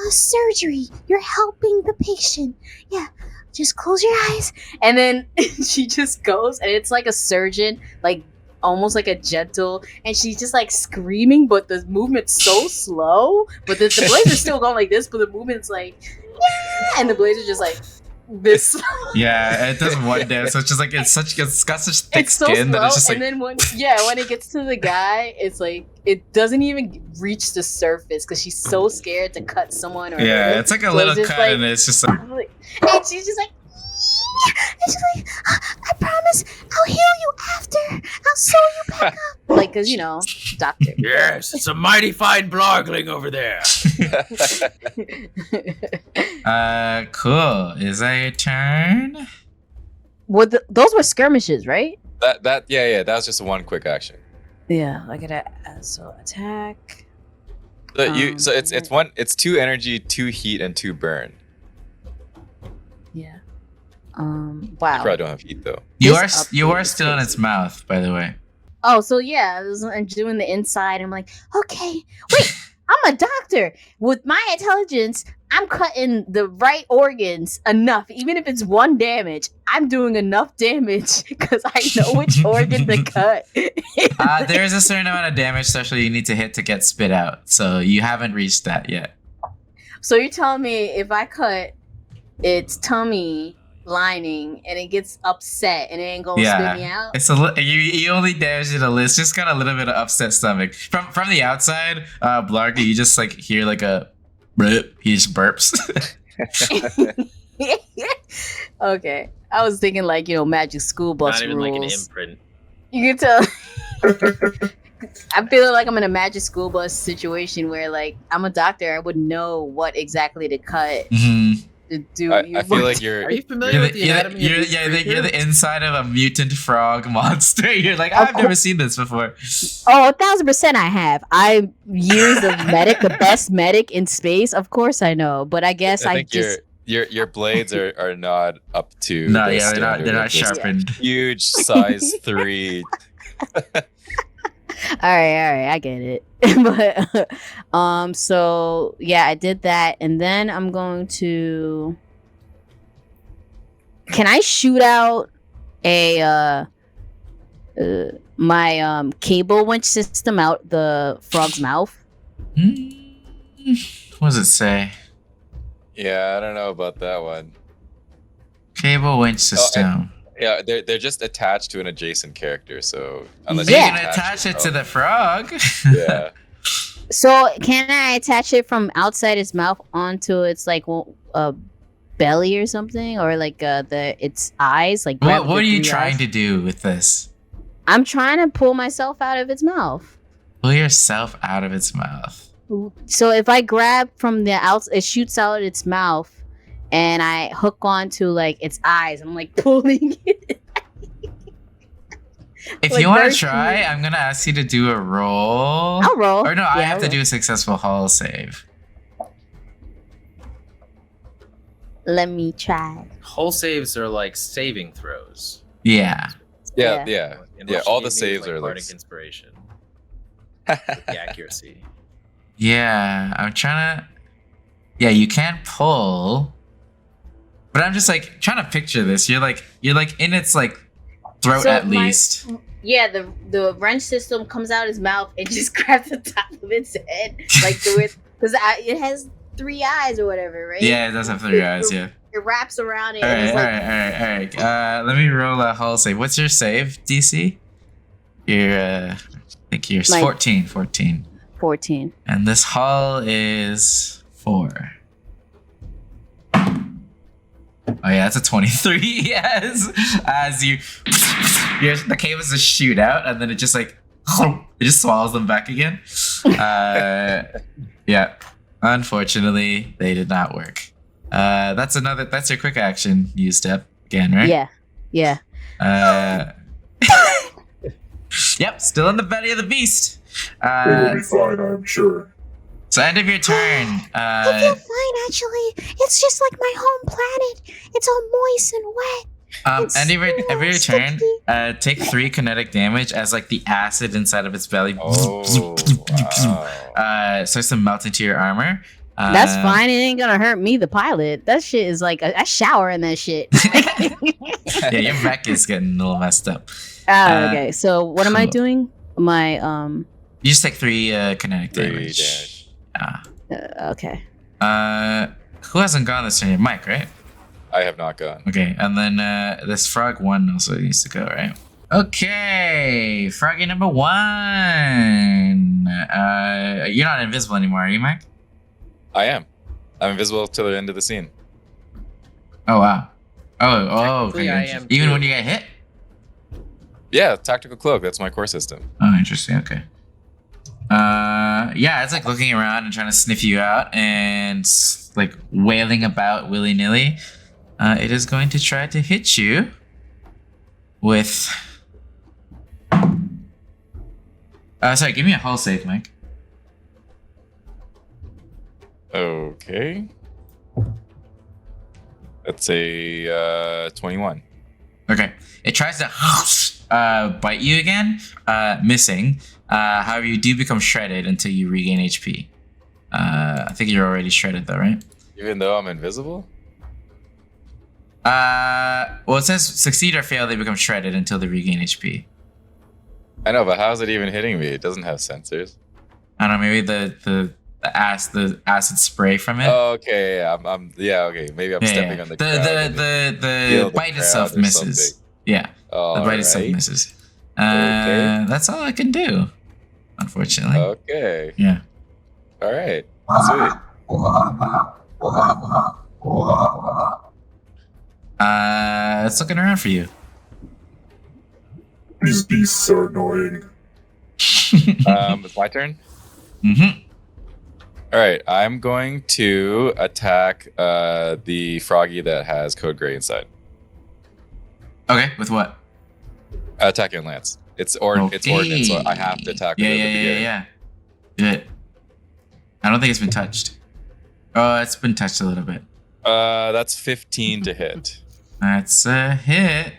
surgery. You're helping the patient. Yeah. Just close your eyes. and then she just goes, and it's like a surgeon, like almost like a gentle, and she's just like screaming, but the movement's so slow. But the blades are still going like this, but the movement's like, yeah, and the blades are just like this. Yeah, it does one dance. So it's just like it's got such thick It's so skin slow, that it's just like and then when it gets to the guy, it's like it doesn't even reach the surface because she's so scared to cut someone. Or yeah, it's like a So little it's just cut, like- and it's just like and she's just like, And she's like, I promise I'll heal you after. I'll sew you back up. like, because doctor. Yes, it's a mighty fine blogling over there. cool. Is that your turn? Those were skirmishes, right? That yeah. That was just one quick action. Yeah, I gotta so attack. So it's 2 energy, 2 heat, and 2 burn. Yeah. You Wow. probably don't have heat though. You This are update is still in its crazy. mouth, by the way. Oh, so yeah, I'm doing the inside. I'm like, okay, wait, I'm a doctor. With my intelligence, I'm cutting the right organs enough. Even if it's 1 damage, I'm doing enough damage because I know which organ to cut. There is a certain amount of damage threshold you need to hit to get spit out. So you haven't reached that yet. So you're telling me if I cut its tummy lining and it gets upset and it ain't gonna spit me out? It's you only damaged it a little. It's just got a little bit of upset stomach. From the outside, Blarky, you just like hear like a burp. He just burps. Okay. I was thinking like, Magic School Bus Not even rules. like an imprint. You can tell. I'm feeling like I'm in a Magic School Bus situation where like I'm a doctor. I would know what exactly to cut. hmm do I feel like you're. Are you familiar with the anatomy of these you're creatures? the inside of a mutant frog monster. You're like, I've never seen this before. Oh, 1,000% I have. I'm years of medic, the best medic in space. Of course I know, but I guess I I think just your blades are not up to. No, the yeah, standard they're of not this sharpened. Huge size 3. all right, I get it. But so yeah, I did that, and then I'm going to. Can I shoot out a my cable winch system out the frog's mouth? What does it say? Yeah, I don't know about that one. Cable winch system. Yeah, they're just attached to an adjacent character, so unless Are you Yeah. gonna attach it to the frog? Yeah. So can I attach it from outside its mouth onto its like belly or something, or like its eyes? Like grab What the are you 3 trying eyes? to do with this? I'm trying to pull myself out of its mouth. Pull yourself out of its mouth. So if I grab from the outside, it shoots out its mouth, and I hook onto like its eyes. I'm like pulling it. If Like, you want very to try, cute. I'm gonna ask you to do a roll. I'll roll. Or no, I Yeah, have I'll to roll. do a successful hull save. Let me try. Hull saves are like saving throws. Yeah. Yeah, Yeah. yeah. In Yeah, which all you the need, saves like are like bardic inspiration. The accuracy. Yeah. I'm trying to. Yeah, you can't pull. But I'm just like trying to picture this. You're like in its like throat So at my- least. Yeah, the wrench system comes out its mouth and just grabs the top of its head, like through it, because it has 3 eyes or whatever, right? Yeah, it does have 3 eyes. Yeah. It wraps around it. All and right, it's all like, right, all right. Let me roll a hull save. What's your save, DC? You're, I think you're My- 14. 14. 14. And this hull is 4. Oh yeah, that's a 23. Yes. As the cables just shoot out, and then it just like it just swallows them back again. Yeah. Unfortunately, they did not work. That's your quick action you step again, right? Yeah. Yep, still in the belly of the beast. It will be fine, I'm sure. So end of your turn. I feel fine, actually. It's just like my home planet. It's all moist and wet. It's End of your turn. sticky. Take 3 kinetic damage as like the acid inside of its belly Oh, wow. starts to melt into your armor. That's fine. It ain't gonna hurt me, the pilot. That shit is like I shower in that shit. Yeah, your mech is getting a little messed up. Okay. So what am I cool. doing? My You just take 3 kinetic 3 damage. damage. okay. Who hasn't gone this turn yet? Mike, right? I have not gone. Okay, and then this frog 1 also needs to go, right? Okay, froggy number 1. You're not invisible anymore, are you, Mike? I am. I'm invisible till the end of the scene. Oh wow. Oh, okay. Technically, I am Even too. when you get hit? Yeah, tactical cloak. That's my core system. Oh, interesting. Okay. Yeah, it's like looking around and trying to sniff you out and like wailing about willy nilly. It is going to try to hit you with. Sorry, give me a hull save, Mike. Okay. That's a 21. Okay. It tries to bite you again, missing. However, you do become shredded until you regain HP. I think you're already shredded though, right? Even though I'm invisible? Well, it says succeed or fail, they become shredded until they regain HP. I know, but how's it even hitting me? It doesn't have sensors. I don't know, maybe the acid spray from it. Oh, okay, yeah, okay. Maybe I'm stepping on the crowd. The feel the bite crowd itself or misses. something. Yeah, the bite itself Alright. misses. Okay. That's all I can do, unfortunately. Okay. Yeah. All right. Sweet. It's looking around for you. These beasts are annoying. It's my turn. Mm-hmm. All right, I'm going to attack the froggy that has Code Gray inside. Okay, with what? Attack and lance. It's ordnance, so I have to attack with it at the beginning. Yeah. Good. I don't think it's been touched. Oh, it's been touched a little bit. That's 15 to hit. That's a hit.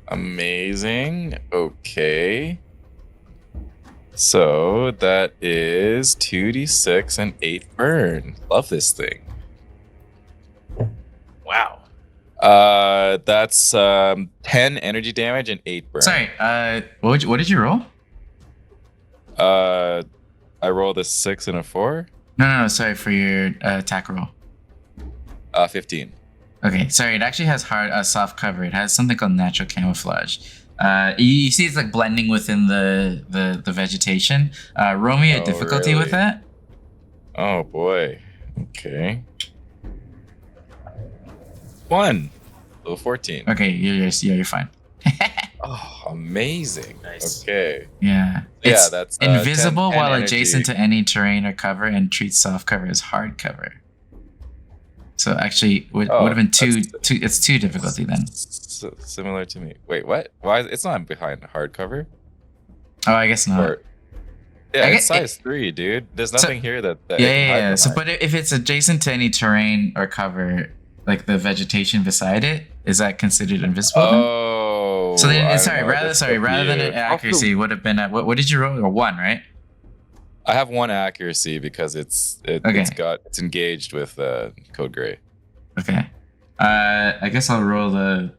Amazing. Okay. So that is 2d6 and 8 burn. Love this thing. Wow. That's 10 energy damage and 8 burn. Sorry. What did you roll? I rolled a 6 and a 4. No. Sorry for your attack roll. 15. Okay. Sorry. It actually has soft cover. It has something called natural camouflage. You see, it's like blending within the vegetation. Roll me a difficulty with that. Oh boy. Okay. 1. Level 14. Okay, you're fine. Oh, amazing. Nice. Okay. Yeah. Yeah, It's that's invisible 10 while energy. adjacent to any terrain or cover, and treats soft cover as hard cover. So actually, would have been two. It's 2 difficulty then. Similar to me. Wait, what? Why? It's not behind hardcover. Oh, I guess not. Yeah, I it's guess size 3, dude. There's nothing here that. Yeah. So, but if it's adjacent to any terrain or cover, like the vegetation beside it, is that considered invisible? Oh. So then, I sorry, don't know, rather that's than weird. an accuracy, would have been at what did you roll? Or 1, right? I have 1 accuracy because it's engaged with Code Gray. Okay. I guess I'll roll the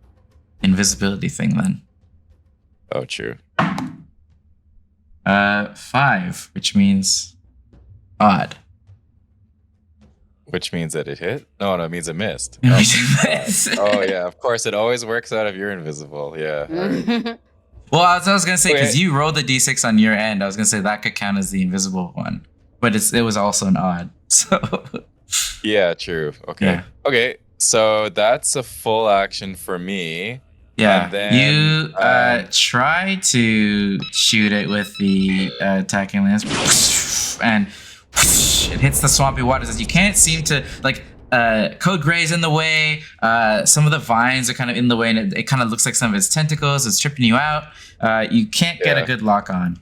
invisibility thing then. Oh, true. 5, which means odd. Which means that it hit? No, it means it missed. It Oh, means it missed. oh yeah, of course. It always works out if you're invisible. Yeah. Well, I was gonna say, because Okay. you rolled the d6 on your end, I was gonna say that could count as the invisible one, but it was also an odd. So Yeah, true. Okay. Yeah. Okay. So that's a full action for me. yeah, And then, you try to shoot it with the attacking lance, and it hits the swampy waters. As you can't seem to Code Gray's in the way. Some of the vines are kind of in the way, and it kind of looks like some of its tentacles is tripping you out. You can't get a good lock on.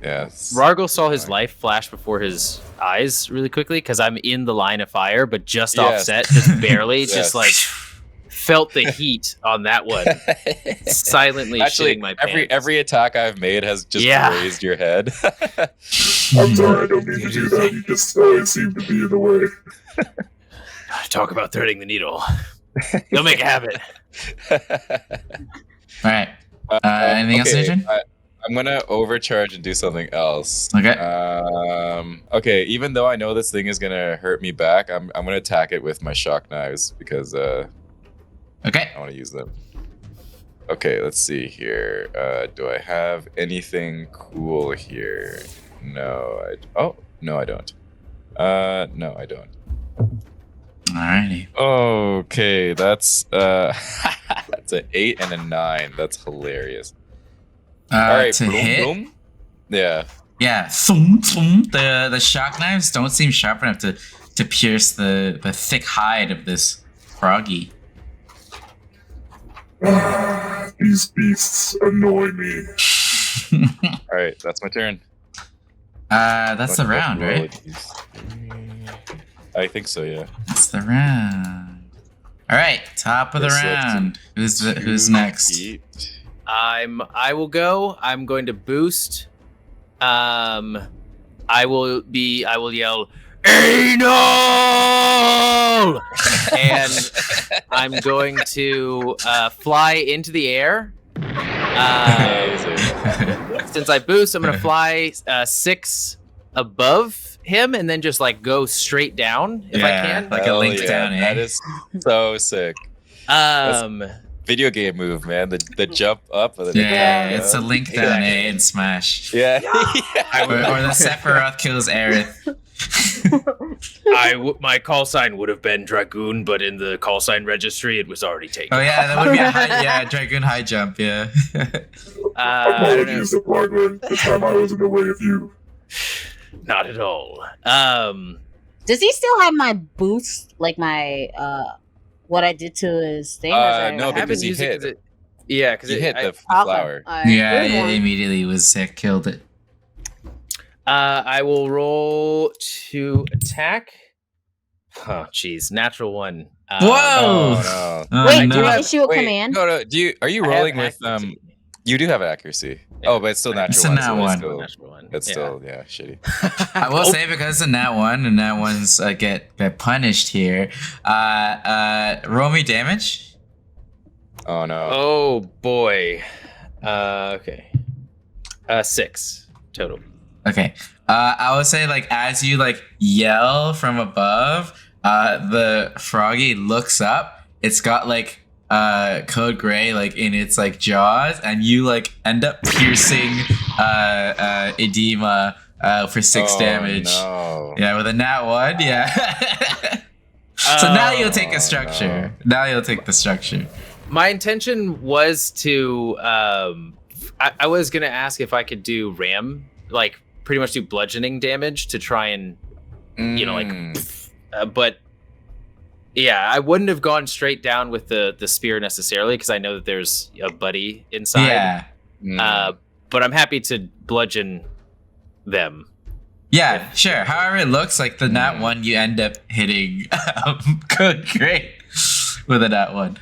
Yes. Rargle saw his life flash before his eyes really quickly because I'm in the line of fire, but just Yes. offset, just barely, Yes. just like felt the heat on that one. Silently Actually, shitting my pants. every attack I've made has just raised your head. I'm sorry, I don't mean to do that. You just always seem to be in the way. Talk about threading the needle. You'll make a habit. All right. Anything else, Adrian? I'm gonna overcharge and do something else. Okay. Okay. Even though I know this thing is gonna hurt me back, I'm gonna attack it with my shock knives because Okay. I want to use them. Okay. Let's see here. Do I have anything cool here? No. No, I don't. No, I don't. Alrighty. Okay, that's that's an 8 and a 9. That's hilarious. All right, To hit. boom. Yeah. Yeah. Thum, thum. The shock knives don't seem sharp enough to pierce the thick hide of this froggy. These beasts annoy me. All right, that's my turn. That's the round, right? I think so. Yeah. That's the round. All right, top of the Yes, round. Who's next? Eat. I will go. I'm going to boost. I will yell anal, and I'm going to fly into the air. Amazing. Since I boost, I'm going to fly 6 above him, and then just like go straight down if I can. Like a Hell link yeah, down, eh? That is so sick. Video game move, man. The jump up. And then Yeah, down, it's a link down A and smash. Yeah. Or the Sephiroth kills Aerith. My call sign would have been Dragoon, but in the call sign registry, it was already taken. Oh yeah, that would be a Dragoon high jump, yeah. I don't know. Apologies, Retrograde. This time I was in the way of you. Not at all. Does he still have my boost? Like my what I did to his thing? No, I because haven't he used it hit. 'cause it. Yeah, because You hit the Okay, flower. alright. Yeah, Good one. it immediately was sick, killed it. I will roll to attack. Oh, jeez, natural one. Whoa! Oh no. Oh, Wait, no. do I issue a Wait, command? no. Are you I have rolling with accuracy. You do have accuracy. Yeah. Oh, but it's still natural It's a one. nat so one. It's still, Natural one. it's Yeah. still shitty. I will say because it's a nat one and nat ones get punished here. Roll me damage. Oh no. Oh boy. Okay. 6 total. Okay. I would say like as you like yell from above, the froggy looks up. It's got like code gray like in its like jaws, and you like end up piercing edema for 6 damage. No. Yeah, with a nat 1. Yeah. So now you'll take a structure. Now you'll take the structure. My intention was to. I was gonna ask if I could do ram, like pretty much do bludgeoning damage to try and, you know, like, but yeah, I wouldn't have gone straight down with the spear necessarily because I know that there's a buddy inside. Yeah. But I'm happy to bludgeon them. Yeah, sure. However it looks like the nat 1, you end up hitting code gray with a nat 1.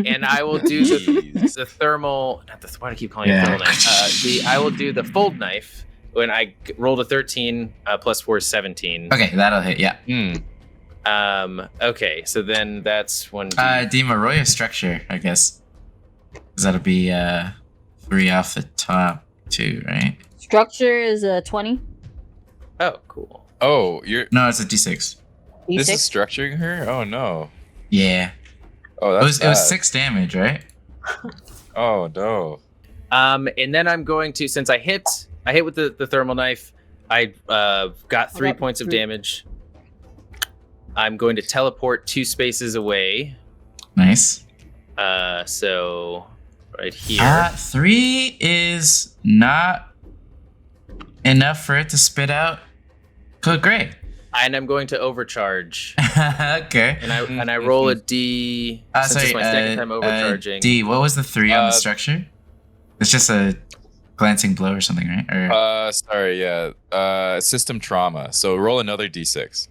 And I will do the thermal. Not the. Why do I keep calling it thermal knife? I will do the fold knife when I rolled a 13 plus 4 is 17. Okay, that'll hit. Yeah. Okay, so then that's 1. Dima, roll your structure, I guess. 'Cause that'll be 3 off the top too, right? Structure is a 20. Oh, cool. Oh, you're. No, it's a d6. This is D6. structuring her. Oh no. Yeah. Oh, It that's. was bad. 6 damage, right? Oh no. And then I'm going to, since I hit with the thermal knife, I got 3 got points of 3. damage. I'm going to teleport 2 spaces away. Nice. So right here. 3 is not enough for it to spit out code gray. And I'm going to overcharge. Okay. And I roll a D. Since Sorry, it's my second time overcharging. D, what was the 3 on the structure? It's just a glancing blow or something, right? Or Sorry, yeah. System trauma. So roll another d6.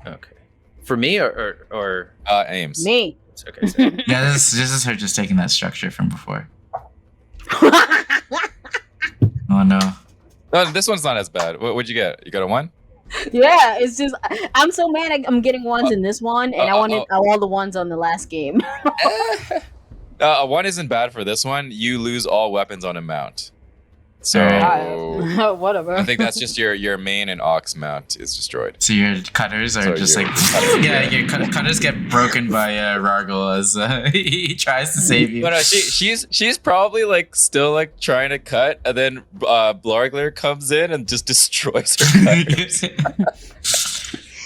Okay. For me or Ames. Me. okay. So, yeah, this is her just taking that structure from before. Oh no. No, this one's not as bad. What'd you get? You got a 1? Yeah, it's just I'm so mad I'm getting ones in this one, and I wanted all the ones on the last game. A 1 isn't bad for this one. You lose all weapons on a mount. So Whatever. I think that's just your main and ox mount is destroyed. So your cutters are So just your like cutters, yeah, yeah. your cutters get broken by Rargle as he tries to save you. No, she's probably like still like trying to cut, and then Blargler comes in and just destroys her cutters.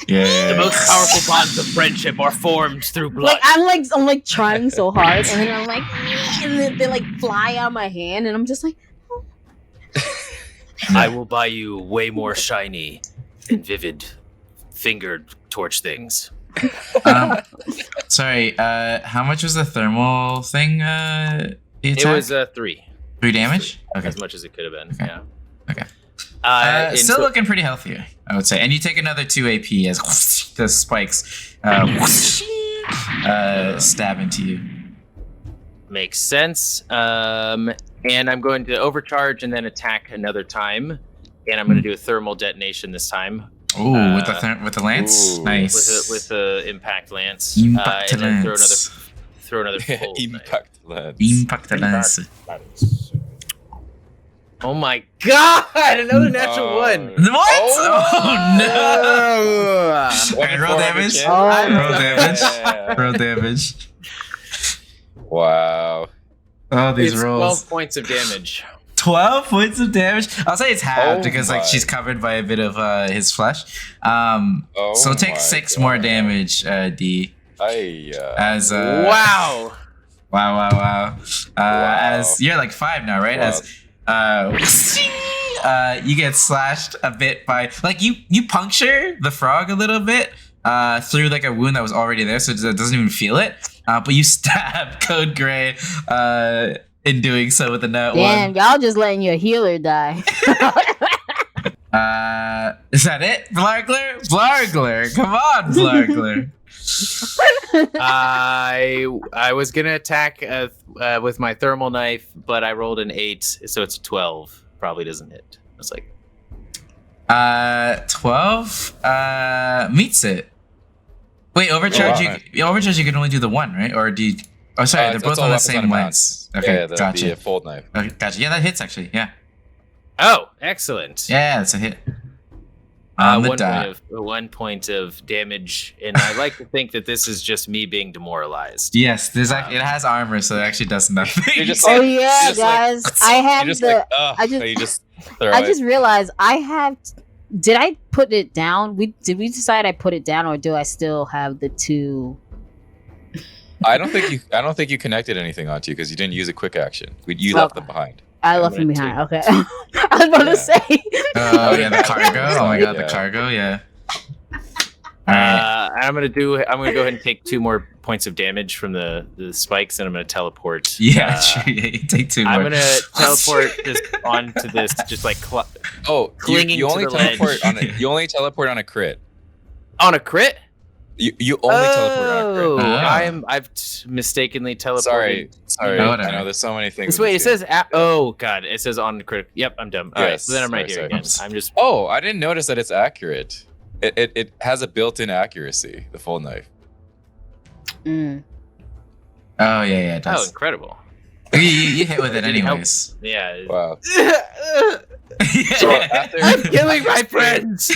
Yeah. the most powerful bonds of friendship are formed through blood. Like I'm like trying so hard, and then I'm like, and then they like fly out of my hand, and I'm just like, I will buy you way more shiny and vivid fingered torch things. Sorry, how much was the thermal thing? The It attack? was 3. 3 damage? Okay. As much as it could have been. Okay. Yeah. Okay. And Still so- looking pretty healthy, I would say. And you take another 2 AP as the spikes stab into you. Makes sense. And I'm going to overcharge and then attack another time. And I'm going to do a thermal detonation this time. Ooh, with the lance? Ooh. Nice. With the impact lance. Impact and then lance. throw another full knife. Impact lens. Impact lance. Oh my god! Another natural one. What? Oh. Oh, no! Alright, roll damage. Oh, Roll damage. yeah. Roll damage. Wow. Oh, these It's rolls. 12 points of damage. 12 points of damage. I'll say it's halved Oh because like my. she's covered by a bit of his flesh. Oh So take my 6 more God. damage, D. As Wow. wow. Wow. As you're like 5 now, right? Wow. As you get slashed a bit by like you puncture the frog a little bit through like a wound that was already there, so it doesn't even feel it. But you stab Code Gray in doing so with the nat Damn, one. y'all just letting your healer die. Is that it, Blargler? Blargler, come on, Blargler. I was gonna attack with my thermal knife, but I rolled an 8, so it's 12. Probably doesn't hit. It's like 12 meets it. Wait, overcharge. Overcharge. You can only do the one, right? Or do you? Oh, sorry, they're both on the same lens. Okay, Yeah, that'd gotcha. be a fold knife. Okay, gotcha. Yeah, that hits actually. Yeah. oh, excellent. Yeah, it's a hit. On the one dot. point of 1 point of damage, and I like to think that this is just me being demoralized. Yes, there's it has armor, so it actually does nothing. You're just Oh like- yeah, just like- guys. I have You're just the. like, ugh, I just- and you just throw I it. just realized I have. Did I put it down? Did we decide I put it down, or do I still have the 2? I don't think you connected anything onto you because you didn't use a quick action. You left them behind. I left I'm them gonna behind. Okay, I was about Yeah. to say. Oh yeah, the cargo. Oh my god, Yeah. the cargo. Yeah. All right. I'm gonna go ahead and take 2 more points of damage from the spikes, and I'm gonna teleport. Yeah, true. Yeah, you take 2 more. I'm gonna teleport just onto this, just like Oh, Clinging you to only the ledge. teleport on you only teleport on a crit. on a crit. You only teleport on a crit. Oh. I've mistakenly teleported. Sorry. No, I whatever. know there's so many things. This in way, it this game. says. Oh god, it says on crit. Yep, I'm dumb. All right, Yes, so then I'm right sorry, here sorry. again. I'm just. Oh, I didn't notice that it's accurate. It has a built-in accuracy. The full knife. Mm. Oh yeah, it Oh, does. incredible. You hit with it Did it help? anyways. Yeah. Wow. So after- I'm killing my friends.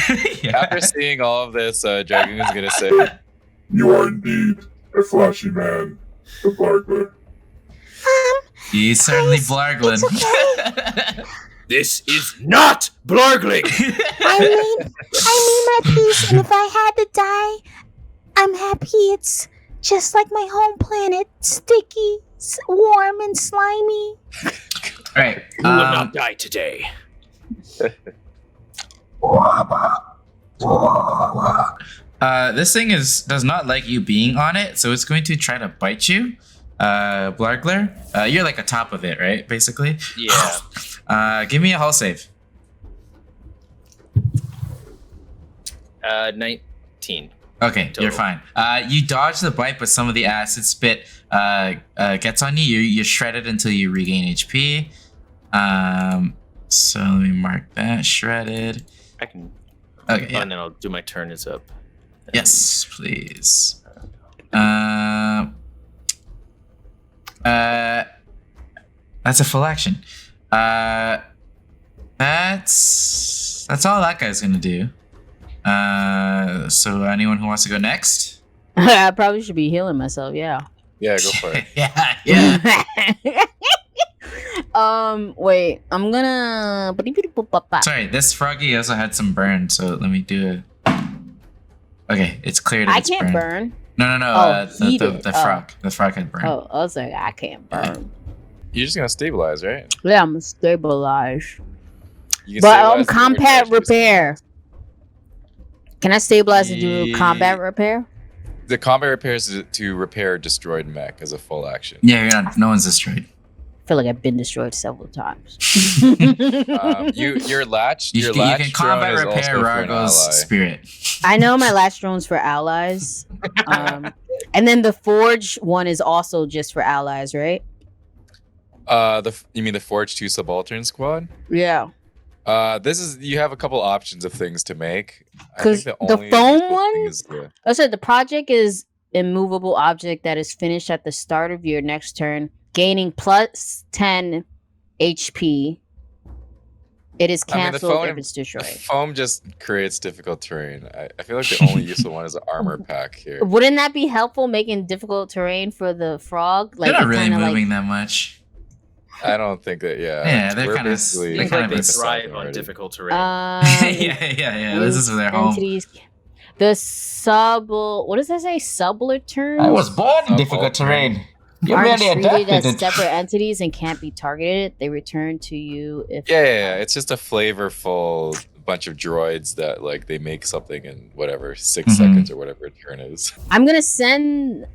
After seeing all of this, Dragoon is gonna say, You are indeed a flashy man, the Blargler. You certainly Guys, Blarglin. This is not Blargling. I mean my piece, and if I had to die, I'm happy it's just like my home planet, sticky, warm, and slimy. Right. You will not die today. This thing does not like you being on it, so it's going to try to bite you. Blargler, you're like atop of it, right? Basically. Yeah. Give me a hull save. 19. Okay, Total. you're fine. You dodge the bite, but some of the acid spit gets on you. You're shredded until you regain HP. So let me mark that shredded. I can. Okay, Oh, yeah. and then I'll do my turn is up. Yes, please. That's a full action. That's all that guy's gonna do. So anyone who wants to go next? I probably should be healing myself. Yeah. "Yeah, go for it." yeah. Wait. I'm gonna. Sorry, this froggy also had some burn, so let me do it. Okay, it's cleared. I its can't burn. No. Oh, heated. The Oh. frog. The frog had burn. Oh, I was like, I can't burn. You're just gonna stabilize, right? Yeah, I'm stabilized. You can But stabilize and combat recharge yourself. repair. Can I stabilize and do combat repair? The combat repairs to repair destroyed mech as a full action. Yeah, you're not. No one's destroyed. I feel like I've been destroyed several times. Your latch. You Your can latch drone combat is repair also for an Rargo's ally. spirit. I know my last drone's for allies. And then the forge one is also just for allies, right? You mean the Forge 2 Subaltern Squad? Yeah. You have a couple options of things to make. I 'Cause think the only foam useful one? thing is the- I said the project is immovable object that is finished at the start of your next turn, gaining plus 10 HP. It is I mean, the canceled foam- if it's the destroyed. foam just creates difficult terrain. I feel like the only useful one is an armor pack here. Wouldn't that be helpful making difficult terrain for the frog? They're not it really kinda, moving that much. I don't think that. Yeah. Yeah, they're We're kinda- basically- they Seems kinda like they miss thrive something on already. difficult terrain. yeah. This is their home. Entities. The what does that say? Subaltern? born in difficult terrain. aren't treated as separate entities and can't be targeted. They return to you if. Yeah. It's just a flavorful bunch of droids that like they make something in whatever 6 seconds or whatever a turn is. I'm gonna send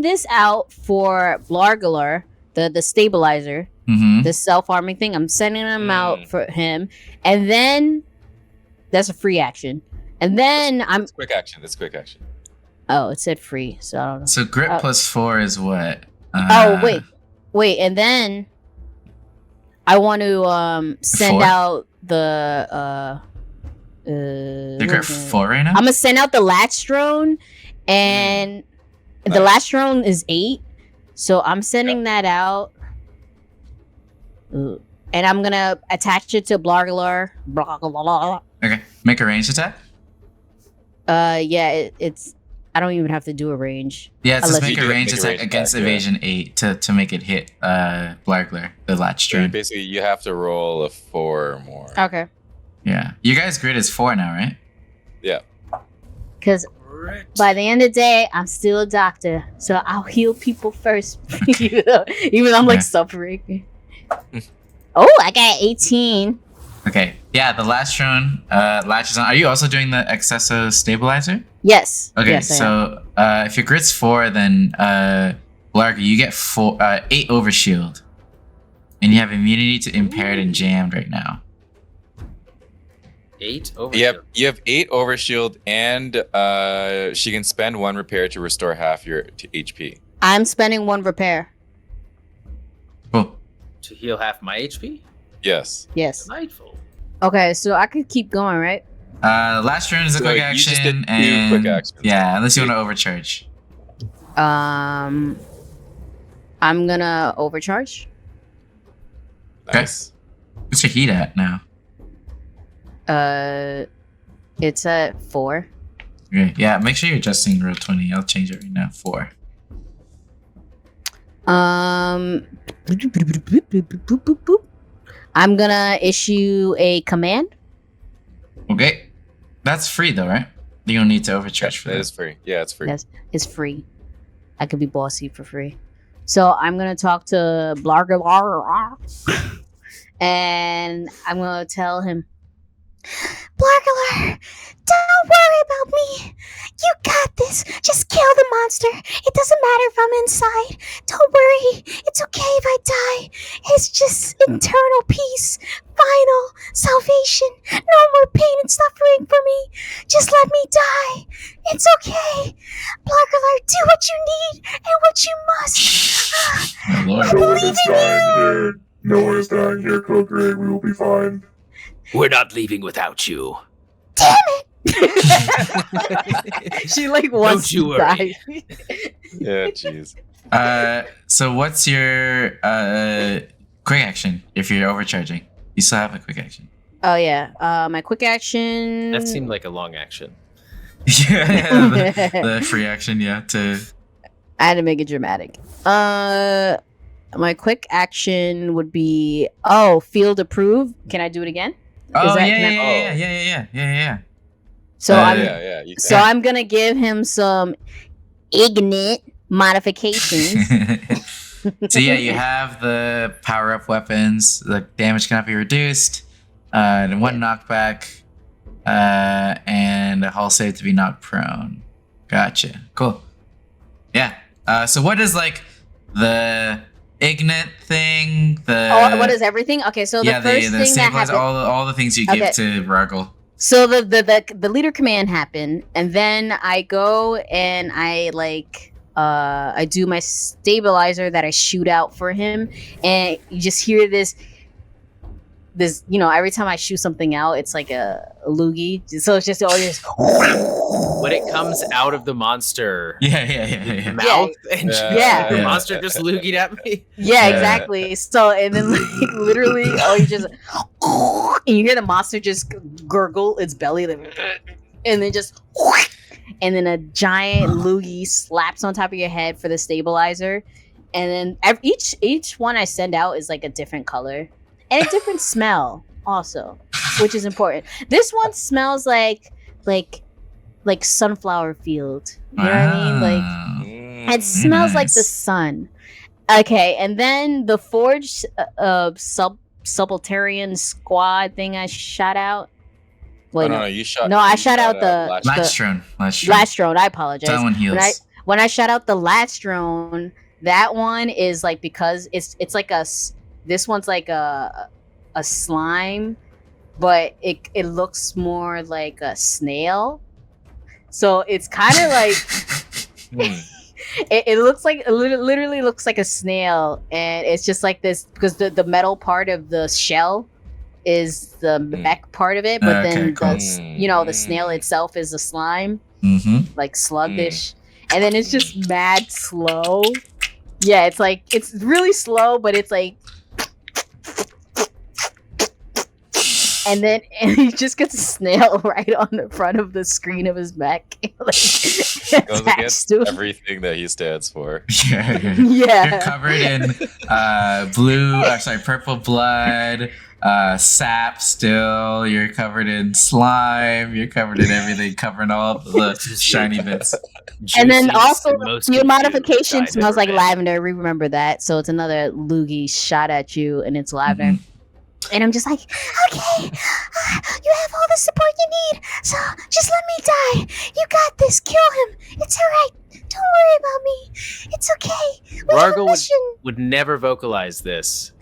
this out for Blargalar, the stabilizer, the self-harming thing. I'm sending them out for him, and then that's a free action. And then It's quick action. Oh, it said free, so I don't know. So grit plus 4 is what? Wait, and then I want to send 4? out the grit 4 right now? I'm gonna send out the latch drone, and the latch drone is 8, so I'm sending that out, and I'm gonna attach it to Blargalar. Okay, make a ranged attack. It's. I don't even have to do a range. Yeah, it's just Unless make you a do ranged attack against evasion 8 to make it hit Blargler, the latch So drone. basically, you have to roll a 4 or more. Okay. Yeah, you guys' grid is 4 now, right? Yeah. Because by the end of the day, I'm still a doctor, so I'll heal people first, even though I'm like suffering. Oh, I got 18. Okay, yeah, the latch drone latches on. Are you also doing the Excesso stabilizer? Yes. Okay, yes, I am. so if your grid's 4, then Blarg, you get 8 overshield, and you have immunity to impaired and jammed right now. 8 over. Yep, you have 8 overshield, and she can spend 1 repair to restore half your HP. I'm spending 1 repair. Cool. To heal half my HP. Yes. Yes. Delightful. Okay, so I could keep going, right? Last turn is a So quick you action, just did 2 and quick actions. yeah, unless you want to overcharge. I'm gonna overcharge. Nice. What's your heat at now? It's at 4. Okay, yeah, make sure you're adjusting roll 20. I'll change it right now. 4. I'm gonna issue a command. Okay, that's free though, right? You don't need to overcharge for That that. is free. Yeah, it's free. Yes, it's free. I could be bossy for free. So I'm gonna talk to Blargalar, and I'm gonna tell him, Blargalar, don't worry about me. You got this. Just kill the monster. It doesn't matter if I'm inside. Don't worry. It's okay if I die. It's just eternal peace. Final salvation. No more pain and suffering for me. Just let me die. It's okay. Blargalar, do what you need and what you must. Oh, Lord. No one is dying here. No one is dying here, Code Gray. We will be fine. We're not leaving without you. Damn it. she like wants Don't you to worry. die. Yeah, jeez. So what's your quick action if you're overcharging? You still have a quick action. Oh yeah, my quick action. That seemed like a long action. Yeah, the free action, yeah. I had to make it dramatic. My quick action would be field approve. Can I do it again? Oh that- yeah. So Yeah, you So can. I'm gonna give him some ignite modifications. So yeah, you have the power up weapons. The damage cannot be reduced. And 1 knockback. And a hull save to be knocked prone. Gotcha. Cool. Yeah. So what is like the ignite thing? What is everything? Okay, so the first thing that stabilize, happened. all the things you give to Rargle. So the leader command happened, and then I go and I do my stabilizer that I shoot out for him, and you just hear this every time I shoot something out, it's like a loogie. So it's just all this. When it comes out of the monster Yeah. mouth, and Yeah. the monster just loogied at me. Yeah, exactly. So and then literally, you just and you hear the monster just gurgle its belly, and then just. And then a giant loogie slaps on top of your head for the stabilizer, and then each one I send out is like a different color and a different smell also, which is important. This one smells like sunflower field. You know what I mean? Like It smells like the Nice. sun. Okay, and then the forged subaltern squad thing I shot out. Wait, no, you shot. No, I you shot out the Last last drone. I apologize. That one heals. When I shot out the last drone, that one is like, because it's like this one's like a slime, but it looks more like a snail. So it's kind of like it looks like, it literally looks like a snail, and it's just like this because the metal part of the shell is the mech part of it, but Okay, then cool. the snail itself is a slime, like sluggish, and then it's just mad slow. Yeah, it's like, it's really slow, but it's like, and then he just gets a snail right on the front of the screen of his mech. Like, Goes attached against to it. everything that he stands for. Yeah. Yeah. You're covered in purple blood, sap still. You're covered in slime. You're covered in everything, covering all of the shiny bits. And then Juiciest, also, most your confused modification I've smells ever like been. lavender. We remember that. So it's another loogie shot at you, and it's lavender. And I'm just like, Okay, you have all the support you need, so just let me die. You got this. Kill him. It's alright. Don't worry about me. It's okay. We have a Rargle mission. would never vocalize this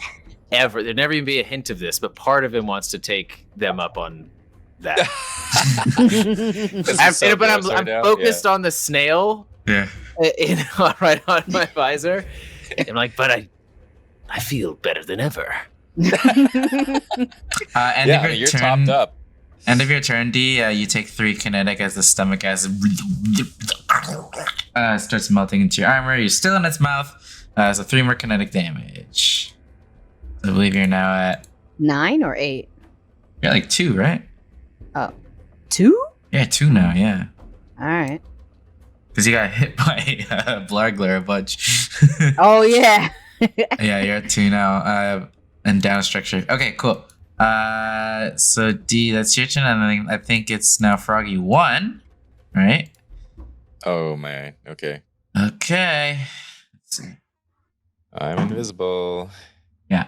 ever. There'd never even be a hint of this, but part of him wants to take them up on that. I'm focused on the snail, Yeah. right on my visor. I'm like, but I feel better than ever. End of your you're turn. topped up. End of your turn, D. You take 3 kinetic as the stomach acid starts melting into your armor. You're still in its mouth, so 3 more kinetic damage. I believe you're now at 9 or 8? you're like 2, right? 2? Yeah, 2 now. Yeah, All right. because you got hit by Blargler a bunch. Oh, yeah. Yeah, you're at 2 now. And down structure. Okay, cool. So D, that's your turn, and I think it's now Froggy 1, right? Oh man. Okay. Okay. Let's see. I'm invisible. Yeah.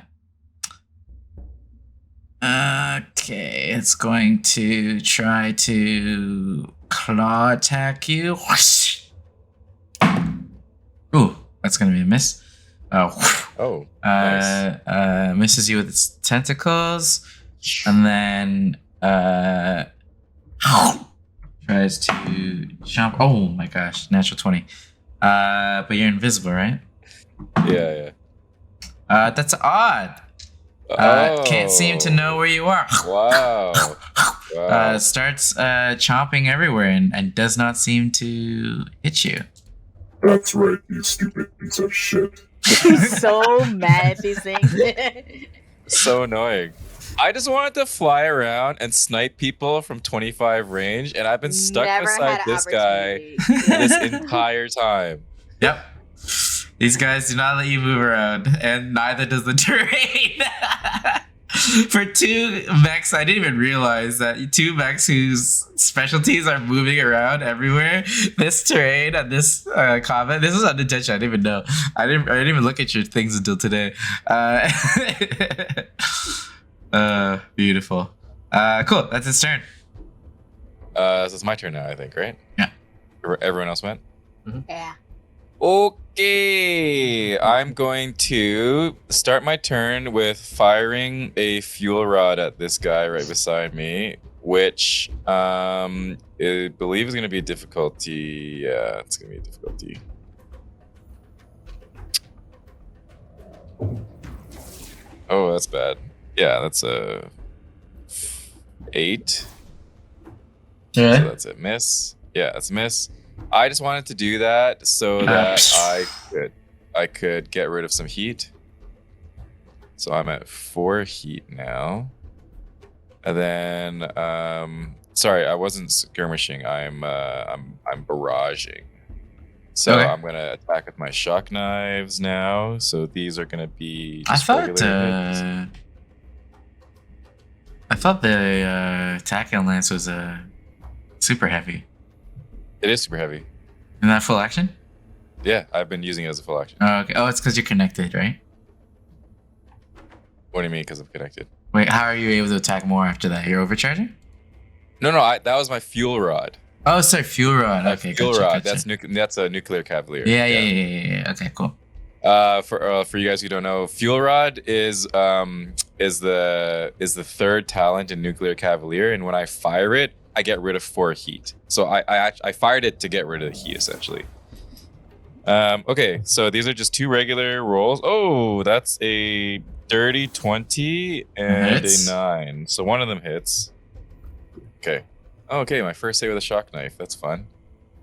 Okay, it's going to try to claw attack you. Ooh, that's gonna be a miss. Oh. Nice. Misses you with its tentacles, and then tries to jump. Oh my gosh, natural 20. But you're invisible, right? Yeah. That's odd. Can't seem to know where you are. Wow. Wow. Starts chomping everywhere and does not seem to hit you. That's right, you stupid piece of shit. He's so mad at these things. So annoying. I just wanted to fly around and snipe people from 25 range, and I've been stuck Never beside had an this guy opportunity. this entire time. Yep. These guys do not let you move around, and neither does the terrain. For 2 mechs, I didn't even realize that 2 mechs whose specialties are moving around everywhere. This terrain and this combat, this was unintentional. I didn't even know. I didn't even look at your things until today. Beautiful. Cool. That's its turn. So it's my turn now, I think, right? Yeah. Everyone else went? Yeah. Okay, I'm going to start my turn with firing a fuel rod at this guy right beside me, which I believe is going to be a difficulty. Yeah, it's going to be a difficulty. Oh, that's bad. Yeah, that's a 8. Yeah. So that's a miss. Yeah, that's a miss. I just wanted to do that so that I could get rid of some heat. So I'm at 4 heat now. And then sorry, I wasn't skirmishing. I'm barraging. So Okay. I'm gonna attack with my shock knives now. So these are gonna be I just thought regular the tachyon lance was super heavy. It is super heavy. Isn't that full action? Yeah, I've been using it as a full action. Oh, okay. Oh, it's because you're connected, right? What do you mean? Because I'm connected? Wait, how are you able to attack more after that? You're overcharging? No, that was my fuel rod. Oh, sorry, fuel rod. Okay, fuel gotcha, rod. gotcha. That's a nuclear cavalier. Yeah. Okay, cool. For you guys who don't know, fuel rod is the third talent in nuclear cavalier, and when I fire it, I get rid of 4 heat. So I fired it to get rid of the heat essentially. Okay, so these are just 2 regular rolls. Oh, that's a dirty 20 and Hits. a 9. So one of them hits. Okay. Okay, my first hit with a shock knife. That's fun.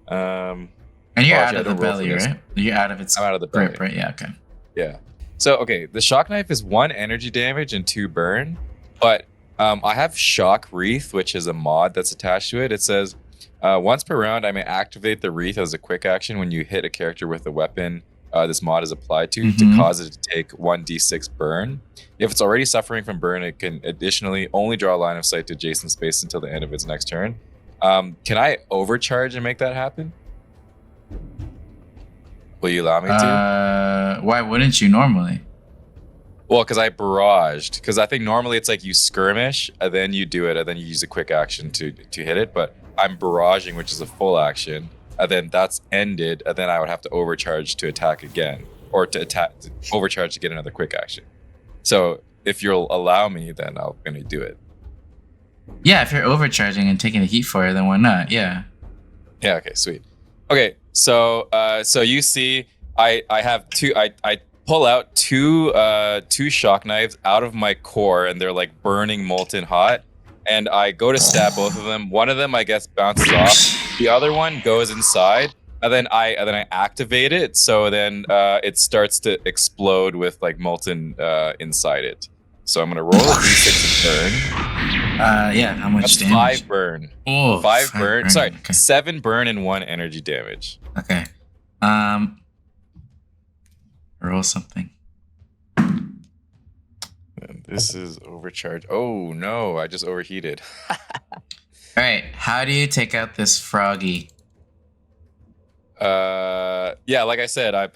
And you're out actually, of I the don't roll for belly, this. right? You're out of its I'm out of the grip, belly. right? Yeah, okay. Yeah. So, okay, the shock knife is 1 energy damage and 2 burn, but I have shock wreath, which is a mod that's attached to it. It says, once per round, I may activate the wreath as a quick action when you hit a character with a weapon this mod is applied to cause it to take 1d6 burn. If it's already suffering from burn, it can additionally only draw a line of sight to adjacent space until the end of its next turn. Can I overcharge and make that happen? Will you allow me to? Why wouldn't you normally? Well, because I barraged. Because I think normally it's like you skirmish, and then you do it, and then you use a quick action to hit it. But I'm barraging, which is a full action, and then that's ended, and then I would have to overcharge to attack again, or to overcharge to get another quick action. So if you'll allow me, then I'm gonna do it. Yeah, if you're overcharging and taking the heat for it, then why not? Yeah. Yeah. Okay. Sweet. Okay. So you see, I have 2. I pull out two shock knives out of my core, and they're like burning molten hot. And I go to stab both of them. One of them, I guess, bounces off. The other one goes inside, and then I activate it. So then it starts to explode with like molten inside it. So I'm gonna roll a d6 of burn. Yeah. How much That's damage? 5 burn. Oh, 5 burn. Sorry, Okay. 7 burn and 1 energy damage. Okay. Roll something. And this is overcharged. Oh no, I just overheated. All right. How do you take out this froggy? Yeah, like I said, I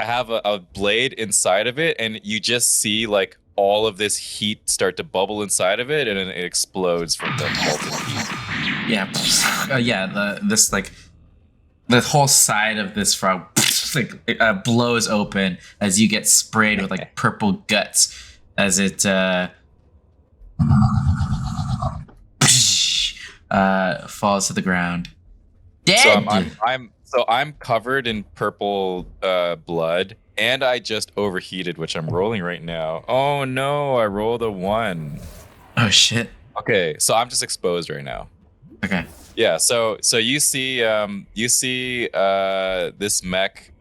have a blade inside of it, and you just see like all of this heat start to bubble inside of it, and then it explodes from the molten heat. Yeah. Yeah. The whole side of this frog blows open as you get sprayed with like purple guts as it falls to the ground. Dead. So I'm covered in purple blood, and I just overheated, which I'm rolling right now. Oh no, I rolled a 1. Oh shit. Okay, so I'm just exposed right now. Okay. Yeah, so you see this mech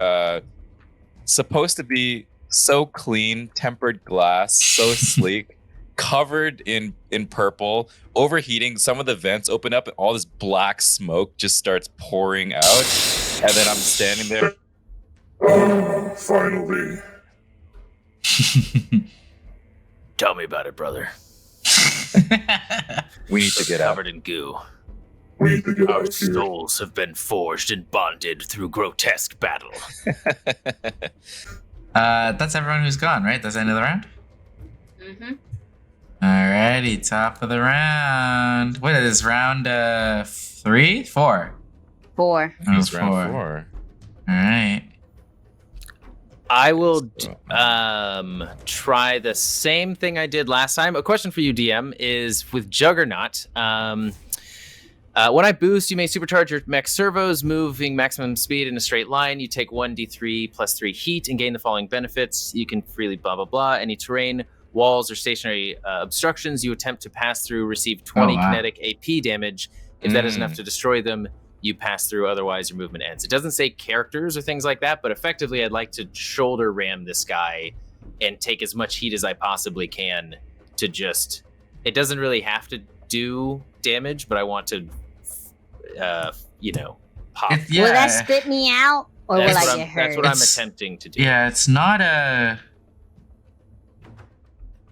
supposed to be so clean, tempered glass, so sleek, covered in purple, overheating. Some of the vents open up and all this black smoke just starts pouring out. And then I'm standing there. Oh, finally. Tell me about it, brother. We need to get out. Covered in goo. We need to get Our out here. souls have been forged and bonded through grotesque battle. That's everyone who's gone, right? That's the end of the round? Mm-hmm. Alrighty, top of the round. What is this, round 3? 4? 4. It's round 4. Alright. I will try the same thing I did last time. A question for you, DM, is with Juggernaut. When I boost, you may supercharge your mech servos, moving maximum speed in a straight line. You take 1d3 plus 3 heat and gain the following benefits. You can freely blah, blah, blah. Any terrain, walls, or stationary obstructions you attempt to pass through receive 20 kinetic AP damage. If that is enough to destroy them, you pass through. Otherwise, your movement ends. It doesn't say characters or things like that, but effectively, I'd like to shoulder ram this guy and take as much heat as I possibly can to just... It doesn't really have to do damage, but I want to... pop. Yeah. Will that spit me out, or will I get hurt? That's what I'm attempting to do. Yeah, it's not a...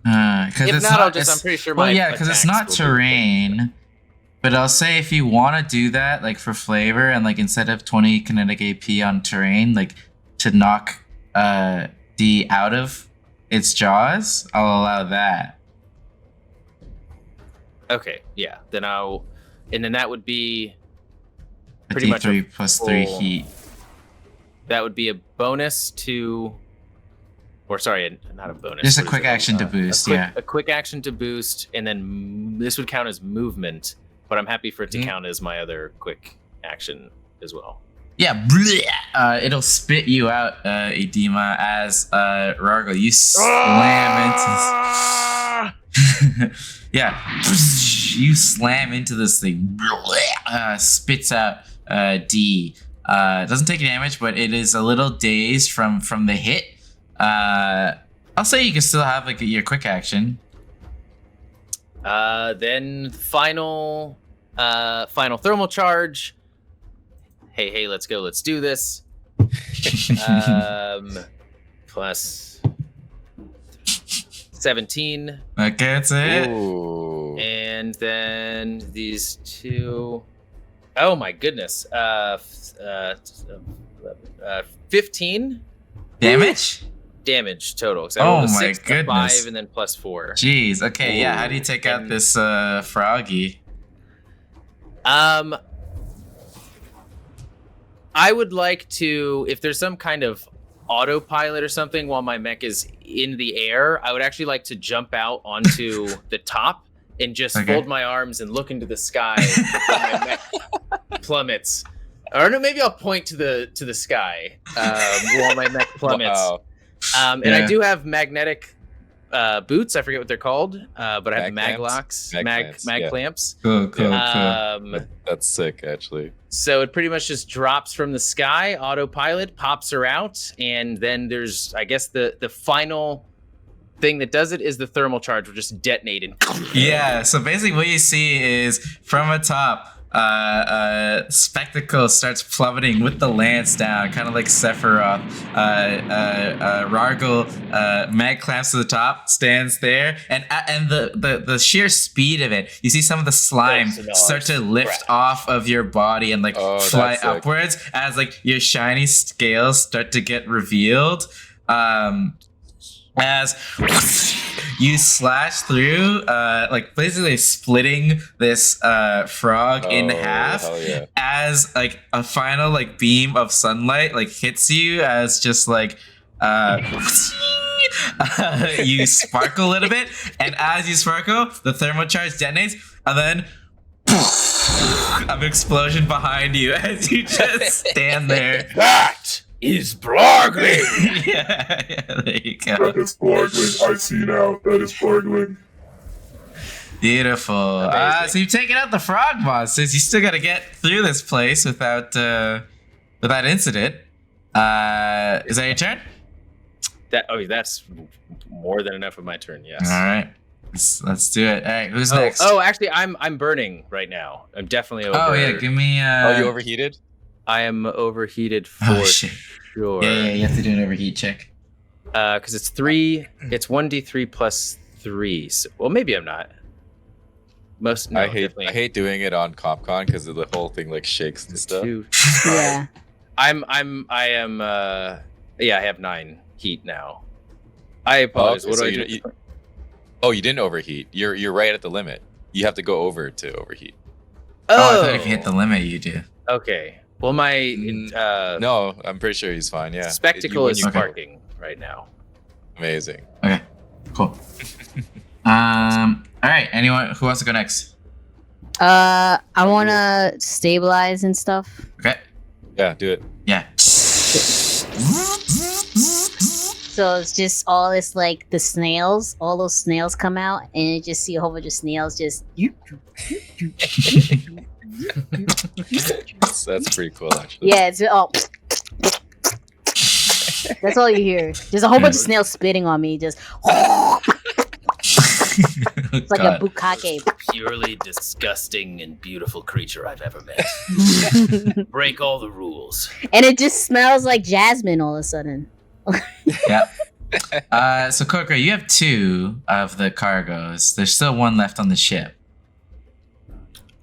If not, I'm pretty sure my because it's not attacks will do terrain. But I'll say if you want to do that, like for flavor, and like instead of 20 kinetic AP on terrain, like to knock D out of its jaws, I'll allow that. Okay, yeah. Then that would be A pretty much D3 plus 3 full- heat. that would be a bonus to, or sorry, not a bonus. Just a what is quick it? action to boost, yeah. A quick action to boost, and then this would count as movement. But I'm happy for it to count as my other quick action as well. Yeah, it'll spit you out, Edema, as Rargo, you slam into. Yeah, you slam into this thing. Spits out D. Doesn't take damage, but it is a little dazed from the hit. I'll say you can still have like your quick action. Then final thermal charge. Hey, let's go. Let's do this. Plus 17. That gets it. Ooh. And then these two. Oh my goodness. 15 Damage? damage total. So Oh I rolled a my 6 to goodness. 5 and then plus 4. Jeez. Okay. Yeah. How do you take out And- this froggy? I would like to, if there's some kind of autopilot or something while my mech is in the air, I would actually like to jump out onto the top and just Okay. fold my arms and look into the sky while my mech plummets. Or no, maybe I'll point to the sky while my mech plummets. Wow. And Yeah. I do have magnetic boots. I forget what they're called, but I have Mag mag clamps? locks, Mag mag clamps, mag yeah. clamps. Cool. That's sick, actually. So it pretty much just drops from the sky, autopilot, pops her out, and then there's, I guess, the final thing that does it is the thermal charge will just detonate and Yeah, so basically what you see is from atop, Spectacle starts plummeting with the lance down, kind of like Sephiroth. Rargle, mag clamps to the top, stands there, and the sheer speed of it, you see some of the slime start to lift off of your body and like Oh, fly that's sick. upwards as like your shiny scales start to get revealed. As you slash through, like basically splitting this frog in Oh, half, hell yeah. as like a final like beam of sunlight like hits you, as just like you sparkle a little bit, and as you sparkle, the thermal charge detonates, and then an explosion behind you as you just stand there. that is Blogly. yeah, there you go. That is Blargling. I see now. That is Blargling. Beautiful. Amazing. So you've taken out the frog monsters. You still got to get through this place without incident. Is that your turn? That's more than enough of my turn. Yes. All right. Let's do it. All right. Who's next? Oh, actually, I'm burning right now. I'm definitely over. Oh, yeah. Give me. Oh, you overheated? I am overheated for Oh, shit. sure. Yeah. You have to do an overheat check. Because it's 3. It's 1d3 plus 3. So, well, maybe I'm not. No, I definitely hate doing it on CompCon because the whole thing like shakes and stuff. 2. Yeah. I have 9 heat now. I apologize. okay, What so do I you- do? Oh, you didn't overheat. You're right at the limit. You have to go over to overheat. Oh, I thought if you hit the limit, you do. Okay. Well, my No, I'm pretty sure he's fine. Yeah. spectacle When is you go- sparking right now. Amazing. Okay. Cool. All right. Anyone who wants to go next? I want to stabilize and stuff. Okay. Yeah, do it. Yeah. So it's just all this like the snails, all those snails come out, and you just see a whole bunch of snails just. That's pretty cool, actually. Yeah, it's all. That's all you hear. There's a whole bunch of snails spitting on me. Just. It's like a bukkake. Purely disgusting and beautiful creature I've ever met. Break all the rules. And it just smells like jasmine all of a sudden. Yeah. So Kokra, you have 2 of the cargoes. There's still 1 left on the ship.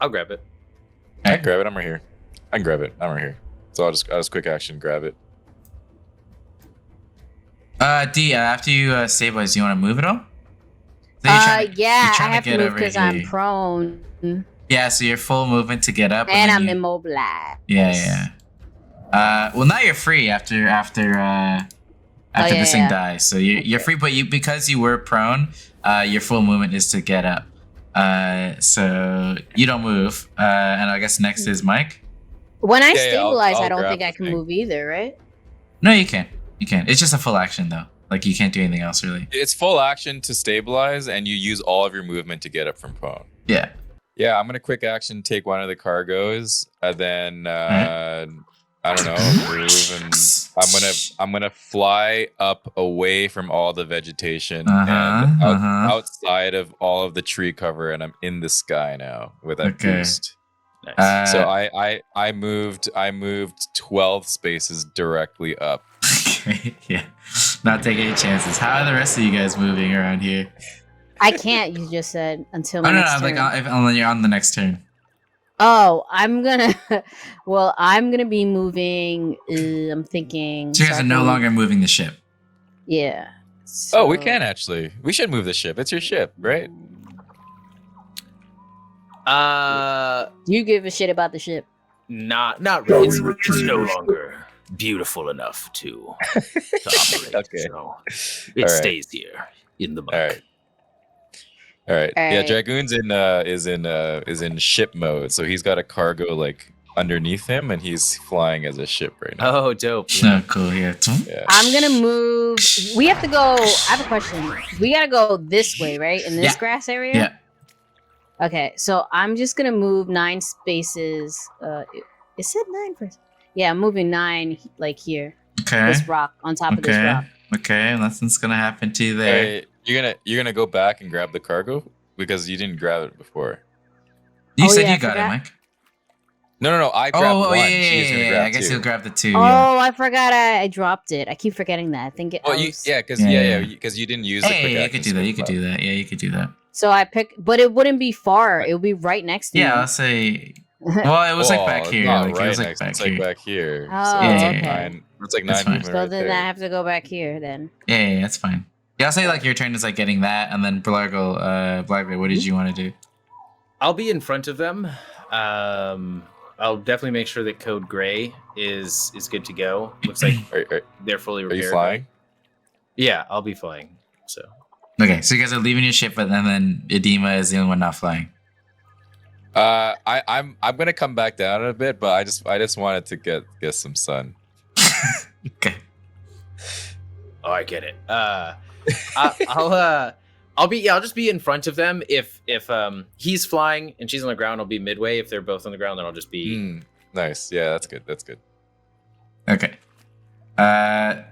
I'll grab it. I can grab it. I'm right here. I can grab it. I'm right here. So I'll just quick action grab it. D, after you stabilize, you want to move at all? So you're trying Yeah, you're I trying to have to get move over because I'm here. prone Yeah, so your full movement to get up, and then I'm you, immobilized. yeah. Well, now you're free after this thing yeah. dies. So you're free, but because you were prone, your full movement is to get up. So you don't move. And I guess next is Mike. When I Yeah, stabilize, I'll I don't grab think I the can thing. move either, right? No, you can't. You can't. It's just a full action though. Like you can't do anything else really. It's full action to stabilize, and you use all of your movement to get up from prone. Yeah. Yeah, I'm gonna quick action take one of the cargoes, and then I don't know, move, and I'm gonna fly up away from all the vegetation and outside of all of the tree cover, and I'm in the sky now with that Okay. boost. Nice. So I moved 12 spaces directly up. Okay. Yeah. Not taking any chances. How are the rest of you guys moving around here? I can't. You just said until my Oh no, next no, turn. like when you're on the next turn. Oh, I'm gonna. Well, I'm gonna be moving. I'm thinking. So you guys are no starting- longer moving the ship. Yeah. Oh, we So- can actually. We should move the ship. It's your ship, right? Do you give a shit about the ship? Not really. Shall we It's retrieve no the ship? longer beautiful enough to operate. Okay. So it All right. stays here in the muck. All right. All right. Yeah, Alright. Dragoon's is in ship mode, so he's got a cargo like underneath him, and he's flying as a ship right now. Oh, dope. Yeah. Oh, cool. Yeah. Yeah. I'm gonna move. We have to go. I have a question. We gotta go this way, right? In this Yeah. grass area. Yeah. Okay, so I'm just gonna move 9 spaces. It said 9 first. Yeah, I'm moving 9 like here. Okay. This rock on top of this Okay. rock. Okay. Nothing's gonna happen to you there. Hey, you're gonna go back and grab the cargo because you didn't grab it before. You Oh, said yeah, you I got it, forgot. Mike. No. I grabbed Oh, one. yeah, She's gonna grab I guess two. you'll grab the 2. Oh, Yeah. I forgot. I dropped it. I keep forgetting that. I think it. Well, I was- because Yeah. you didn't use the quick Hey, you action could do that. You swim could left. do that. Yeah, you could do that. So I pick, but it wouldn't be far. It would be right next to Yeah, me. I'll say. Well, it was like Oh, back it's here. not Like right it was like next. back It's here. like back here. Oh, so Yeah, it's yeah, like yeah. 9. It's like That's 9 fine. movement So right then there. I have to go back here. Then Yeah, that's fine. Yeah, I'll say like your turn is like getting that, and then Blargle, Blackbeard, what did you want to do? I'll be in front of them. I'll definitely make sure that Code Gray is good to go. Looks like Are they're fully you repaired. flying? Yeah, I'll be flying. So Okay, so you guys are leaving your ship, but then Edema is the only one not flying. I'm gonna come back down a bit, but I just wanted to get some sun. Okay. oh, I get it. I'll just be in front of them. If he's flying and she's on the ground, I'll be midway. If they're both on the ground, then I'll just be. Nice. Yeah, that's good. That's good. Okay. All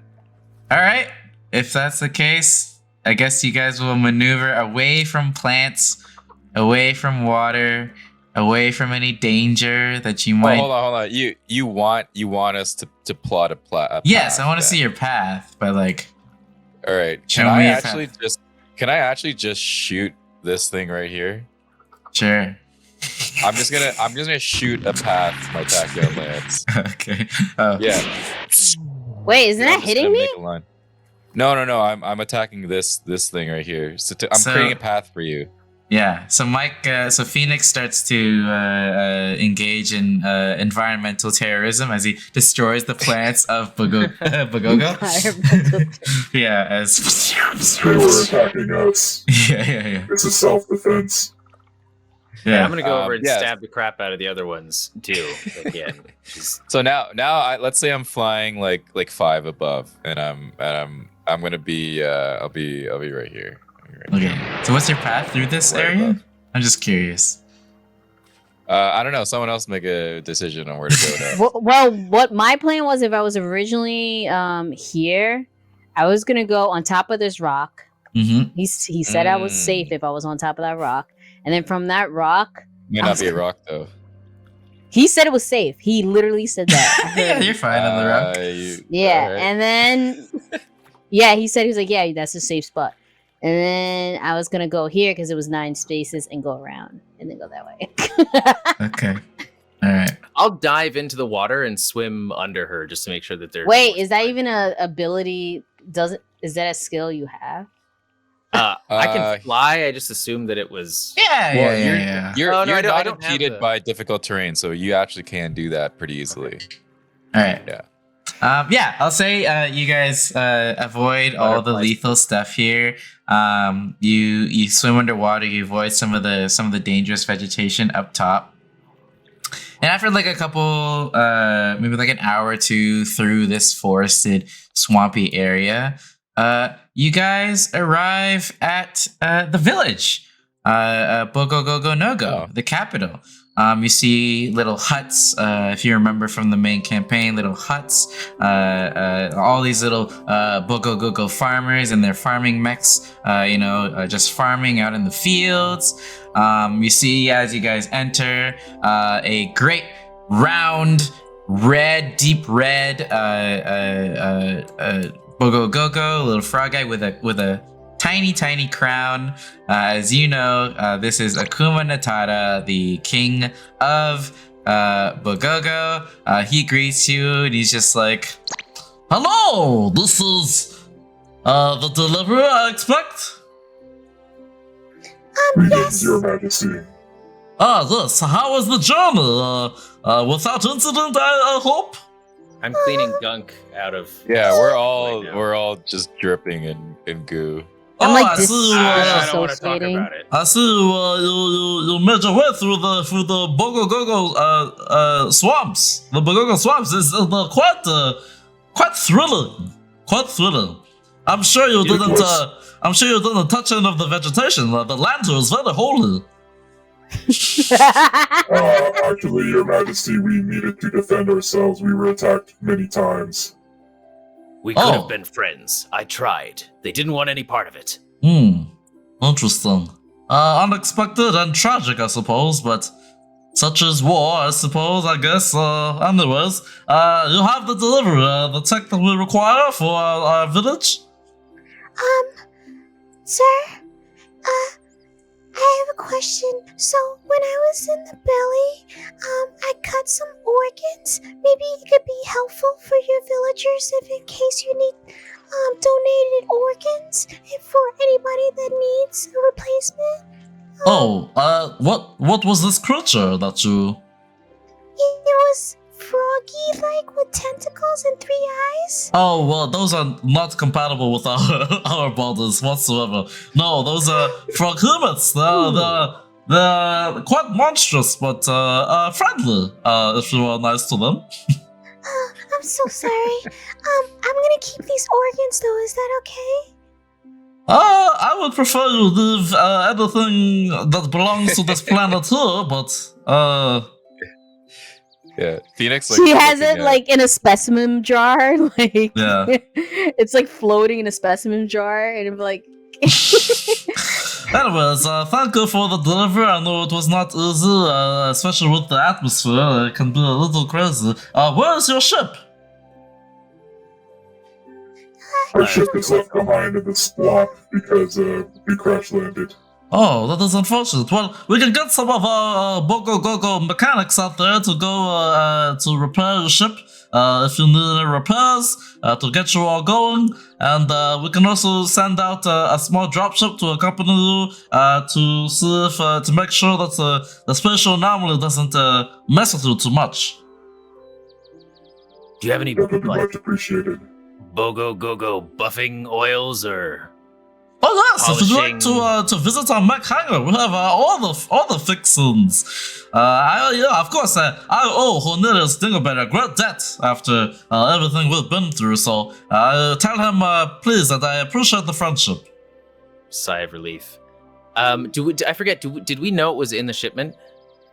right. If that's the case, I guess you guys will maneuver away from plants, away from water, away from any danger that you might. Hold on. You want us to plot a path? Yes, I want to then. see your path, but like, All right. Show Can me I your actually path. Can I just shoot this thing right here? sure. I'm just gonna shoot a path with my tachyon lance. Okay. Oh. Yeah. wait, isn't I'm that just hitting gonna me? make a line. No. I'm attacking this thing right here. So I'm So- creating a path for you. Yeah. So Mike, so Phoenix starts to engage in environmental terrorism as he destroys the plants of Bogogo. Yeah. As. They were attacking us. Yeah. It's a self-defense. Yeah, I'm gonna go over and yeah. stab the crap out of the other ones too. Again, So now let's say I'm flying like 5 above, and I'm gonna be I'll be right here. Okay. So what's your path through this Right area? above. I'm just curious. I don't know. Someone else make a decision on where to go now. Well, what my plan was, if I was originally here, I was gonna go on top of this rock. Mm-hmm. He said I was safe if I was on top of that rock, and then from that rock, Might not be a rock though. he said it was safe. He literally said that. I heard Yeah, him. you're fine on the rock. Yeah, alright. and then yeah, he was like, yeah, that's a safe spot. And then I was gonna go here because it was 9 spaces and go around and then go that way. Okay. All right. I'll dive into the water and swim under her just to make sure that they're. Wait, is that even a ability is that a skill you have? I can fly. I just assumed that it was. Yeah. You're Oh, no, I not don't have impeded the- by difficult terrain, so you actually can do that pretty easily. All right. Yeah. I'll say you guys avoid all the Butterflies. lethal stuff here. You swim underwater. You avoid some of the dangerous vegetation up top. And after like a couple, maybe like an hour or two through this forested, swampy area, you guys arrive at the village, Bogogo no-go, the capital. You see little huts, if you remember from the main campaign, little huts, all these little Bogogo farmers and their farming mechs, just farming out in the fields. You see as you guys enter a great round, deep red Bogogo, a little frog guy with a tiny crown. As you know, this is Akuma Natara, the king of Bogogo. He greets you and he's just like, "Hello, this is the deliverer, I expect." Greetings, Your Majesty. Yes, how was the journey? Without incident, I hope? I'm cleaning gunk out of. Yeah, right now. we're all just dripping in goo. I'm like I see you, I don't want to talk disassociating. about it. I see you made your way through the Bogogo swamps. The Bogogo swamps is quite thrilling. Quite thrilling. I'm sure you didn't touch any of the vegetation. The land here is very holy. Actually, Your Majesty, we needed to defend ourselves. We were attacked many times. We could have been friends. I tried. They didn't want any part of it. Interesting. Unexpected and tragic, I suppose, but such is war, I suppose, I guess. Anyways, you have the delivery, the tech that we require for our village? Sir, I have a question. So, when I was in the belly, I cut some organs. Maybe it could be helpful for your villagers if in case you need donated organs for anybody that needs a replacement. What was this creature that you... It was froggy-like with tentacles and 3 eyes. Oh, well, those are not compatible with our bodies whatsoever. No, those are frog humans. They're quite monstrous, but friendly, if you are nice to them. I'm so sorry. I'm gonna keep these organs though, is that okay? I would prefer you leave anything that belongs to this planet here, but Yeah, Phoenix. She has it like in a specimen jar, like Yeah. it's like floating in a specimen jar, and I'm like, Anyways, thank you for the delivery. I know it was not easy, especially with the atmosphere. It can be a little crazy. Where is your ship? Our ship is left behind in the swamp because we crash landed. Oh, that is unfortunate. Well, we can get some of our Bogogo mechanics out there to go to repair your ship. If you need any repairs, to get you all going. And we can also send out a small dropship to accompany you to see if, to make sure that the spatial anomaly doesn't mess with you too much. Do you have any That would be like much appreciated. Bogogo buffing oils or? Oh yes, if you'd like Polishing. to visit our mech hangar, we have all the fixings. Of course, I owe Cornelius Dingleberry a great debt after everything we've been through. So tell him, please, that I appreciate the friendship. Sigh of relief. I forget. Did we know it was in the shipment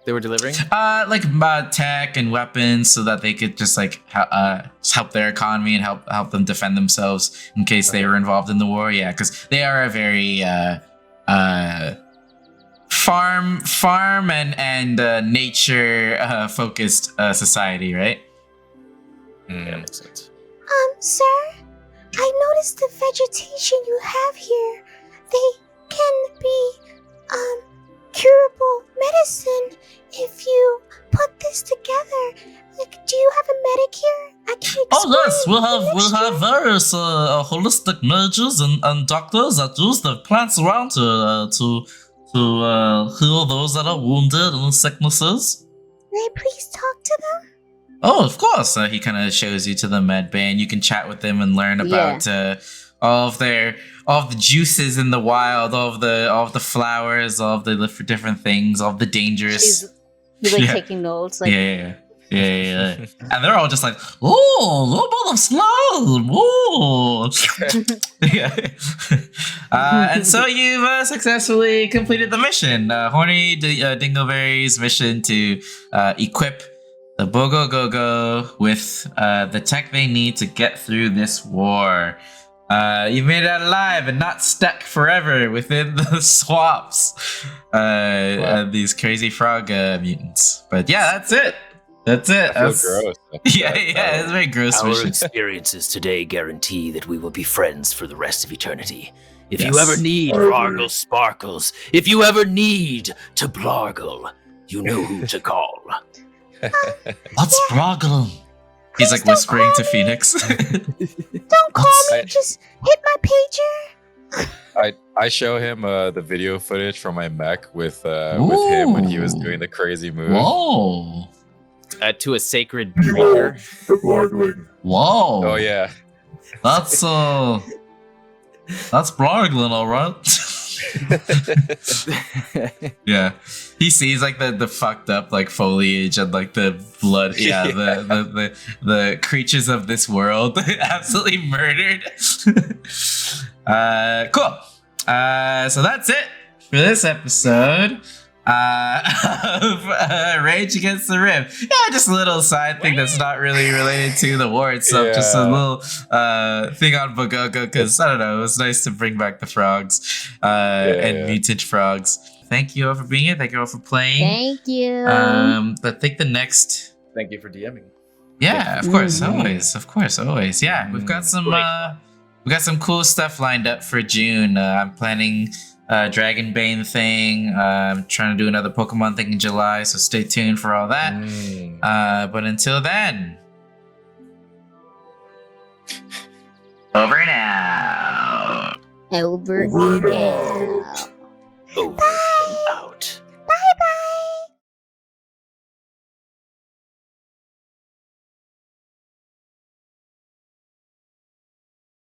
they were delivering? Tech and weapons, so that they could just help their economy and help them defend themselves in case they were involved in the war. Yeah, because they are a very farm and nature focused society, right? Yeah, makes sense. Sir, I noticed the vegetation you have here. They can be, curable medicine if you put this together. Like, do you have a medic here? I can explain. Oh yes, we'll the have various holistic mages and doctors that use the plants around to heal those that are wounded and sicknesses. May I please talk to them? Oh, of course. He kind of shows you to the med bay, and you can chat with them and learn about all of the juices in the wild, all of the flowers, all of the different things, all of the dangerous. He's like Yeah. taking notes. Like, Yeah. And they're all just like, oh, a little bit of slime. Oh. Yeah. And so you've successfully completed the mission. Horny Dingleberry's mission to equip the Bogogo with the tech they need to get through this war. You made it out alive and not stuck forever within the swamps. These crazy frog mutants. But yeah, that's it. That's it. I feel gross. Yeah, it's a very gross Our mission. experiences today guarantee that we will be friends for the rest of eternity. If you Yes. ever need Vargle Sparkles, if you ever need to blargle, you know who to call. What's problem? He's like whispering to Phoenix. Don't call me. I- Just hit my pager. I show him the video footage from my mech with him when he was Ooh. doing the crazy move. Whoa. To a sacred Behold, creature. the Blargling. Whoa. Oh yeah. That's Blarglin, all right. Yeah, he sees like the fucked up like foliage and like the blood. Yeah, the creatures of this world absolutely murdered. Cool. So that's it for this episode. Of Rage Against the Rim. Yeah, just a little side thing that's not really related to the war itself. Just a Yeah. little thing on Bogogo because I don't know. It was nice to bring back the frogs and mutant frogs. Thank you all for being here. Thank you all for playing. thank you. I think the next. Thank you for DMing. Yeah, of course, Mhm. always, of course, always. Yeah, we've got some cool stuff lined up for June. I'm planning Dragonbane thing. I'm trying to do another Pokemon thing in July, so stay tuned for all that. But until then, over now. Over Over and now. out.